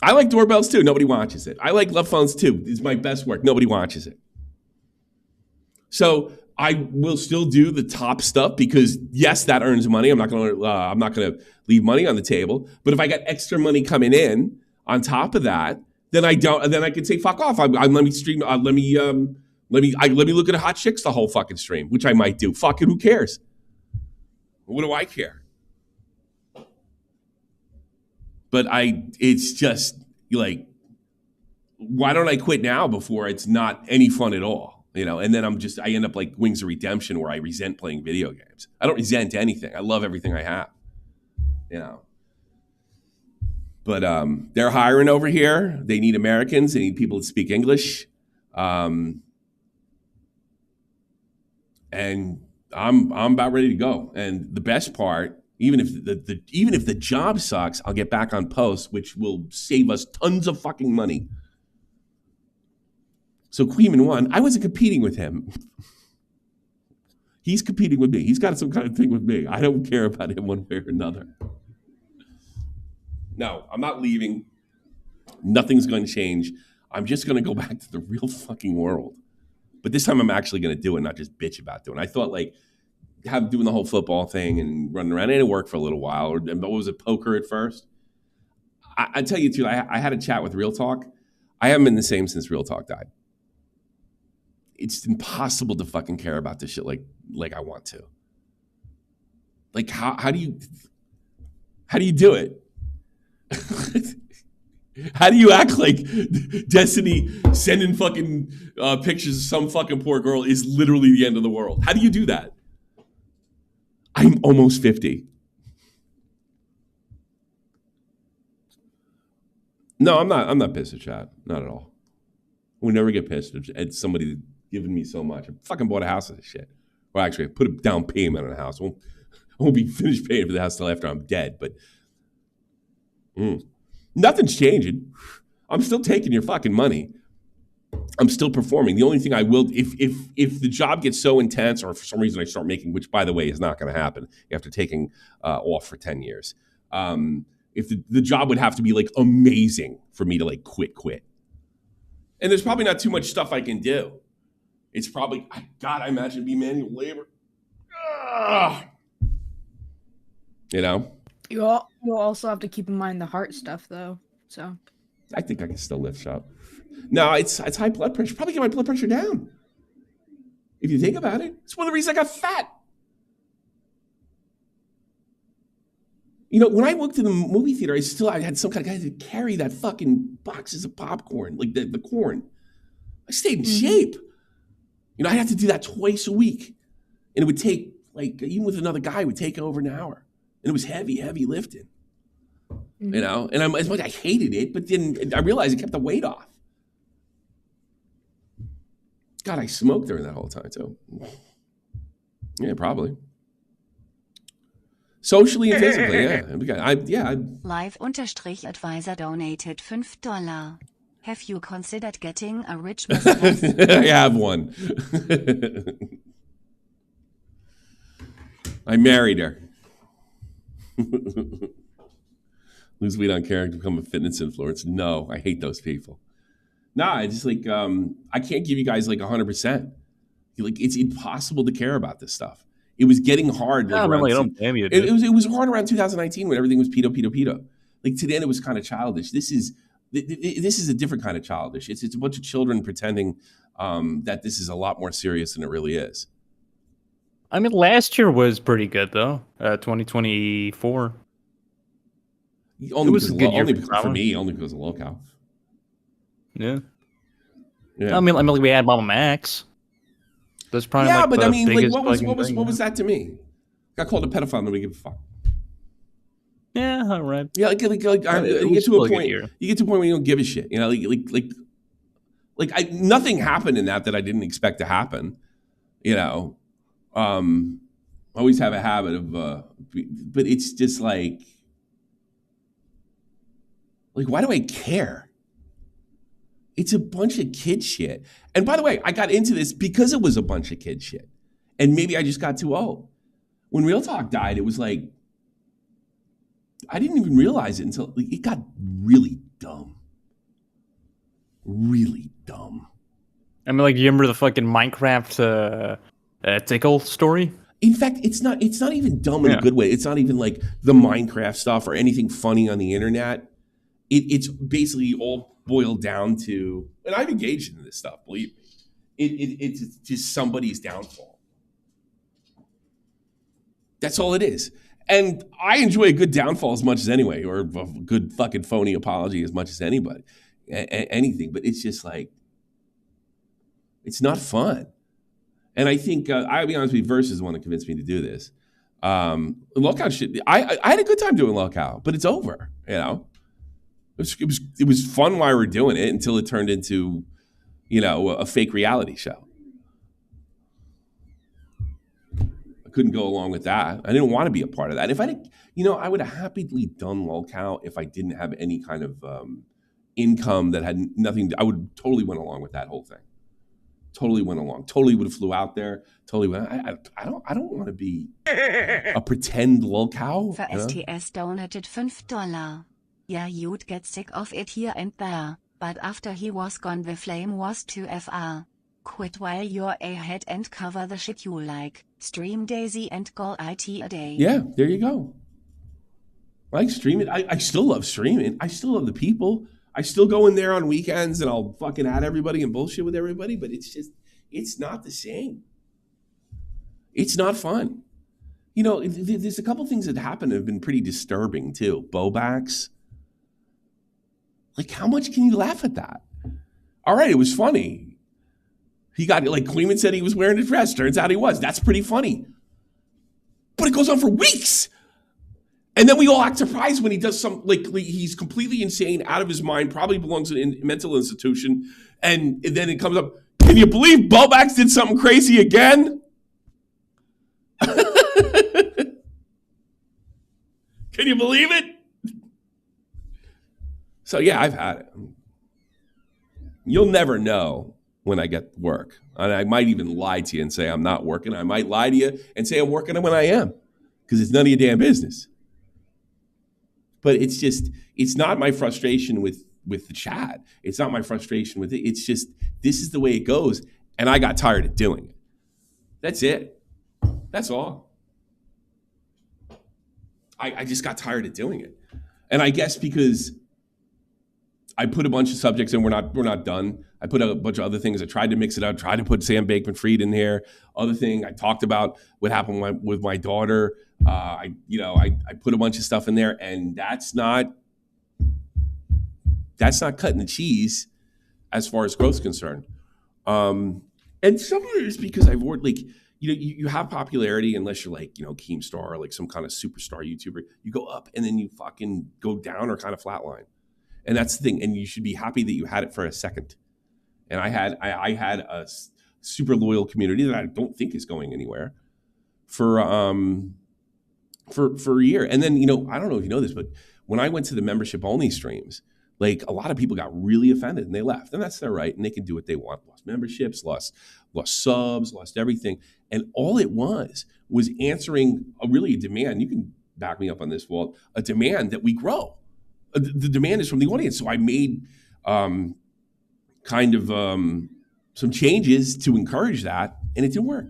I like doorbells too. Nobody watches it. I like love phones too. It's my best work. Nobody watches it. So I will still do the top stuff because yes, that earns money. I'm not going to leave money on the table. But if I got extra money coming in on top of that, then I don't. And then I can say fuck off. Let me stream. Let me look at hot chicks the whole fucking stream, which I might do. Fuck it. Who cares? What do I care? But it's just like, why don't I quit now before it's not any fun at all? You know, and then I end up like Wings of Redemption, where I resent playing video games. I don't resent anything. I love everything I have, you know. But they're hiring over here. They need Americans. They need people that speak English. And I'm about ready to go. And the best part, even if the job sucks, I'll get back on post, which will save us tons of fucking money. So Queeman won. I wasn't competing with him. He's competing with me. He's got some kind of thing with me. I don't care about him one way or another. No, I'm not leaving. Nothing's going to change. I'm just going to go back to the real fucking world. But this time I'm actually going to do it, not just bitch about doing it. I thought like doing the whole football thing and running around, and it worked for a little while. Or what was it, poker at first? I tell you too, I had a chat with Real Talk. I haven't been the same since Real Talk died. It's impossible to fucking care about this shit like I want to. Like how do you do it? How do you act like Destiny sending fucking pictures of some fucking poor girl is literally the end of the world? How do you do that? I'm almost 50. No, I'm not pissed at chat. Not at all. We never get pissed at somebody giving me so much. I fucking bought a house of this shit. Well, actually, I put a down payment on a house. I won't be finished paying for the house till after I'm dead, but nothing's changing. I'm still taking your fucking money. I'm still performing. The only thing I will, if the job gets so intense, or for some reason I start making, which by the way is not going to happen after taking off for 10 years, if the job would have to be like amazing for me to like quit. And there's probably not too much stuff I can do. It's probably, God, I imagine it'd be manual labor. Ugh. You know? You'll also have to keep in mind the heart stuff, though. So I think I can still lift up. No, it's high blood pressure. Probably get my blood pressure down. If you think about it, it's one of the reasons I got fat. You know, when I worked in the movie theater, I had some kind of guy to carry that fucking boxes of popcorn, like the corn. I stayed in shape. You know, I'd have to do that twice a week. And it would take, like, even with another guy, it would take over an hour. And it was heavy lifting. You know, and as much I hated it, but then I realized it kept the weight off. God, I smoked during that whole time, too. Yeah, probably. Socially and physically, yeah. Live-Advisor donated $5. Have you considered getting a rich mistress? I have one. I married her. Lose weight on character, become a fitness influencer. No, I hate those people. Nah, it's just like I can't give you guys like 100%. Like it's impossible to care about this stuff. It was getting hard. Like, it was hard around 2019 when everything was pedo. Like today, it was kind of childish. This is a different kind of childish. It's a bunch of children pretending that this is a lot more serious than it really is. I mean, last year was pretty good though. 2024. Only because for me, only because of lolcow. Yeah. I mean, like we had Mama Max. That's probably but the I mean, like, what was that to me? Got called a pedophile, nobody give a fuck. Yeah, all right. Yeah, like you get to a point. You get to a point where you don't give a shit. You know, nothing happened in that I didn't expect to happen. You know, always have a habit of, but it's just like why do I care? It's a bunch of kid shit. And by the way, I got into this because it was a bunch of kid shit. And maybe I just got too old. When Real Talk died, it was like, I didn't even realize it until it got really dumb. Really dumb. I mean, like, you remember the fucking Minecraft tickle story? In fact, it's not even dumb in a good way. It's not even like the Minecraft stuff or anything funny on the internet. It's basically all boiled down to, and I've engaged in this stuff, believe me, it's just somebody's downfall. That's all it is. And I enjoy a good downfall as much as anyway, or a good fucking phony apology as much as anybody, anything. But it's just like, it's not fun. And I think, I'll be honest with you, Verse is the one that convinced me to do this. Lolcow shit, I had a good time doing Lolcow, but it's over, you know? It was fun while we were doing it until it turned into, you know, a fake reality show. I couldn't go along with that. I didn't want to be a part of that. If I didn't, you know, I would have happily done Lolcow if I didn't have any kind of income that had nothing. I would totally went along with that whole thing. Totally went along. Totally would have flew out there. Totally went. I don't want to be a pretend Lolcow. For STS donated $5. Yeah, you'd get sick of it here and there, but after he was gone the flame was too fr. Quit while you're ahead and cover the shit you like. Stream Daisy and call IT a day. Yeah, there you go. I like streaming. I still love streaming. I still love the people. I still go in there on weekends and I'll fucking add everybody and bullshit with everybody, but it's not the same. It's not fun. You know, there's a couple things that happen that have been pretty disturbing too. Bowbacks. Like, how much can you laugh at that? All right, it was funny. He got, like Klein said, he was wearing a dress. Turns out he was. That's pretty funny. But it goes on for weeks. And then we all act surprised when he does some, like he's completely insane, out of his mind, probably belongs in a mental institution. And then it comes up, can you believe Bowbacks did something crazy again? Can you believe it? So yeah, I've had it. You'll never know when I get work. And I might even lie to you and say I'm not working. I might lie to you and say I'm working when I am, because it's none of your damn business. But it's not my frustration with the chat. It's not my frustration with it. It's just, this is the way it goes. And I got tired of doing it. That's it. That's all. I just got tired of doing it. And I guess because I put a bunch of subjects in, we're not done. I put a bunch of other things. I tried to mix it up, tried to put Sam Bankman-Fried in here. Other thing, I talked about what happened with my daughter. I put a bunch of stuff in there, and that's not cutting the cheese as far as growth's concerned. And some of it is because I've worked, like, you have popularity unless you're like, Keemstar or like some kind of superstar YouTuber. You go up and then you fucking go down or kind of flatline. And that's the thing. And you should be happy that you had it for a second. And I had a super loyal community that I don't think is going anywhere for a year. And then, I don't know if you know this, but when I went to the membership only streams, like, a lot of people got really offended and they left. And that's their right. And they can do what they want. Lost memberships, lost subs, lost everything. And all it was answering a demand. You can back me up on this, Walt, a demand that we grow. The demand is from the audience. So I made some changes to encourage that, and it didn't work.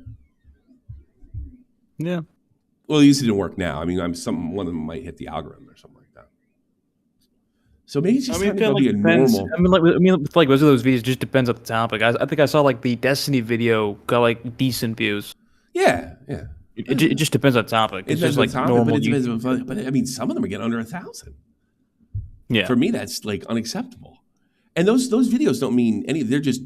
Yeah. Well, at least it didn't work now. I mean, one of them might hit the algorithm or something like that. So maybe it's just time to go be a normal. With most of those videos, it just depends on the topic. I think I saw like the Destiny video got like decent views. Yeah. It just depends on the topic. It's just like topic, normal. But I mean, some of them are getting under 1,000. Yeah. For me, that's like unacceptable. And those videos don't mean any. They're just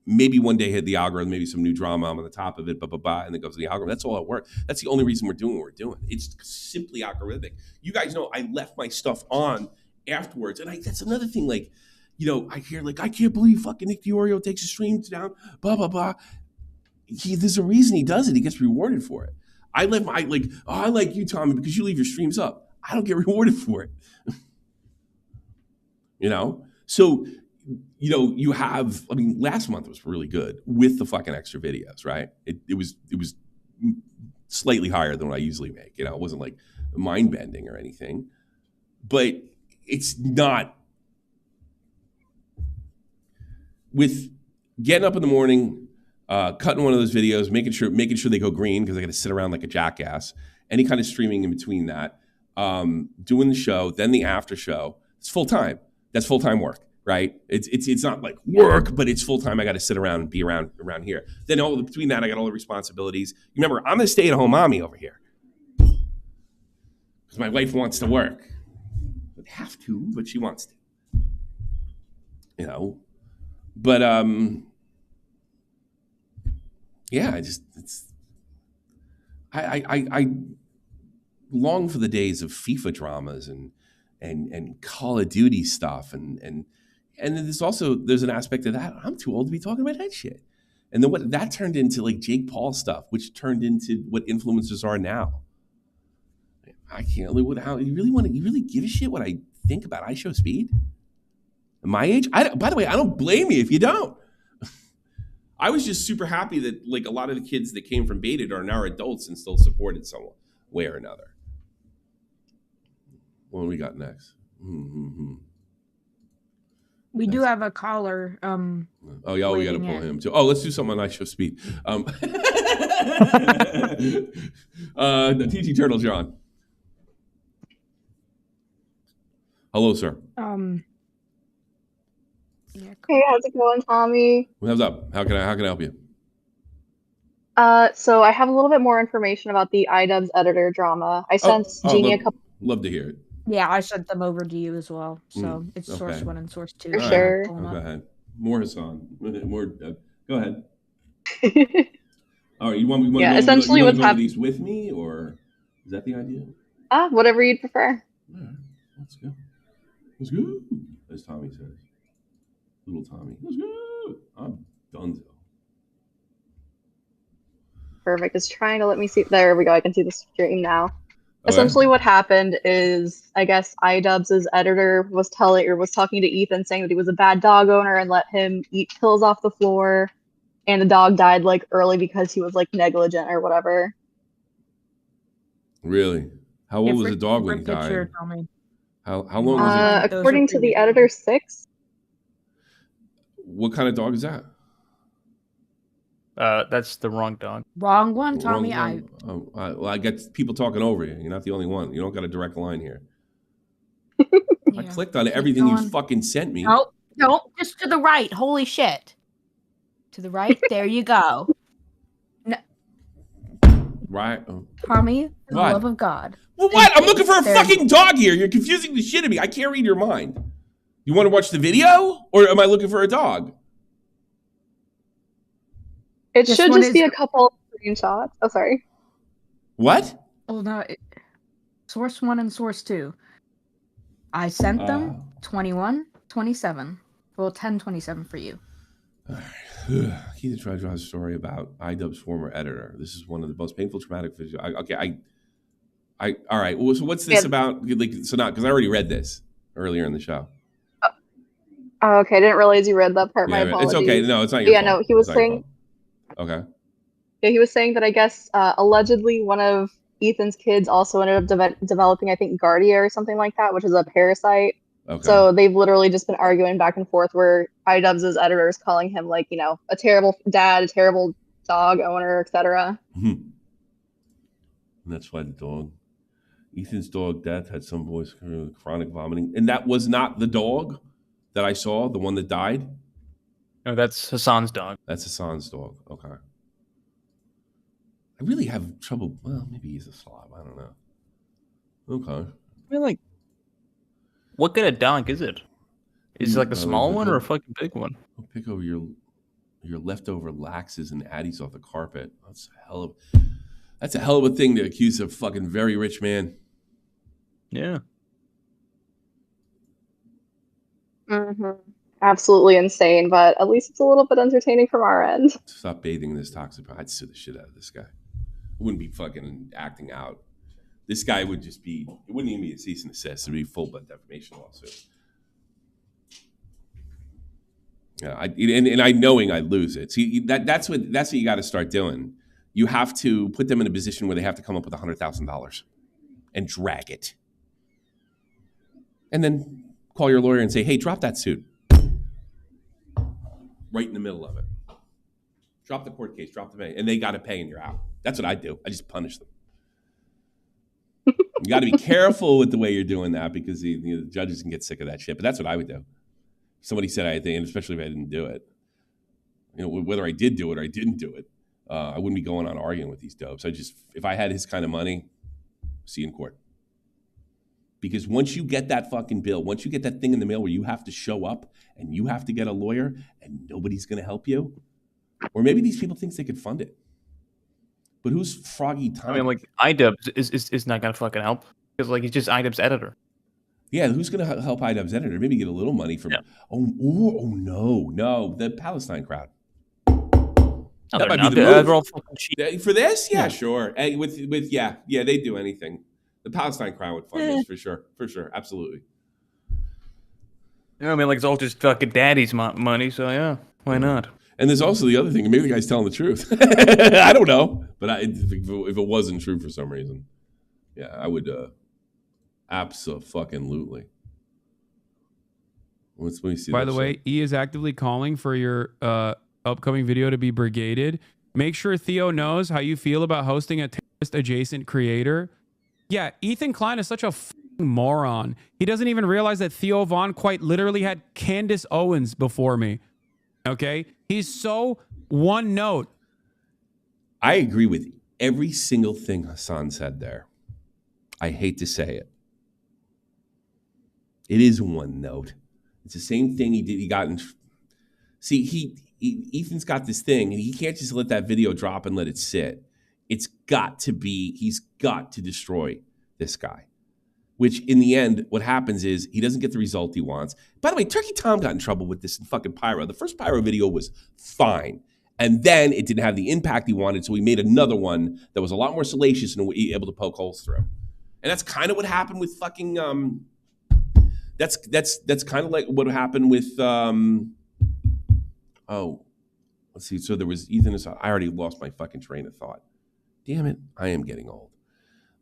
maybe one day hit the algorithm, maybe some new drama on the top of it, and then goes to the algorithm. That's all it works. That's the only reason we're doing what we're doing. It's simply algorithmic. You guys know I left my stuff on afterwards, and that's another thing. Like, I hear like, I can't believe fucking Nick DiOrio takes his streams down. Blah blah blah. There's a reason he does it. He gets rewarded for it. I like you, Tommy, because you leave your streams up. I don't get rewarded for it. So, you have, last month was really good with the fucking extra videos, right? It was slightly higher than what I usually make. It wasn't like mind bending or anything, but it's not. With getting up in the morning, cutting one of those videos, making sure they go green because I got to sit around like a jackass, any kind of streaming in between that, doing the show, then the after show, it's full time. That's full-time work, right? It's not like work, but it's full-time. I got to sit around and be around here. Then between that, I got all the responsibilities. Remember, I'm a stay-at-home mommy over here. because my wife wants to work. Would have to, but she wants to. You know, but yeah, I long for the days of FIFA dramas and Call of Duty stuff and there's an aspect of that. I'm too old to be talking about that shit. And then what that turned into, like Jake Paul stuff, which turned into what influencers are now. I can't live without. You really give a shit what I think about iShowSpeed? At my age? By the way, I don't blame you if you don't. I was just super happy that like a lot of the kids that came from Baited are now adults and still supported some way or another. What do we got next? We do have a caller. Oh yeah, we got to pull him too. Oh, let's do something on iShowSpeed. The TT Turtle John. Hello, sir. Hey, how's it going, Tommy? What's up? How can I help you? So I have a little bit more information about the iDubbbz editor drama. I sent Jeannie a couple. Love to hear it. Yeah, I sent them over to you as well. So it's source 1 and source 2. For sure. Go ahead. More Hassan. More. Go ahead. All right. You want me? Yeah, essentially what's happening. These with me, or is that the idea? Whatever you'd prefer. All right. Let's go. Let's go. As Tommy says. Little Tommy. Let's go. I'm donezo. Perfect. It's trying to let me see. There we go. I can see the stream now. Okay. Essentially what happened is, I guess iDubbbz's editor was talking to Ethan, saying that he was a bad dog owner and let him eat pills off the floor, and the dog died like early because he was like negligent or whatever. Really? How old was the dog when he died? How long was it? According to the editor, 6. What kind of dog is that? That's the wrong dog. Wrong one, Tommy. Well, I get people talking over you. You're not the only one. You don't got a direct line here. I clicked on everything you fucking sent me. No, just to the right. Holy shit. To the right. There you go. No. Right. Tommy, for the love of God. Well, what? I'm looking for a fucking dog here. You're confusing the shit of me. I can't read your mind. You want to watch the video, or am I looking for a dog? It should just be a couple screenshots. Oh, sorry. What? Oh, no. Source 1 and source 2. I sent them 21, 27. Well, 10/27 for you. All right. Keith tried to draw a story about iDubbbz's former editor. This is one of the most painful, traumatic videos. All right. Well, so what's this about? Like, so not because I already read this earlier in the show. Oh, okay. I didn't realize you read that part. My apologies. It's okay. No, it's not your fault. Yeah, no, he was saying. Okay. Yeah, he was saying that I guess allegedly one of Ethan's kids also ended up developing, I think, Gardia or something like that, which is a parasite. Okay. So they've literally just been arguing back and forth where iDubbbz's editor is calling him like, a terrible dad, a terrible dog owner, etc. And that's why the dog, Ethan's dog death had some voice chronic vomiting. And that was not the dog that I saw, the one that died? No, that's Hassan's dog. That's Hassan's dog. Okay. I really have trouble. Well, maybe he's a slob. I don't know. Okay. I mean, like, what kind of dog is it? Is it like a small one or a fucking big one? I'll pick over your leftover laxes and addies off the carpet. That's a hell of a thing to accuse a fucking very rich man. Yeah. Mm-hmm. Absolutely insane, but at least it's a little bit entertaining from our end. Stop bathing in this toxic. I'd sue the shit out of this guy. I wouldn't be fucking acting out. This guy would just be, it wouldn't even be a cease and desist. It would be a full-blood defamation lawsuit. Yeah, and I knowing I'd lose it. See, that's what you got to start doing. You have to put them in a position where they have to come up with $100,000 and drag it. And then call your lawyer and say, hey, drop that suit. Right in the middle of it. Drop the court case, drop the pay, and they got to pay and you're out. That's what I do. I just punish them. You got to be careful with the way you're doing that because the judges can get sick of that shit. But that's what I would do. Somebody said I think, and especially if I didn't do it, whether I did do it or I didn't do it, I wouldn't be going on arguing with these dopes. If I had his kind of money, see you in court. Because once you get that fucking bill, once you get that thing in the mail where you have to show up and you have to get a lawyer and nobody's going to help you, or maybe these people think they could fund it. But who's Froggy Tom? I mean, like iDubbbz is not gonna fucking help because like he's just iDubbbz editor. Yeah, who's going to help iDubbbz editor? Maybe get a little money from. Yeah. Oh no, the Palestine crowd. No, that might be the move. They're all fucking cheap. For this, yeah, sure. And with they do anything. The Palestine crowd would fund this for sure, absolutely. You know what I mean? Like it's all just fucking daddy's money, so yeah, why not? And there's also the other thing. Maybe the guy's telling the truth. I don't know, but if it wasn't true for some reason, yeah, I would abso-fucking-lutely. Let me see. By the way, E is actively calling for your upcoming video to be brigaded. Make sure Theo knows how you feel about hosting a terrorist-adjacent creator. Yeah, Ethan Klein is such a moron. He doesn't even realize that Theo Von quite literally had Candace Owens before me. Okay? He's so one note. I agree with every single thing Hassan said there. I hate to say it. It is one note. It's the same thing he did. He got in. See, Ethan's got this thing, and he can't just let that video drop and let it sit. He's got to destroy this guy, which in the end, what happens is he doesn't get the result he wants. By the way, Turkey Tom got in trouble with this in fucking Pyro. The first Pyro video was fine. And then it didn't have the impact he wanted. So he made another one that was a lot more salacious and able to poke holes through. And that's kind of what happened with fucking, that's kind of like what happened with, let's see. So there was Ethan. I already lost my fucking train of thought. Damn it. I am getting old.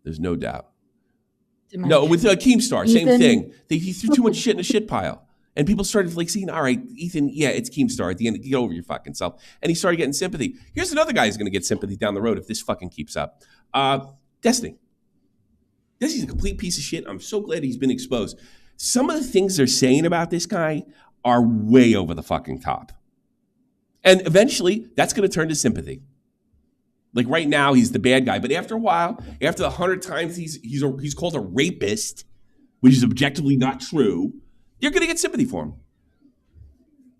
There's no doubt. No, with Keemstar, same thing. He threw too much shit in a shit pile. And people started like seeing, all right, Ethan, yeah, it's Keemstar. At the end, get over your fucking self. And he started getting sympathy. Here's another guy who's going to get sympathy down the road if this fucking keeps up. Destiny. Destiny's a complete piece of shit. I'm so glad he's been exposed. Some of the things they're saying about this guy are way over the fucking top. And eventually, that's going to turn to sympathy. Like right now, he's the bad guy. But after a while, after 100 times he's called a rapist, which is objectively not true, you're going to get sympathy for him.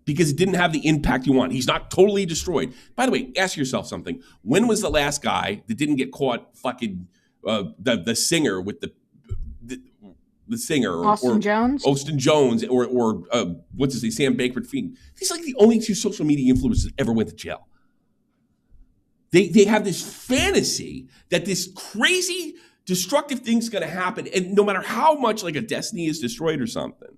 Because it didn't have the impact you want. He's not totally destroyed. By the way, ask yourself something. When was the last guy that didn't get caught fucking the singer with the singer? Austin Jones? Austin Jones or what's his name? Sam Bankman-Fried. He's like the only two social media influencers that ever went to jail. They have this fantasy that this crazy destructive thing's going to happen. And no matter how much like a Destiny is destroyed or something,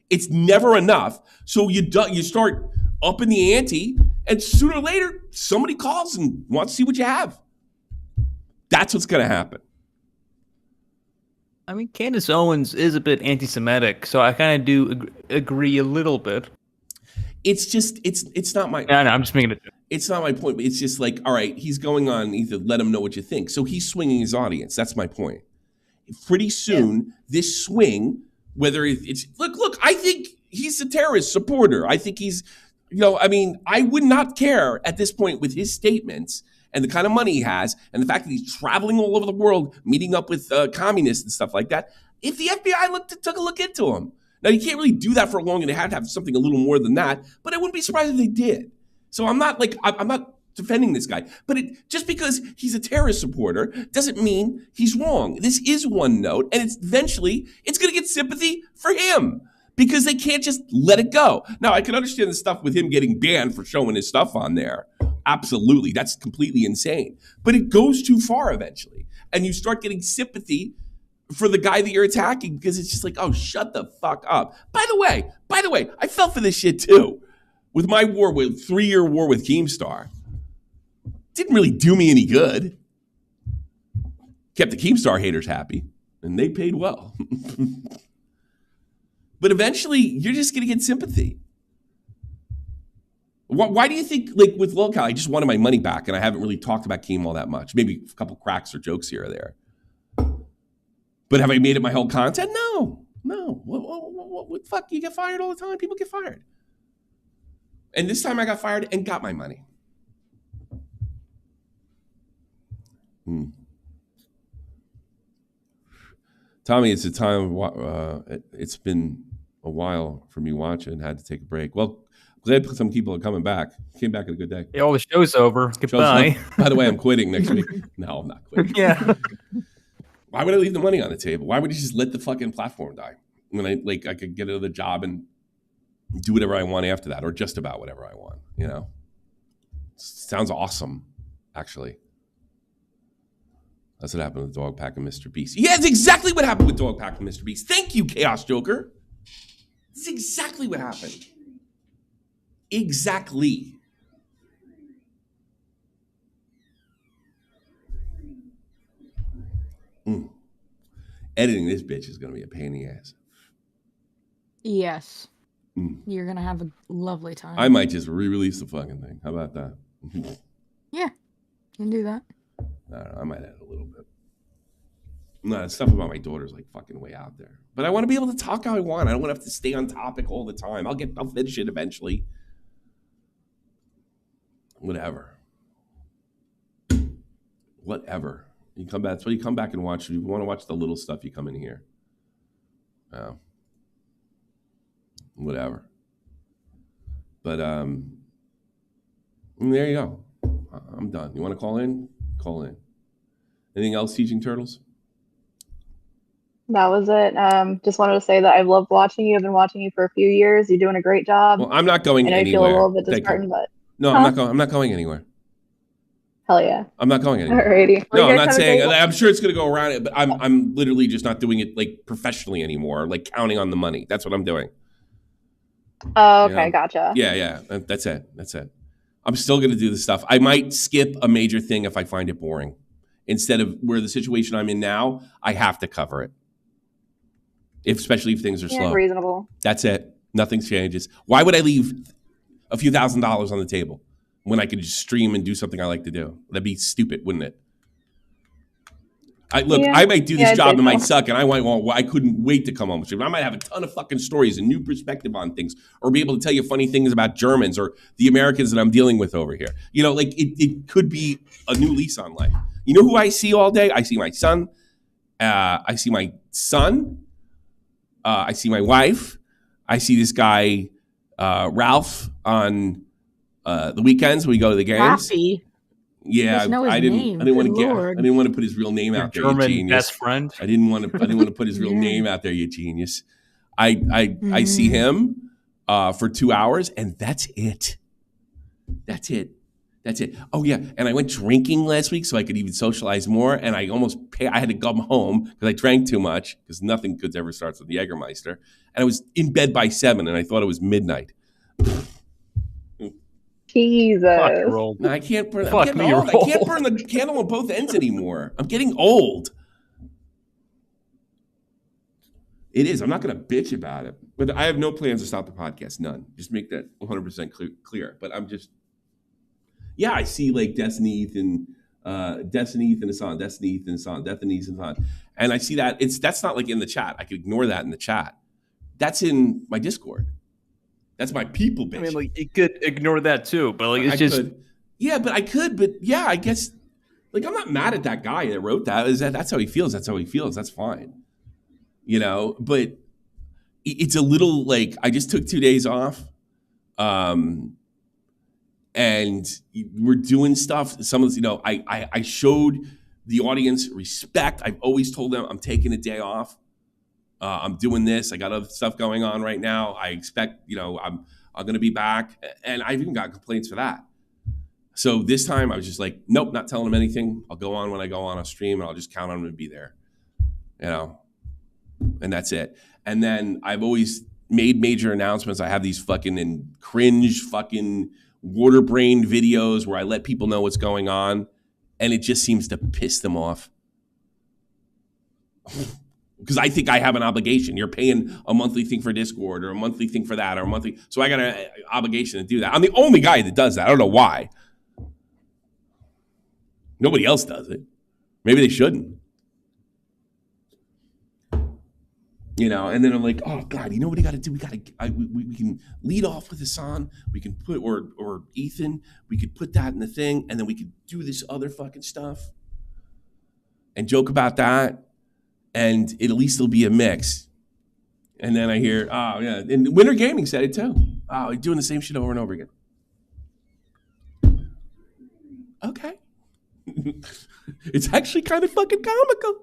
it's never enough. So you start upping the ante, and sooner or later, somebody calls and wants to see what you have. That's what's going to happen. I mean, Candace Owens is a bit anti-Semitic, so I kind of do agree a little bit. It's just, it's not my... No, I'm just making it... It's not my point, but it's just like, all right, he's going on, either let him know what you think. So he's swinging his audience. That's my point. Pretty soon, this swing... Whether it's look, I think he's a terrorist supporter. I think he's, I would not care at this point with his statements and the kind of money he has and the fact that he's traveling all over the world, meeting up with communists and stuff like that. If the FBI took a look into him, now you can't really do that for long, and they have to have something a little more than that. But I wouldn't be surprised if they did. So I'm not defending this guy, but just because he's a terrorist supporter doesn't mean he's wrong. This is one note, and eventually it's going to get sympathy for him because they can't just let it go. Now, I can understand the stuff with him getting banned for showing his stuff on there. Absolutely. That's completely insane. But it goes too far eventually, and you start getting sympathy for the guy that you're attacking because it's just like, oh, shut the fuck up. By the way, I fell for this shit too. With my 3-year war with Keemstar. Didn't really do me any good. Kept the Keemstar haters happy, and they paid well. But eventually, you're just going to get sympathy. Why do you think, like with lolcow, I just wanted my money back, and I haven't really talked about Keem all that much. Maybe a couple cracks or jokes here or there. But have I made it my whole content? No. What fuck? You get fired all the time. People get fired. And this time I got fired and got my money. Tommy, it's a time. It's been a while for me watching. Had to take a break. Well, glad some people are coming back. Came back at a good day. Yeah, all the show's over. Goodbye. By the way, I'm quitting next week. No, I'm not quitting. Yeah. Why would I leave the money on the table? Why would you just let the fucking platform die when I could get another job and do whatever I want after that, or just about whatever I want? You know, sounds awesome, actually. That's what happened with Dog Pack and Mr. Beast. Yeah, it's exactly what happened with Dog Pack and Mr. Beast. Thank you, Chaos Joker. This is exactly what happened. Exactly. Editing this bitch is going to be a pain in the ass. Yes. You're going to have a lovely time. I might just re-release the fucking thing. How about that? Yeah, you can do that. I don't know. I might add a little bit. No, stuff about my daughter's like fucking way out there. But I want to be able to talk how I want. I don't want to have to stay on topic all the time. I'll finish it eventually. Whatever. You come back. That's why you come back and watch. If you want to watch the little stuff, you come in here. Whatever. But there you go. I'm done. You want to call in? Call in. Anything else, Teaching Turtles? That was it. Just wanted to say that I've loved watching you. I've been watching you for a few years. You're doing a great job. Well, I'm not going anywhere. I feel a little bit disheartened, but no, I'm not going anywhere. Hell yeah. I'm not going anywhere. Alrighty. No, I'm not saying. I'm sure it's going to go around it, but I'm literally just not doing it like professionally anymore. Like counting on the money. That's what I'm doing. Oh, okay, gotcha. Yeah. That's it. I'm still going to do the stuff. I might skip a major thing if I find it boring. Instead of where the situation I'm in now, I have to cover it. Especially if things are slow. Reasonable. That's it. Nothing changes. Why would I leave a few $1,000s on the table when I could just stream and do something I like to do? That'd be stupid, wouldn't it? I might do this job and might suck, and I couldn't wait to come home. I might have a ton of fucking stories and new perspective on things, or be able to tell you funny things about Germans or the Americans that I'm dealing with over here. You know, like it could be a new lease on life. You know who I see all day? I see my son. I see my son. I see my wife. I see this guy, Ralph, on the weekends when we go to the games. Raffy. Yeah, I didn't want to put his real name out there. German you genius. best friend. I didn't want to put his real name out there. You genius. I see him for 2 hours, and that's it. That's it. Oh yeah, and I went drinking last week so I could even socialize more, and I I had to come home because I drank too much, because nothing good ever starts with the Jägermeister, and I was in bed by 7, and I thought it was midnight. Jesus. No, I can't burn. I'm getting old. I can't burn the candle on both ends anymore. I'm getting old. It is. I'm not going to bitch about it, but I have no plans to stop the podcast. None. Just make that 100% clear. But I'm just. Yeah, I see like Destiny Ethan Hassan, and I see that that's not like in the chat. I could ignore that in the chat. That's in my Discord. That's my people bitch. I mean, like, you could ignore that too, but like, I guess, like, I'm not mad at that guy that wrote that. That's how he feels. That's fine. You know, but it's a little like, I just took 2 days off. And we're doing stuff. Some of this, I showed the audience respect. I've always told them I'm taking a day off. I'm doing this. I got other stuff going on right now. I expect, I'm going to be back. And I've even got complaints for that. So this time I was just like, nope, not telling them anything. I'll go on when I go on a stream, and I'll just count on them to be there, and that's it. And then I've always made major announcements. I have these fucking cringe fucking water brain videos where I let people know what's going on, and it just seems to piss them off. Because I think I have an obligation. You're paying a monthly thing for Discord, or a monthly thing for that, or a monthly. So I got an obligation to do that. I'm the only guy that does that. I don't know why. Nobody else does it. Maybe they shouldn't. And then I'm like, oh God, you know what we got to do? We can lead off with Hassan. We can put, or Ethan, we could put that in the thing, and then we could do this other fucking stuff and joke about that. and at least it'll be a mix. And then I hear, oh yeah, and Winter Gaming said it too. Oh, you're doing the same shit over and over again. Okay. It's actually kind of fucking comical.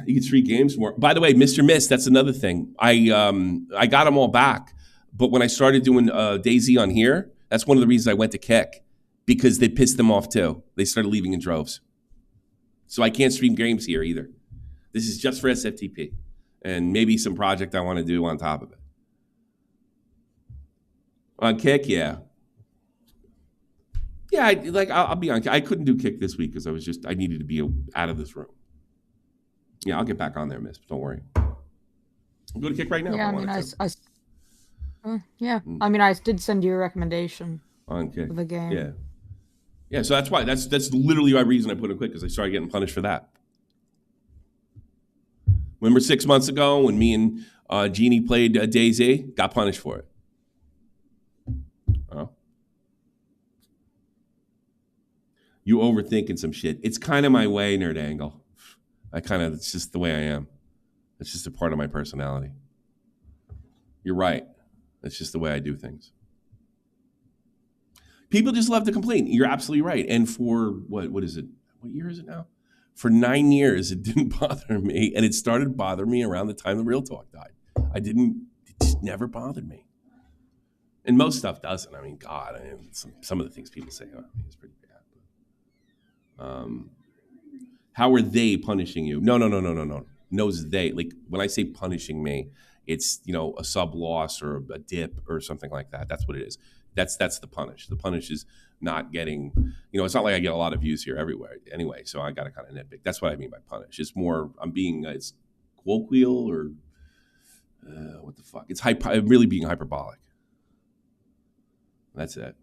You can stream games more. By the way, Mr. Mist, that's another thing. I got them all back, but when I started doing DayZ on here, that's one of the reasons I went to Kick, because they pissed them off too. They started leaving in droves. So I can't stream games here either. This is just for SFTP and maybe some project I want to do on top of it. On Kick, yeah. Yeah, I'll be on. I couldn't do Kick this week because I needed to be out of this room. Yeah, I'll get back on there, Miss. Don't worry. I'll go to Kick right now. Yeah, I mean, I did send you a recommendation on Kick for the game. Yeah. So that's why. That's literally my reason I put it quick, because I started getting punished for that. Remember 6 months ago when me and Jeannie played DayZ? Got punished for it. Oh. You overthinking some shit. It's kind of my way, Nerd Angle. It's just the way I am. It's just a part of my personality. You're right. That's just the way I do things. People just love to complain. You're absolutely right. And for what is it? What year is it now? For 9 years, it didn't bother me. And it started bothering me around the time the Real Talk died. It just never bothered me. And most stuff doesn't. I mean, God, some of the things people say about me is pretty bad. How are they punishing you? No. Knows they. Like, when I say punishing me, it's, a sub loss or a dip or something like that. That's what it is. That's the punish. The punish is not getting, it's not like I get a lot of views here everywhere anyway, so I got to kind of nitpick. That's what I mean by punish. It's more, it's colloquial or what the fuck? It's really being hyperbolic. That's it.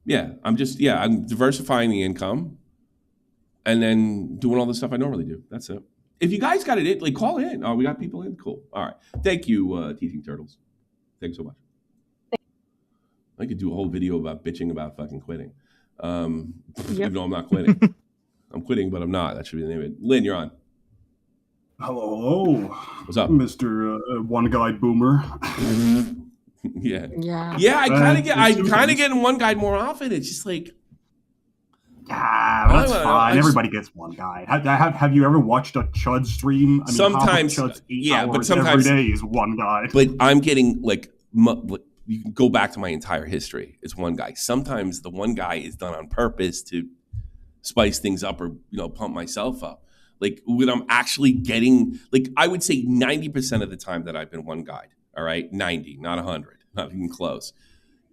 Yeah, I'm diversifying the income and then doing all the stuff I normally do. That's it. If you guys got it, like, call in. Oh, we got people in? Cool. All right. Thank you, Teething Turtles. Thanks so much. I could do a whole video about bitching about fucking quitting. Even though I'm not quitting. I'm quitting, but I'm not. That should be the name of it. Lynn, you're on. Hello. What's up? Mr. One-Guide Boomer. Yeah. I kind of get in One Guide more often. It's just like, that's fine. Everybody gets One Guide. Have you ever watched a Chud stream? I mean, sometimes, Chud's 8 but hours sometimes every day is One Guide. But I'm getting you can go back to my entire history. It's One Guy. Sometimes the One Guy is done on purpose to spice things up or pump myself up. Like, when I'm actually getting, like, I would say 90% of the time that I've been One Guide. All right, 90, not 100, not even close.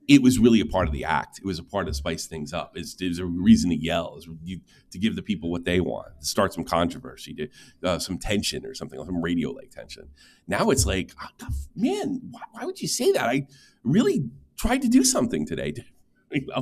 It was really a part of the act. It was a part to spice things up. There's a reason to yell, to give the people what they want, to start some controversy, to some tension or something, some radio-like tension. Now it's like, man, why would you say that? I really tried to do something today. Yeah,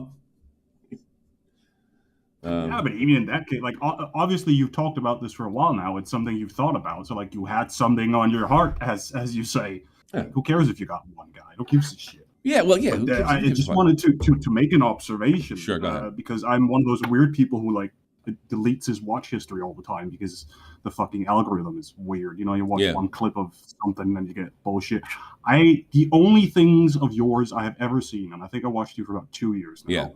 but even in that case, like, obviously you've talked about this for a while now. It's something you've thought about. So, like, you had something on your heart, as you say. Yeah. Who cares if you got One Guy? Who gives a shit? Yeah, well, yeah. I just wanted to make an observation. Sure, go ahead. Because I'm one of those weird people who, like, deletes his watch history all the time because the fucking algorithm is weird. You watch one clip of something and you get bullshit. The only things of yours I have ever seen, and I think I watched you for about 2 years now,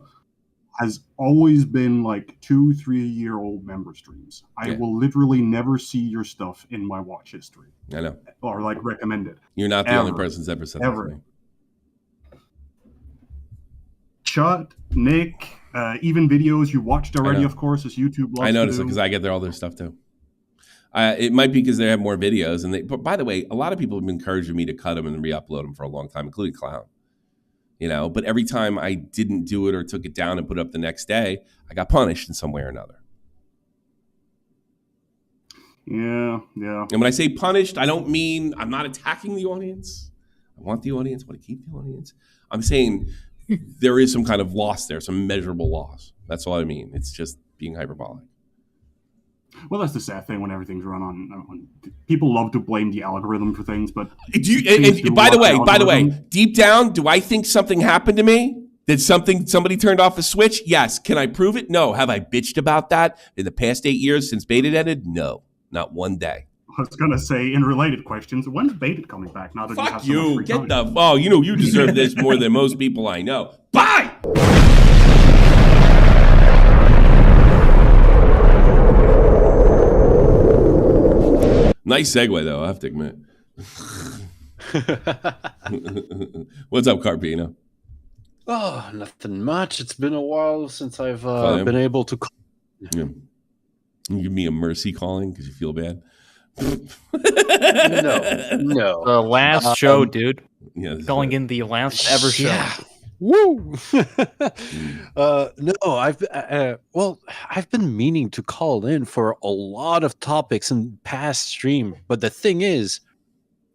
has always been like 2-3 year old member streams. I will literally never see your stuff in my watch history. I know. Or like recommended. You're not the only person who's ever said that to me. Chut, Nick, even videos you watched already, of course, as YouTube loves I noticed to it because I get all their stuff too. It might be because they have more videos. But by the way, a lot of people have been encouraging me to cut them and re-upload them for a long time, including Clown. But every time I didn't do it or took it down and put it up the next day, I got punished in some way or another. Yeah. And when I say punished, I don't mean I'm not attacking the audience. I want the audience. I want to keep the audience. I'm saying there is some kind of loss there, some measurable loss. That's all I mean. It's just being hyperbolic. Well, that's the sad thing when everything's run on. People love to blame the algorithm for things, but by the way, deep down, do I think something happened to me Did somebody turned off a switch? Yes. Can I prove it? No. Have I bitched about that in the past 8 years since Baited ended? No, not one day. I was gonna say, in related questions, when's Baited coming back? Now that you have so much free Get time? the you deserve this more than most people I know. Bye. Nice segue though, I have to admit. What's up, Carpino? Oh, nothing much. It's been a while since I've been able to call. Yeah. You give me a mercy calling because you feel bad? No. The last show, dude. Yeah, Calling in the last ever show. Yeah. Woo! No, I've been meaning to call in for a lot of topics in past stream, but the thing is,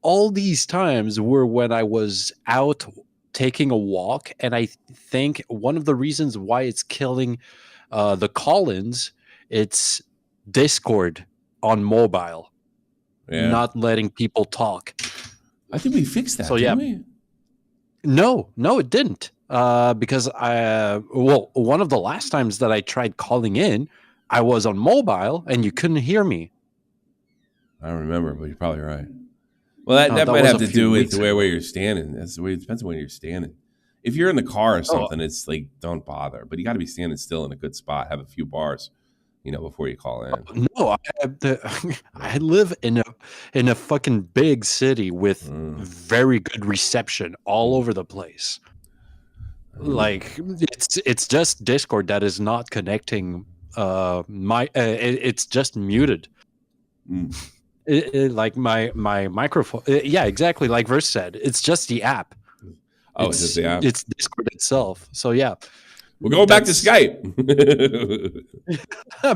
all these times were when I was out taking a walk, and I think one of the reasons why it's killing the call-ins, it's Discord on mobile, not letting people talk. I think we fixed that. So didn't we? No, it didn't. Because one of the last times that I tried calling in, I was on mobile and you couldn't hear me. I don't remember, but you're probably right. Well, that might have to do with the way where you're standing. That's the way. It depends on where you're standing. If you're in the car or something, it's like don't bother. But you got to be standing still in a good spot. Have a few bars, before you call in. No, I live in a fucking big city with very good reception all over the place. Like it's just Discord that is not connecting. It's just muted. Like my microphone. Yeah, exactly. Like Verse said, it's just the app. Oh, it's just the app. It's Discord itself. So yeah, we're going back to Skype.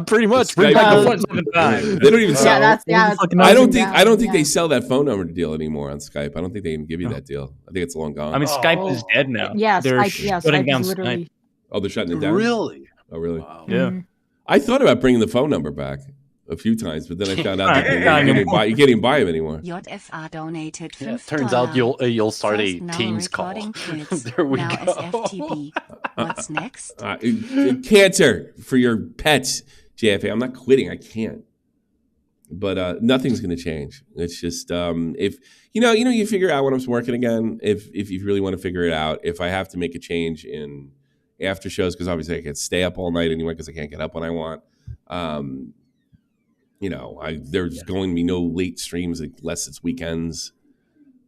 Pretty much. They don't even sell. I don't think they sell that phone number deal anymore on Skype. I don't think they even give you that deal. I think it's long gone. I mean, Skype is dead now. Yeah, they're shutting Skype down is literally... Skype. Oh, they're shutting it down? Really? Oh, really? Wow. Yeah. I thought about bringing the phone number back a few times, but then I found out that you can't even buy them anymore. JFR donated $5. Yeah, turns out you'll start a Teams call. There we now go. SFTP. What's next? Cancer for your pets, JFA. I'm not quitting. I can't. But nothing's going to change. It's just if you figure out when I'm working again. If you really want to figure it out, if I have to make a change in after shows, because obviously I can't stay up all night anyway because I can't get up when I want. There's going to be no late streams unless it's weekends.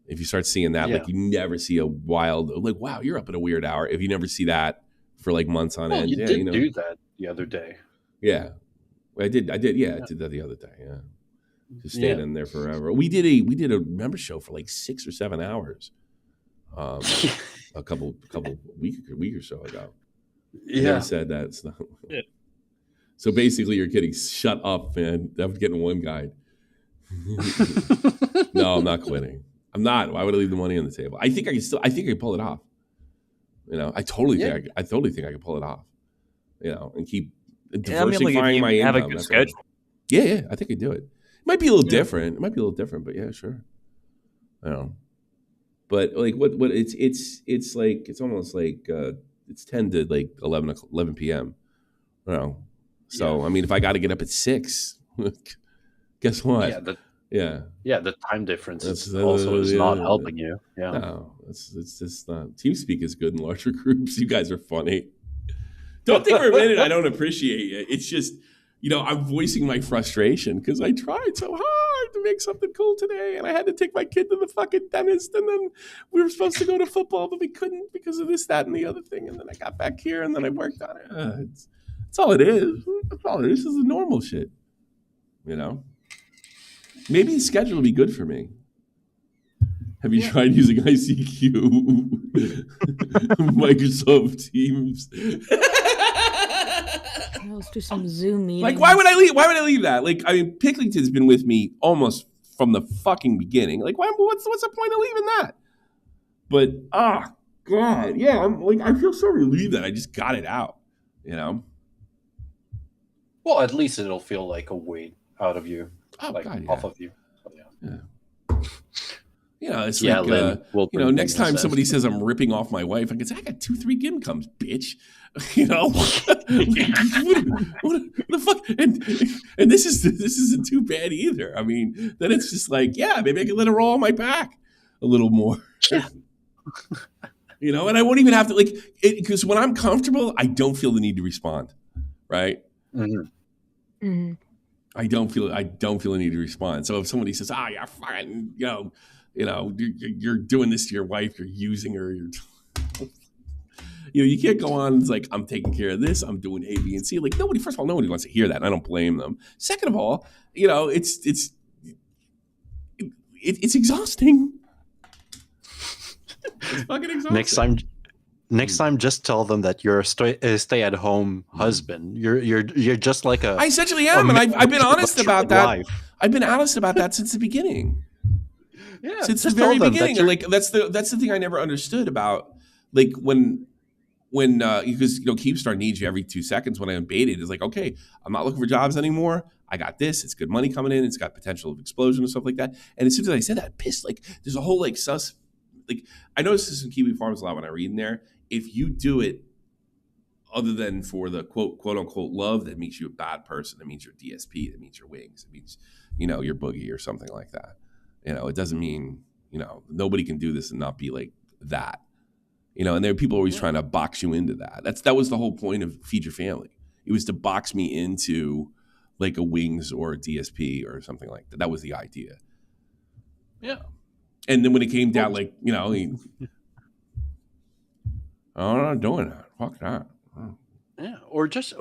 If you start seeing that, like you never see a wild, like, wow, you're up at a weird hour. If you never see that for like months on end. You did do that the other day. Yeah. I did. Yeah, I did that the other day. Yeah. Just stayed in there forever. We did a member show for like 6 or 7 hours. A couple week or so ago. Yeah. Never said that. It's not. Yeah. So basically, you're getting shut up, man. I'm getting one guide. No, I'm not quitting. I'm not. Why would I leave the money on the table? I think I can pull it off. I totally think I can pull it off. And keep diversifying my income. Have a good schedule. Yeah, I think I do it. It might be a little different. It might be a little different, but yeah, sure. I don't know. But like what it's like it's almost like it's 10 to like 11 p.m. So I mean, if I got to get up at 6, guess what? The time difference is not helping you. Yeah, no, it's just not. TeamSpeak is good in larger groups. You guys are funny. Don't think for a minute I don't appreciate it. It's just I'm voicing my frustration because I tried so hard to make something cool today, and I had to take my kid to the fucking dentist, and then we were supposed to go to football, but we couldn't because of this, that, and the other thing, and then I got back here, and then I worked on it. That's all it is. That's all it is. This is the normal shit. Maybe the schedule will be good for me. Have you tried using ICQ? Microsoft Teams. Let's do some Zoom meetings. Like, why would I leave? Why would I leave that? Like, I mean, Picklington's been with me almost from the fucking beginning. Like, what's the point of leaving that? But God, yeah, I'm like, I feel so relieved that I just got it out. Well, at least it'll feel like a weight out of you, off of you. So, It's Yeah, like, Lynn will bring next time things somebody says I'm ripping off my wife, I can say, I got 2-3 incomes, bitch. What the fuck? And this isn't too bad either. I mean, then it's just like, yeah, maybe I can let her roll on my back a little more. And I won't even have to because when I'm comfortable, I don't feel the need to respond, right? Mm-hmm. Mm-hmm. I don't feel the need to respond. So if somebody says, you're fine, you're doing this to your wife, you're using her, you can't go on. It's like, I'm taking care of this. I'm doing A, B, and C. Like first of all, nobody wants to hear that. And I don't blame them. Second of all, it's exhausting. It's fucking exhausting. Next time, just tell them that you're a stay-at-home husband. You're just like a. I essentially am, and I've been honest about that. Wife. I've been honest about that since the beginning. Yeah, since the very beginning. That's the thing I never understood about when because Keepstar needs you every 2 seconds. When I unbaited, it's like, okay, I'm not looking for jobs anymore. I got this. It's good money coming in. It's got potential of explosion and stuff like that. And as soon as I said that, I pissed. There's a whole sus. I notice this in Kiwi Farms a lot when I read in there. If you do it other than for the quote unquote love, that makes you a bad person. That means you're DSP. That means you're wings. It means you're boogie or something like that. It doesn't mean nobody can do this and not be like that. And there are people always trying to box you into that. That was the whole point of Feed Your Family. It was to box me into like a wings or a DSP or something like that. That was the idea. Yeah. And then when it came down, I'm not doing that. Fuck that. Yeah, or just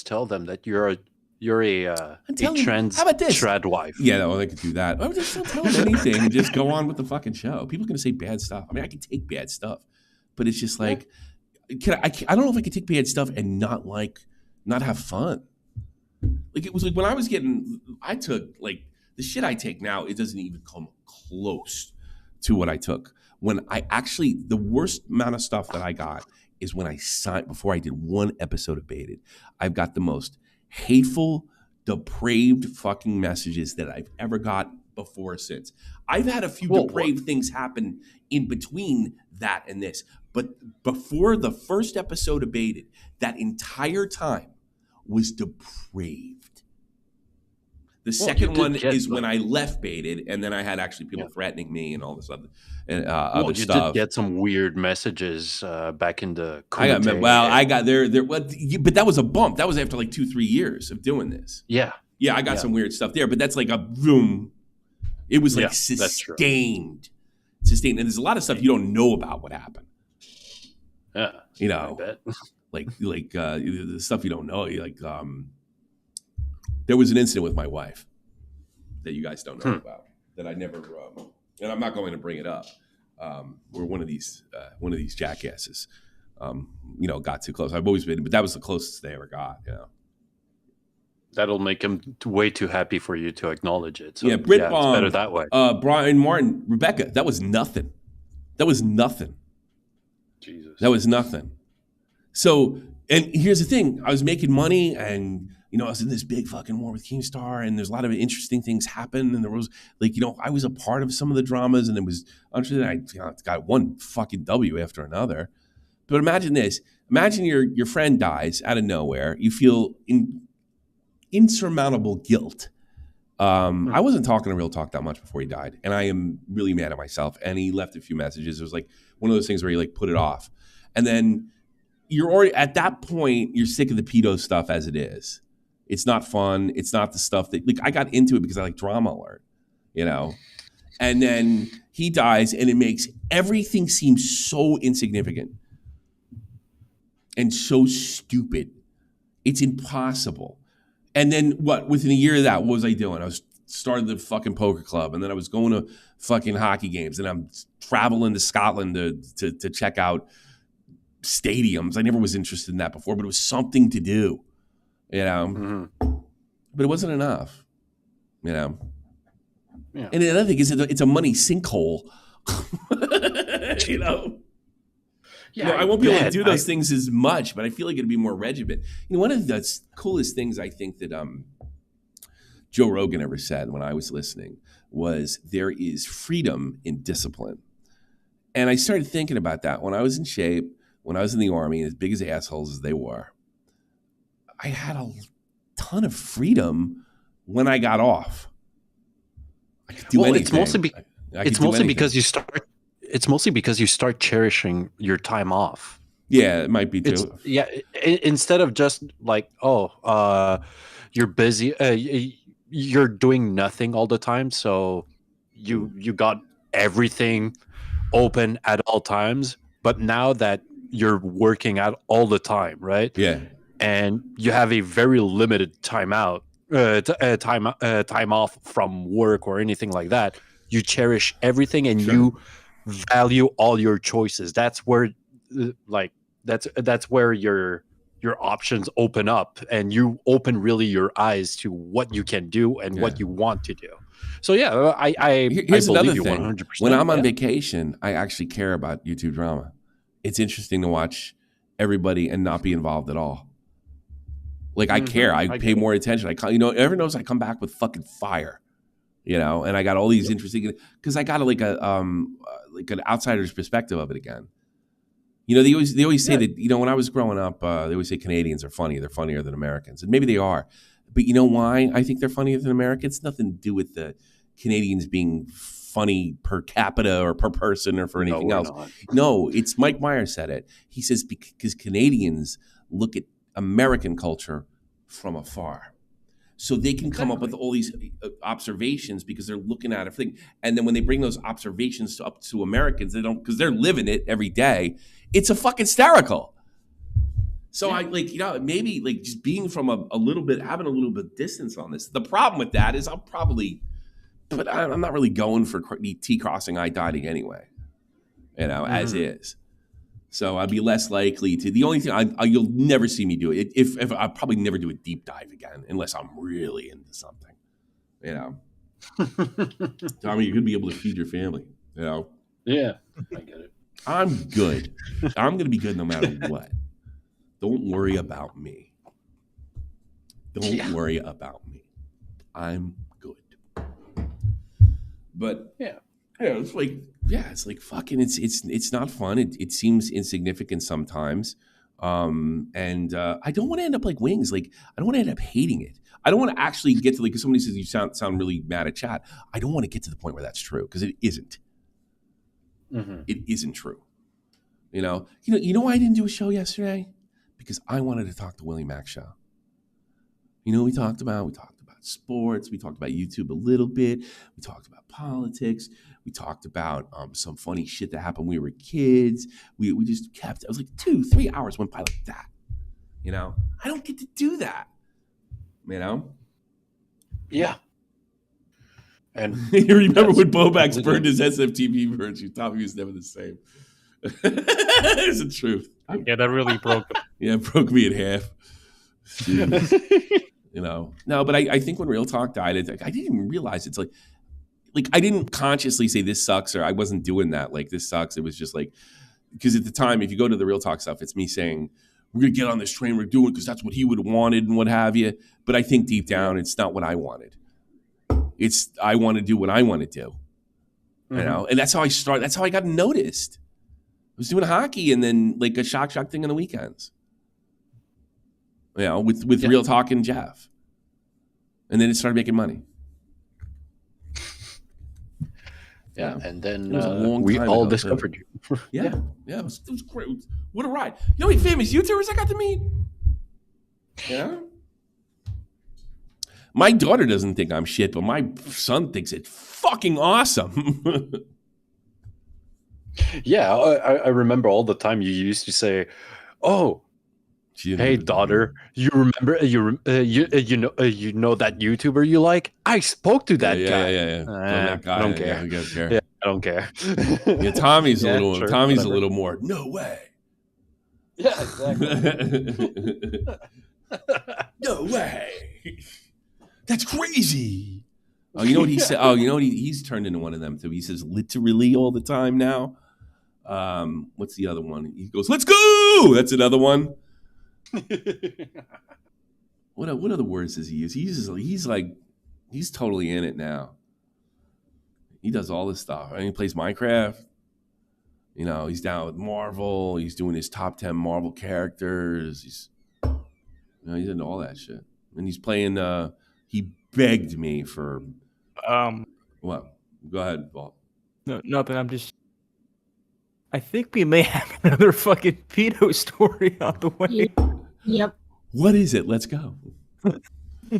tell them that you're a trans how about this? trad wife. Yeah, no, they could do that. I just don't tell them anything and just go on with the fucking show. People are gonna say bad stuff. I mean, I can take bad stuff, but it's just like, I don't know if I could take bad stuff and not have fun. It was like when I took the shit I take now. It doesn't even come close to what I took when the worst amount of stuff that I got is when I signed before I did one episode of Baited. I've got the most hateful, depraved fucking messages that I've ever got before or since. I've had a few depraved things happen in between that and this, but before the first episode of Baited, that entire time was depraved. The second one is when I left Baited, and then I had actually people threatening me and all this other stuff. You did get some weird messages back in the. I got there, but that was a bump. That was after 2-3 years of doing this. Yeah, I got some weird stuff there, but that's like a boom. It was sustained, and there's a lot of stuff you don't know about what happened. Yeah, I bet. The stuff you don't know, there was an incident with my wife that you guys don't know about that I never, and I'm not going to bring it up. Where one of these jackasses, got too close. I've always been, but that was the closest they ever got. That'll make him way too happy for you to acknowledge it. So, Brit it's better that way. Brian Martin, Rebecca, that was nothing. Jesus, that was nothing. So, and here's the thing: I was making money and. I was in this big fucking war with Keemstar, and there's a lot of interesting things happen. And there was I was a part of some of the dramas, and it was I got one fucking W after another. But imagine this: imagine your friend dies out of nowhere. You feel insurmountable guilt. I wasn't talking to Real Talk that much before he died, and I am really mad at myself. And he left a few messages. It was one of those things where you put it off, and then you're already at that point. You're sick of the pedo stuff as it is. It's not fun. It's not the stuff that I got into it because I like Drama Alert, and then he dies and it makes everything seem so insignificant and so stupid. It's impossible. And then within a year of that, what was I doing? I was started the fucking poker club, and then I was going to fucking hockey games, and I'm traveling to Scotland to check out stadiums. I never was interested in that before, but it was something to do. But it wasn't enough, Yeah. And another thing is it's a money sinkhole, Yeah, I won't be able to do those things as much, but I feel like it'd be more regiment. One of the coolest things I think that Joe Rogan ever said when I was listening was there is freedom in discipline. And I started thinking about that when I was in shape, when I was in the Army, as big as assholes as they were. I had a ton of freedom when I got off. I could do anything. It's mostly because you start cherishing your time off. Yeah, it might be too. Instead of just like, you're busy, you're doing nothing all the time, so you got everything open at all times. But now that you're working out all the time, right? Yeah. And you have a very limited time off from work or anything like that. You cherish everything and you value all your choices. That's where, that's where your options open up, and you open really your eyes to what you can do and what you want to do. So yeah, Here's I another believe you thing. 100%. When I'm on vacation, I actually care about YouTube drama. It's interesting to watch everybody and not be involved at all. Like I care. I pay more attention. Everyone knows I come back with fucking fire, and I got all these interesting, because I got like an outsider's perspective of it again. They always say that, when I was growing up, they always say Canadians are funny. They're funnier than Americans. And maybe they are. But you know why I think they're funnier than Americans? It's nothing to do with the Canadians being funny per capita or per person or for anything else. No, it's Mike Myers said it. He says because Canadians look at American culture from afar. So they can come up with all these observations because they're looking at everything. And then when they bring those observations up to Americans, they don't, because they're living it every day. It's a fucking hysterical. So I maybe just being from a little bit, having a little bit of distance on this. The problem with that is but I'm not really going for T-crossing I-dotting anyway, as is. So I'd be less likely to. The only thing you'll never see me do it. If I'll probably never do a deep dive again unless I'm really into something. Tommy, you're gonna be able to feed your family. Yeah, I get it. I'm good. I'm gonna be good no matter what. Don't worry about me. Don't worry about me. I'm good. But it's like fucking. It's not fun. It seems insignificant sometimes, and I don't want to end up like Wings. Like I don't want to end up hating it. I don't want to actually get to because somebody says you sound really mad at chat. I don't want to get to the point where that's true because it isn't. It isn't true. You know why I didn't do a show yesterday? Because I wanted to talk to Willie Mack show. You know what we talked about? We talked about sports. We talked about YouTube a little bit. We talked about politics. We talked about some funny shit that happened when we were kids. We just kept, it was like 2-3 hours went by like that. I don't get to do that. Yeah. And you remember when Bobax burned his SFTP merch? You thought he was never the same. It's the truth. Yeah, that really broke him. Yeah, it broke me in half. No, but I think when Real Talk died, I didn't even realize it's like I didn't consciously say this sucks or I wasn't doing that. Like this sucks. It was just like, because at the time, if you go to the Real Talk stuff, it's me saying, we're going to get on this train, we're doing because that's what he would have wanted and what have you. But I think deep down, it's not what I wanted. I want to do what I want to do. And that's how I started. That's how I got noticed. I was doing hockey and then like a shock thing on the weekends. With Real Talk and Jeff. And then it started making money. Yeah, and then we all discovered you. Yeah, it was great. What a ride. You know how many famous YouTubers I got to meet? Yeah. My daughter doesn't think I'm shit, but my son thinks it's fucking awesome. Yeah, I remember all the time you used to say, "Oh, hey daughter, you remember you know that YouTuber you like? I spoke to that guy." Yeah. I don't care. Yeah, I don't care. Yeah, Tommy's a little more. No way. Yeah, exactly. No way. That's crazy. Oh, you know what he said? Oh, you know what he's turned into one of them too. He says literally all the time now. What's the other one? He goes, "Let's go." That's another one. What other words does he use? He's like He's totally in it now. He does all this stuff. I mean, he plays Minecraft. You know, he's down with Marvel. He's doing his top 10 Marvel characters. He's into all that shit. And he's playing. He begged me for. What? Go ahead, Paul. No, nothing. I think we may have another fucking pedo story on the way. Yep. What is it? Let's go.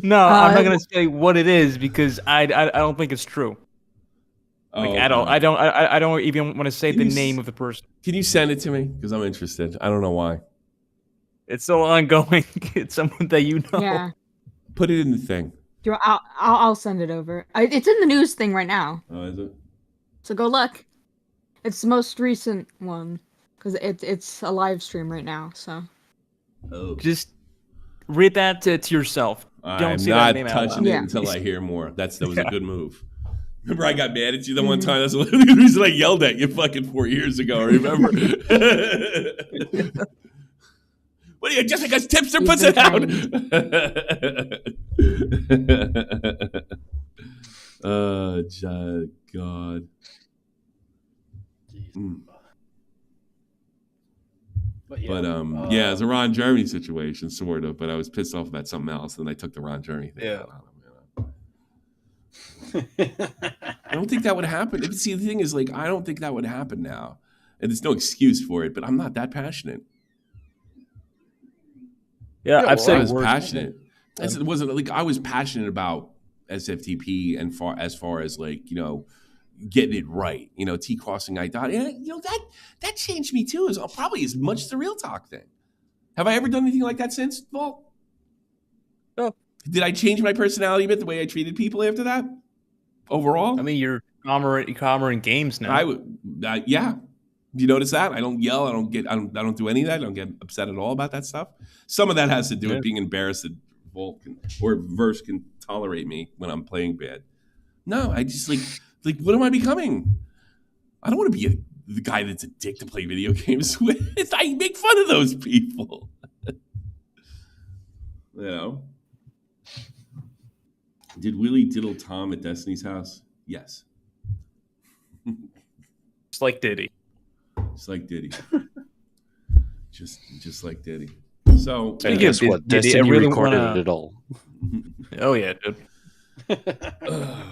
No, I'm not gonna say what it is because I don't think it's true. Like, I don't even want to say the name of the person. Can you send it to me? Because I'm interested. I don't know why. It's so ongoing. It's someone that you know. Yeah. Put it in the thing. I'll send it over. It's in the news thing right now. Oh, is it? So go look. It's the most recent one because it's a live stream right now. So. Oh. Just read that to yourself. I'm not touching it until I hear more. That was a good move. Remember, I got mad at you that one time. That's the reason I yelled at you fucking 4 years ago. Remember? What do you? Just because Tipster puts it out. Oh, God. But yeah, it's a Ron Jeremy situation, sort of. But I was pissed off about something else, and I took the Ron Jeremy thing out on him. I don't think that would happen. See, the thing is, like, I don't think that would happen now, and there's no excuse for it. But I'm not that passionate. Yeah, I was passionate. It wasn't like I was passionate about SFTP and as far as like, you know, getting it right. You know, T-crossing I dot. And, you know, that changed me too. Is probably as much as the Real Talk thing. Have I ever done anything like that since? Well, no. Did I change my personality a bit, the way I treated people after that? Overall, I mean, you're calmer in games now. I would, yeah. Do you notice that? I don't yell. I don't do any of that. I don't get upset at all about that stuff. Some of that has to do with being embarrassed that Volt or Verse can tolerate me when I'm playing bad. No, I just like what am I becoming? I don't want to be the guy that's a dick to play video games with. I make fun of those people. You know. Did Willie diddle Tom at Destiny's house? Yes. Just like Diddy. Just like Diddy. just like Diddy. So and guess what? Destiny recorded it all. Oh yeah, dude.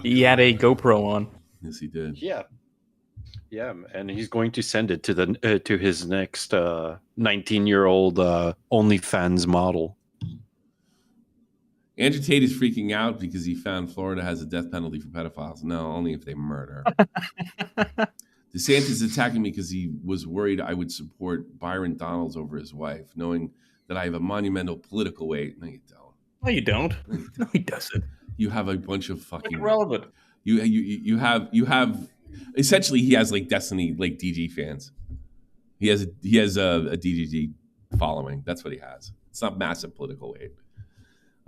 He had a GoPro on. Yes, he did. Yeah, and he's going to send it to to his next 19-year-old OnlyFans model. Andrew Tate is freaking out because he found Florida has a death penalty for pedophiles. No, only if they murder. DeSantis is attacking me because he was worried I would support Byron Donalds over his wife, knowing that I have a monumental political weight. No, you don't. No, you don't. No, he doesn't. You have a bunch of fucking irrelevant. You have essentially he has like Destiny like DG fans. He has a DGG following. That's what he has. It's not massive political weight.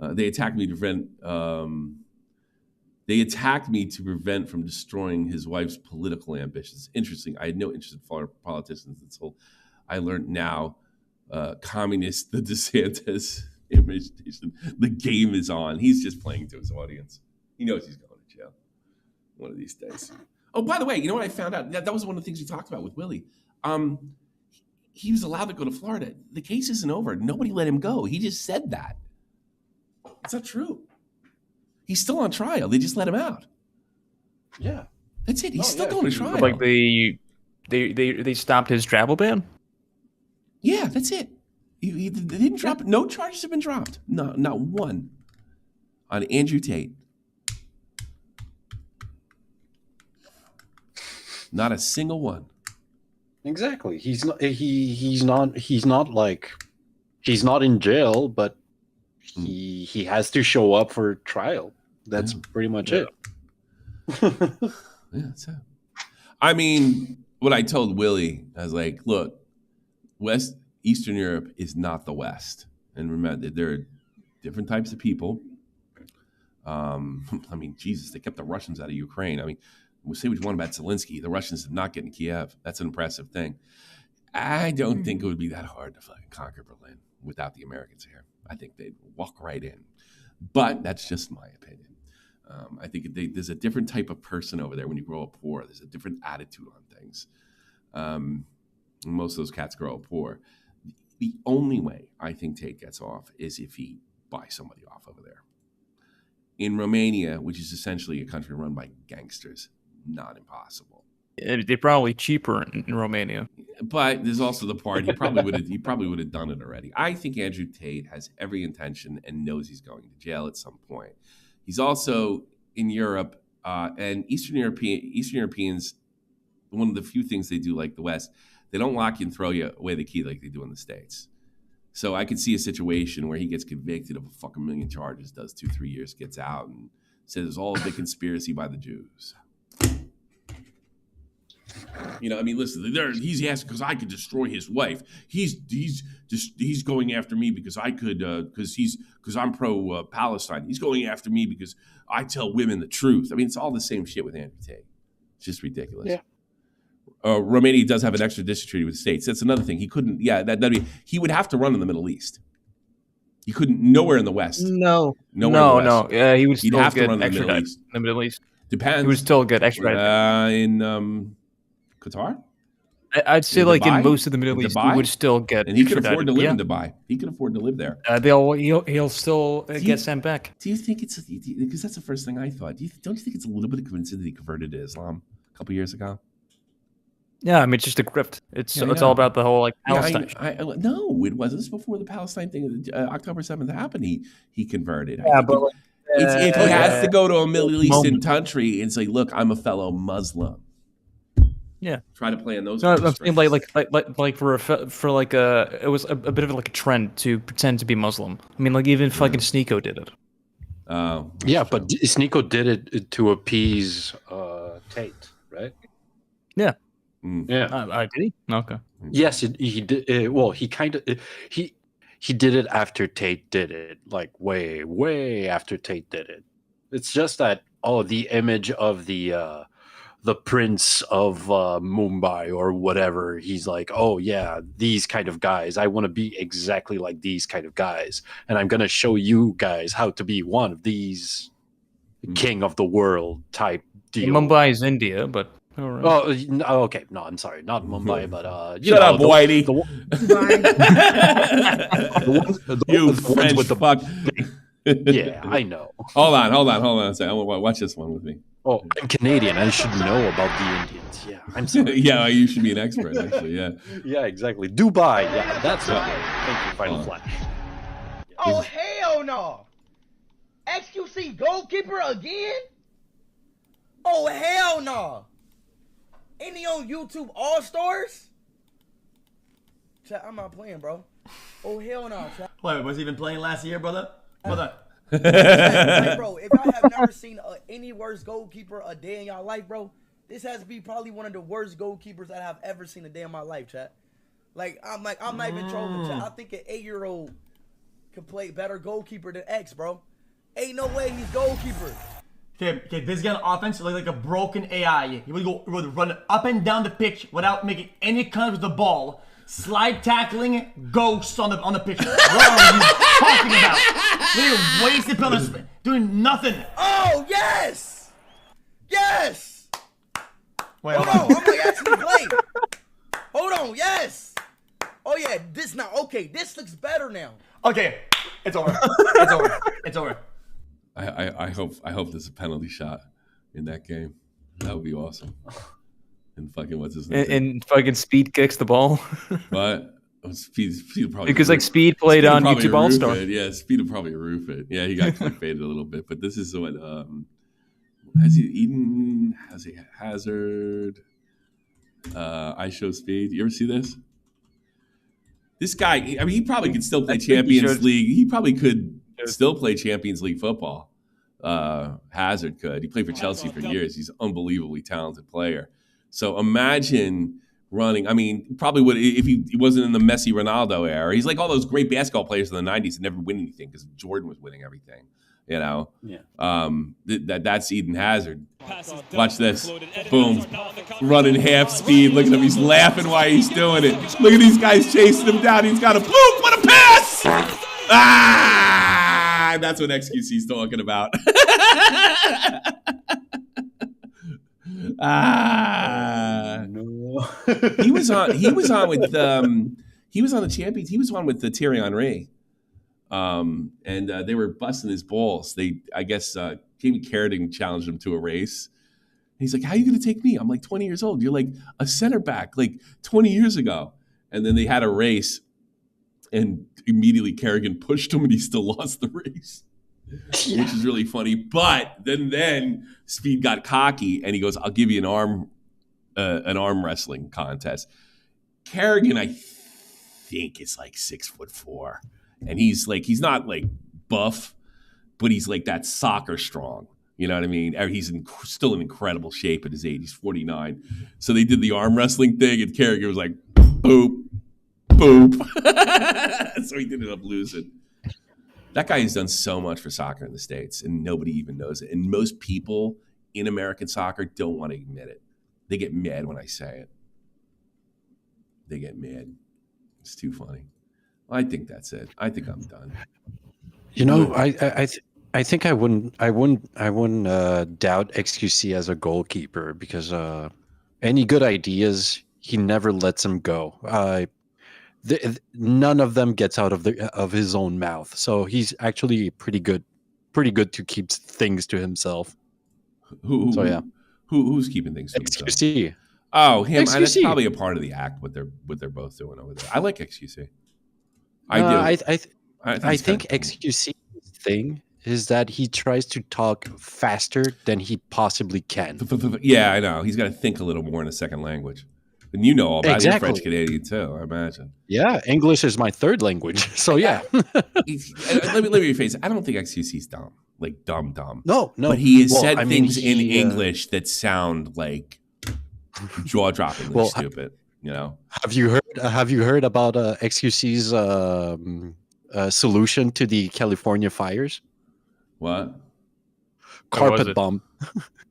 They attacked me to prevent. They attacked me to prevent from destroying his wife's political ambitions. Interesting. I had no interest in Florida politicians until I learned now. Communist, the DeSantis imitation. The game is on. He's just playing to his audience. He knows he's going to jail one of these days. Oh, by the way, you know what I found out? That was one of the things we talked about with Willie. He was allowed to go to Florida. The case isn't over. Nobody let him go. He just said that. It's not true. He's still on trial. They just let him out. Yeah. That's it. He's still going to trial. Like they stopped his travel ban? Yeah, that's it. They didn't drop. No charges have been dropped. No, not one. On Andrew Tate. Not a single one. Exactly. He's not in jail, but he has to show up for trial. That's pretty much it. Yeah, that's it. I mean, what I told Willie, I was like, look, Eastern Europe is not the West. And remember, there are different types of people. I mean, Jesus, they kept the Russians out of Ukraine. I mean, we'll say what you want about Zelensky. The Russians did not get in Kiev. That's an impressive thing. I don't think it would be that hard to fucking conquer Berlin without the Americans here. I think they'd walk right in. But that's just my opinion. I think there's a different type of person over there when you grow up poor. There's a different attitude on things. Most of those cats grow up poor. The only way I think Tate gets off is if he buys somebody off over there. In Romania, which is essentially a country run by gangsters, not impossible. They're probably cheaper in Romania. But there's also the part he probably would have done it already. I think Andrew Tate has every intention and knows he's going to jail at some point. He's also in Europe, and Eastern Europeans. One of the few things they do, like the West, they don't lock you and throw you away the key like they do in the States. So I could see a situation where he gets convicted of a fucking million charges, does 2-3 years, gets out, and says it's all a big conspiracy by the Jews. You know, I mean, listen, he's asking because I could destroy his wife. He's going after me because I could because I'm pro Palestine. He's going after me because I tell women the truth. I mean, it's all the same shit with Andrew Tate. It's just ridiculous. Yeah. Romania does have an extradition treaty with the States. That's another thing. He couldn't. Yeah, he would have to run in the Middle East. He couldn't nowhere in the West. No. Nowhere in the West. Yeah, he would still have get to run in extradited in the Middle East. Depends. He would still get extradited. In Qatar? I'd say in like Dubai? in most of the Middle In East, Dubai? he would still get And he could extradited. afford to live Yeah. in Dubai. He could afford to live there. He'll still get sent back. Do you think it's because that's the first thing I thought? Don't you think it's a little bit of coincidence that he converted to Islam a couple years ago? Yeah, I mean, it's just a grift. It's Yeah, it's yeah. all about the whole like Yeah, Palestine. no, it wasn't. This was before the Palestine thing. October 7th happened. He converted. Yeah, but like, if he has to go to a Middle Eastern moment. country and say, "Look, I'm a fellow Muslim," Yeah. try to play in those. No, I'm restrictions. saying like for like it was a bit of like a trend to pretend to be Muslim. I mean, like even fucking Sneeko did it. Oh. Yeah, but Sneeko did it to appease Tate, right? Yeah. Yeah. Did he? Okay. Yes, he did. Well, he kind of he did it after Tate did it, like way after Tate did it. It's just that the image of the prince of Mumbai or whatever. He's like, oh yeah, these kind of guys. I want to be exactly like these kind of guys, and I'm gonna show you guys how to be one of these king of the world type deal. Mumbai is India, but. All right. Oh, no, okay. No, I'm sorry. Not Mumbai, but Shut up, Whitey. You French fuck. Yeah, I know. Hold on a second. Watch this one with me. Oh, I'm Canadian. I should know about the Indians. Yeah, I'm sorry. Yeah, you should be an expert, actually. Yeah. Yeah, exactly. Dubai. Yeah, that's right. Thank you, Final Flash. Oh, hell no. XQC goalkeeper again? Oh, hell no. Any on YouTube All-Stars? Chat, I'm not playing, bro. Oh, hell no, chat. Wait, was he even playing last year, brother? Brother. Like, bro, if y'all have never seen any worse goalkeeper a day in y'all life, bro, this has to be probably one of the worst goalkeepers that I've ever seen a day in my life, chat. I'm not even trolling, chat. I think an 8-year-old could play better goalkeeper than X, bro. Ain't no way he's goalkeeper. Okay, this guy on offense looked like a broken AI. He would run up and down the pitch without making any contact with the ball. Slide tackling ghosts on the pitch. What are you talking about? They're wasted pillars, doing nothing. Oh, yes! Yes! Wait, hold on, I'm like actually playing. Hold on, yes! Oh yeah, this now, okay, this looks better now. Okay, it's over. It's over. It's over. I hope there's a penalty shot in that game. That would be awesome. And fucking what's his name? And fucking Speed kicks the ball. What? Speed probably because like Speed played on probably YouTube All Star. Yeah, Speed would probably roof it. Yeah, he got clickbaited a little bit, but this is what has he Eden? Has he Hazard? I show Speed. You ever see this? This guy, I mean, he probably could still play Champions League. He probably could still play Champions League football. Hazard could. He played for Chelsea for years. He's an unbelievably talented player. So imagine running. I mean, probably would if he wasn't in the Messi Ronaldo era. He's like all those great basketball players in the 90s that never win anything because Jordan was winning everything. You know? Yeah. That's Eden Hazard. Watch this. Boom. Running half speed. Look at him. He's laughing while he's doing it. Look at these guys chasing him down. He's got a boom. What a pass! That's what XQC's talking about. No. He was on with the champions. He was on with the Thierry Henry. And they were busting his balls. I guess Jamie Carradine challenged him to a race. And he's like, "How are you going to take me? I'm like 20 years old. You're like a center back, like 20 years ago." And then they had a race, and immediately Kerrigan pushed him, and he still lost the race, which is really funny. But then Speed got cocky, and he goes, "I'll give you an arm wrestling contest." Kerrigan, I think, is like 6'4", and he's not like buff, but he's like that soccer strong. You know what I mean? He's still in incredible shape at his age. He's 49. So they did the arm wrestling thing, and Kerrigan was like, boop, boop. So he ended up losing. That guy has done so much for soccer in the States, and nobody even knows it. And most people in American soccer don't want to admit it. They get mad when I say it. They get mad. It's too funny. I think that's it. I think I'm done. You know, I think I wouldn't doubt XQC as a goalkeeper because any good ideas he never lets them go. None of them gets out of his own mouth. So he's actually pretty good to keep things to himself. Who's keeping things to himself? XQC. Oh, him. XQC. That's probably a part of the act. What they're both doing over there. I like XQC. I do. I think XQC's thing is that he tries to talk faster than he possibly can. Yeah, I know. He's got to think a little more in a second language. And you know all about it. You're French Canadian too, I imagine. Yeah, English is my third language. So yeah. let me rephrase. I don't think XQC's dumb. Like dumb. No. But he has said things in English that sound like jaw-droppingly stupid. You know. Have you heard about XQC's solution to the California fires? What? Carpet bomb.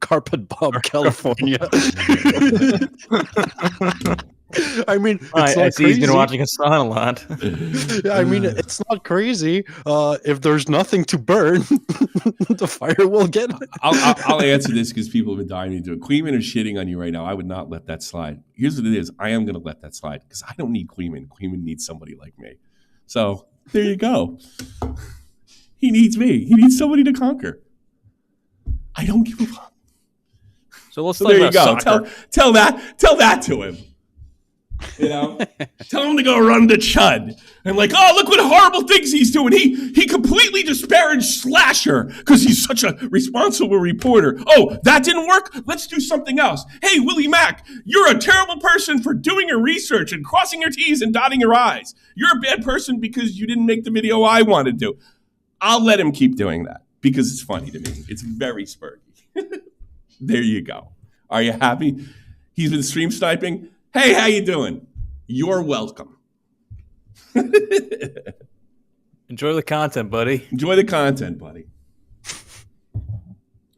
Carpet bomb California. I mean, I see he's been watching Hassan a lot. I mean, it's not crazy. If there's nothing to burn, the fire will get. I'll answer this because people have been dying to do it. Queeman is shitting on you right now. I would not let that slide. Here's what it is. I am going to let that slide because I don't need Queeman. Queeman needs somebody like me. So there you go. He needs me. He needs somebody to conquer. I don't give a fuck. So let's there you go. Tell that to him. You know, tell him to go run to Chud and like, oh, look what horrible things he's doing. He completely disparaged Slasher because he's such a responsible reporter. Oh, that didn't work. Let's do something else. Hey, Willie Mack, you're a terrible person for doing your research and crossing your T's and dotting your I's. You're a bad person because you didn't make the video I wanted to. I'll let him keep doing that because it's funny to me. It's very spurgy. There you go. Are you happy? He's been stream sniping. Hey, how you doing? You're welcome. Enjoy the content, buddy. Enjoy the content, buddy.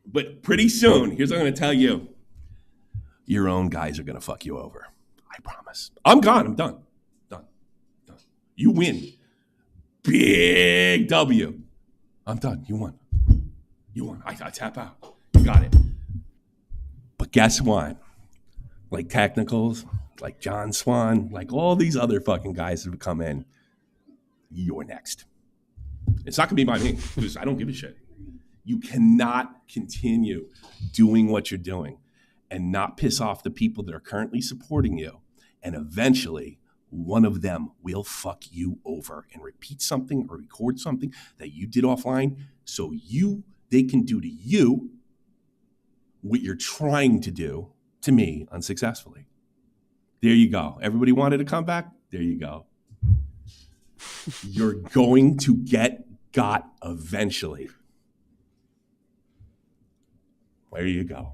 But pretty soon, here's what I'm going to tell you. Your own guys are going to fuck you over. I promise. I'm gone. I'm done. Done. You win. Big W. I'm done. You won. I tap out. You got it. But guess what? Like Technicals, like John Swan, like all these other fucking guys that have come in, you're next. It's not going to be by me because I don't give a shit. You cannot continue doing what you're doing and not piss off the people that are currently supporting you. And eventually, one of them will fuck you over and repeat something or record something that you did offline so they can do to you what you're trying to do to me unsuccessfully. There you go. Everybody wanted to come back? There you go. You're going to get got eventually. There you go.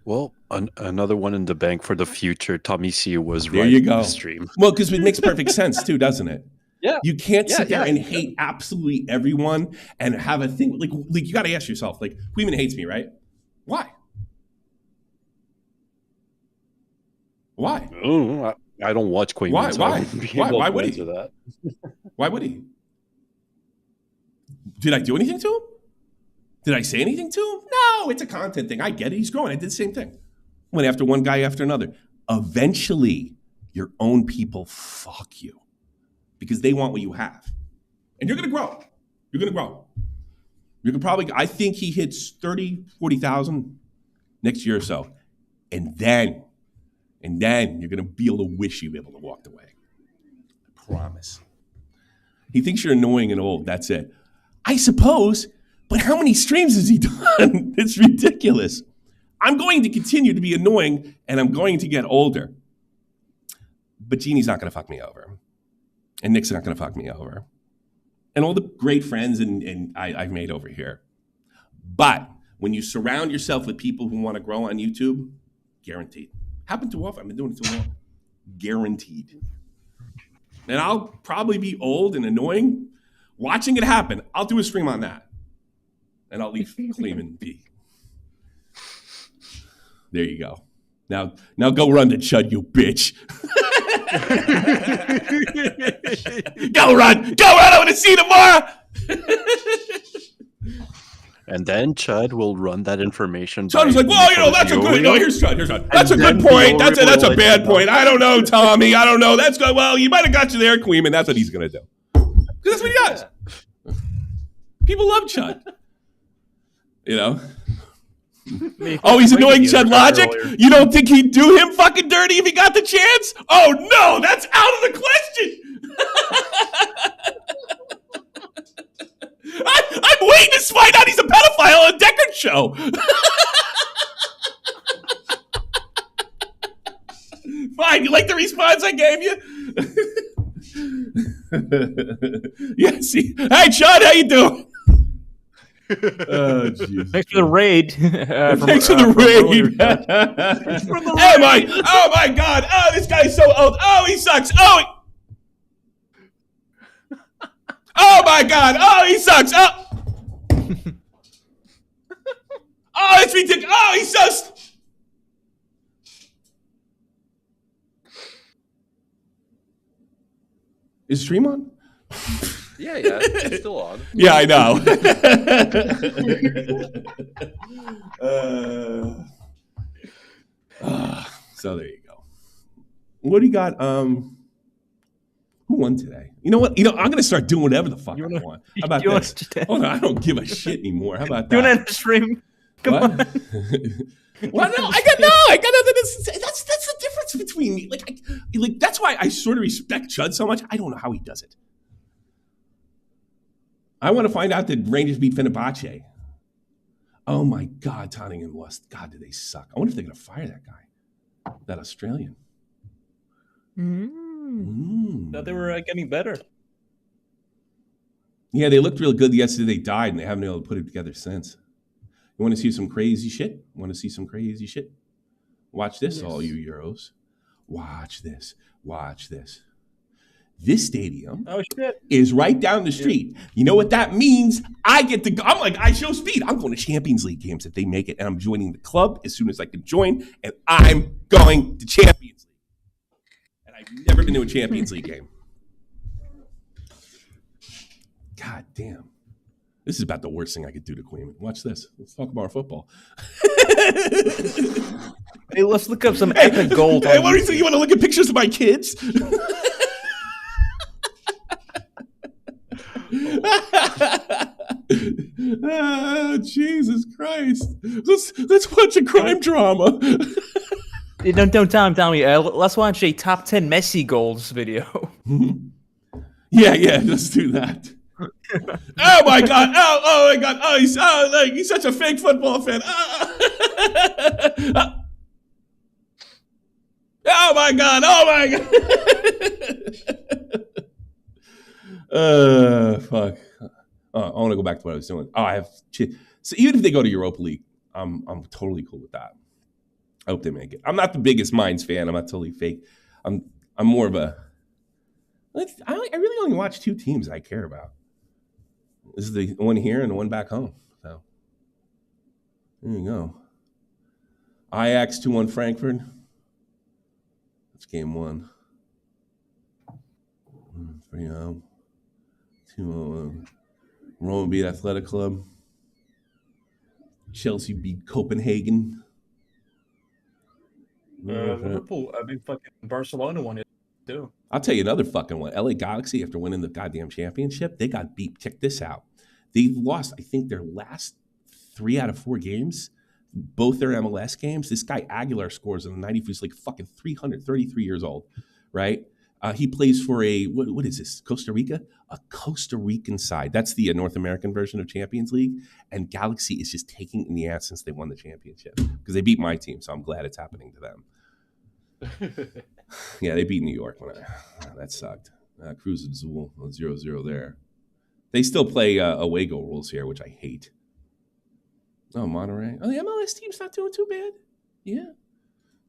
Well, another one in the bank for the future. Tommy C was there right you in go. the stream. Well, because it makes perfect sense too, doesn't it? Yeah. You can't sit there and hate absolutely everyone and have a thing like you got to ask yourself, like, Queeman hates me, right? Why? Oh, I don't watch Queen. Why? So Why would he? that. Why would he? Did I do anything to him? Did I say anything to him? No, it's a content thing. I get it. He's growing. I did the same thing. Went after one guy after another. Eventually, your own people fuck you because they want what you have. And you're going to grow. You're going to grow. You can probably, I think he hits 30, 40,000 next year or so. And then you're going to be able to wish you were able to walk away. I promise. He thinks you're annoying and old. That's it. I suppose, but how many streams has he done? It's ridiculous. I'm going to continue to be annoying and I'm going to get older. But Jeannie's not going to fuck me over. And Nick's not going to fuck me over. And all the great friends I've made over here. But when you surround yourself with people who want to grow on YouTube, guaranteed. Happened too often. I've been doing it too long. Guaranteed. And I'll probably be old and annoying. Watching it happen, I'll do a stream on that. And I'll leave Klein be. There you go. Now go run to Chud, you bitch. Go run! I want to see you tomorrow! And then Chud will run that information. Chud was like, well, that's a good. No, here's Chud. That's a good point. That's a bad point. I don't know, Tommy. I don't know. That's good. Well, you might have got you there, Queen, and that's what he's gonna do. Because that's what he does. People love Chud. You know. Oh, he's annoying Chud Logic? Earlier. You don't think he'd do him fucking dirty if he got the chance? Oh no, that's out of the question. I'm waiting to find out he's a pedophile on a Deckard show. Fine, you like the response I gave you? Yeah, see. Hey, Chud, how you doing? Oh, thanks for the raid. Thanks for the raid. Oh my God! Oh, this guy's so old. Oh, he sucks. Oh my God! Oh, he sucks. Oh, it's ridiculous. Oh, he's so. Is stream on? Yeah, it's still on. Yeah, I know. So there you go. What do you got? Who won today? You know what? I'm going to start doing whatever the fuck I want. How about this? Oh, no, I don't give a shit anymore. How about that? Doing it stream. Come on. Well, no, I got nothing. That's the difference between me. Like that's why I sort of respect Chud so much. I don't know how he does it. I want to find out that Rangers beat Fenerbahce. Oh my God, Tottenham lost. God, do they suck? I wonder if they're going to fire that guy, that Australian. Thought they were getting better. Yeah, they looked real good yesterday. They died, and they haven't been able to put it together since. You want to see some crazy shit? Watch this, yes. All you Euros. Watch this. This stadium is right down the street. Yeah. You know what that means? I get to go. I'm like, I show speed. I'm going to Champions League games if they make it, and I'm joining the club as soon as I can join, and I'm going to Champions League. And I've never been to a Champions League game. God damn. This is about the worst thing I could do to Queen. Watch this. Let's talk about football. Hey, let's look up some epic gold. Hey, what do you think? You want to look at pictures of my kids? Oh, Jesus Christ. Let's watch a crime drama. Don't tell me. Let's watch a top 10 Messi goals video. Yeah, let's do that. Oh my God! Oh my God! Oh, he's such a fake football fan. Oh my God! Fuck. I want to go back to what I was doing. I have. So even if they go to Europa League, I'm totally cool with that. I hope they make it. I'm not the biggest Mainz fan. I'm not totally fake. I'm more of a. I really only watch two teams I care about. This is the one here and the one back home. So there you go. Ajax 2-1 Frankfurt. That's game 1. 3-0. 2-0. Roma beat Athletic Club. Chelsea beat Copenhagen. Liverpool. I mean, fucking Barcelona won it too. I'll tell you another fucking one. LA Galaxy, after winning the goddamn championship, they got beat. Check this out. They lost, I think, their last 3 out of 4 games. Both their MLS games. This guy Aguilar scores in the 90. He's like fucking 333 years old, right? He plays for a, what is this, Costa Rica? A Costa Rican side. That's the North American version of Champions League. And Galaxy is just taking in the ass since they won the championship because they beat my team, so I'm glad it's happening to them. Yeah, they beat New York. That sucked. Cruz and Zool, 0-0 there. They still play away goal rules here, which I hate. Oh, Monterey. Oh, the MLS team's not doing too bad. Yeah.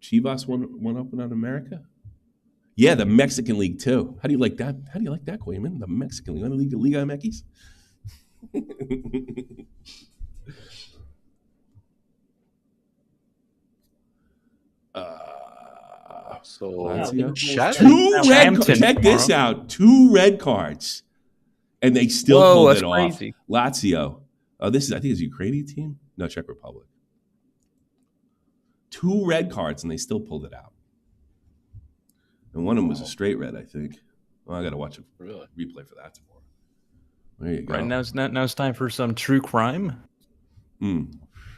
Chivas won up and on America. Yeah, the Mexican League too. How do you like that? How do you like that, Quayman? The Mexican League, Liga MX. Check this out. 2 red cards, and they still pulled it off. Crazy. Lazio. Oh, this is, I think, it's a Ukrainian team. No, Czech Republic. 2 red cards, and they still pulled it out. And one of them was a straight red, I think. Well, I got to watch a replay for that tomorrow. There you go. Right, now it's time for some true crime.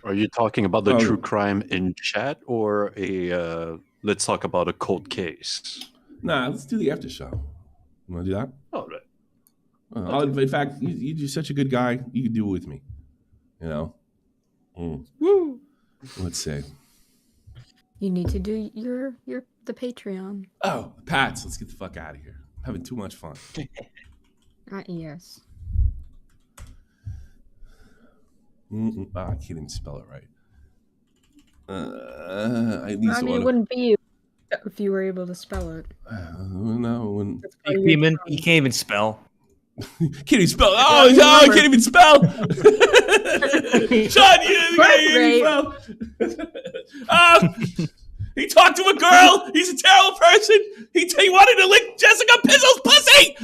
Are you talking about the true crime in chat or let's talk about a cold case? Nah, let's do the after show. You want to do that? All right. In fact, you're such a good guy. You can do it with me. You know? Woo! Let's see. You need to do the Patreon. Oh, Pats, let's get the fuck out of here. I'm having too much fun. Yes. I can't even spell it right. It wouldn't be you if you were able to spell it. No, he can't even spell. Can't even spell. Oh, I can't even spell. Sean, you can't even spell. He talked to a girl. He's a terrible person. He wanted to lick Jessica Pizzle's pussy.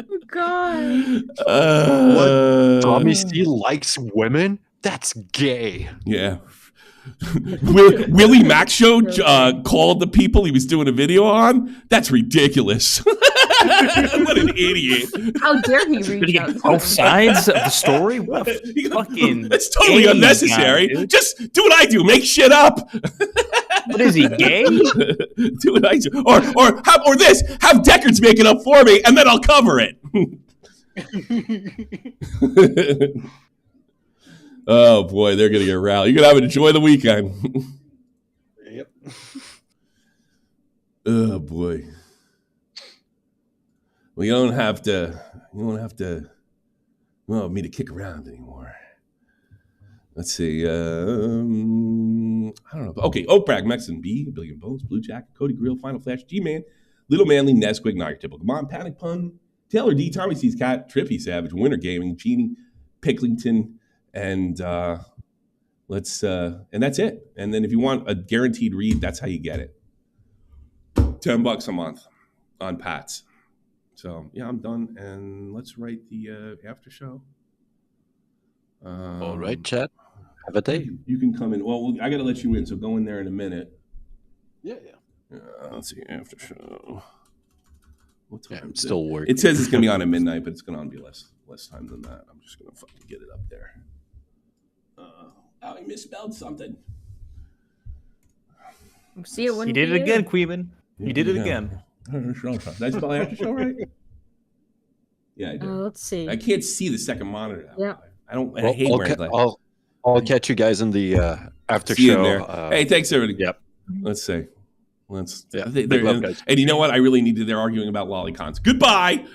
Oh, God. What? Tommy C likes women? That's gay. Yeah. Willie Mack show called the people he was doing a video on. That's ridiculous. What an idiot! How dare he reach out? Both sides of the story. What fucking? That's totally unnecessary. Guy, just do what I do. Make shit up. What is he, gay? Do what I do, or this. Have Deckards make it up for me, and then I'll cover it. Oh boy, they're gonna get rowdy. You're gonna enjoy the weekend. Yep. Oh boy. Well, you don't have to me to kick around anymore. Let's see. I don't know. Okay, Oprag, Mexican B, Billion Bones, Blue Jacket, Cody Grill, Final Flash, G-Man, Little Manly, Nesquik, not your typical mom, Panic Pun, Taylor D, Tommy C's Cat, Trippy Savage, Winter Gaming, Genie, Picklington, and and that's it. And then if you want a guaranteed read, that's how you get it. $10 a month on Pats. So yeah, I'm done, and let's write the after show. All right, chat. Have a day. You can come in. Well, I got to let you in, so go in there in a minute. Yeah. Let's see, after show. What time? Yeah, I'm still working. It says it's gonna be on at midnight, but it's gonna be less time than that. I'm just gonna fucking get it up there. I misspelled something. See, it he did it again, Queeman. You did it again. Did I spell after show right? Yeah, I did. Let's see. I can't see the second monitor. Yeah. I hate wearing glasses. I'll catch you guys in the after see show. Hey, thanks everybody. Yep. Let's see. Big love, guys. And you know what? I really needed. They're arguing about lollicons. Goodbye.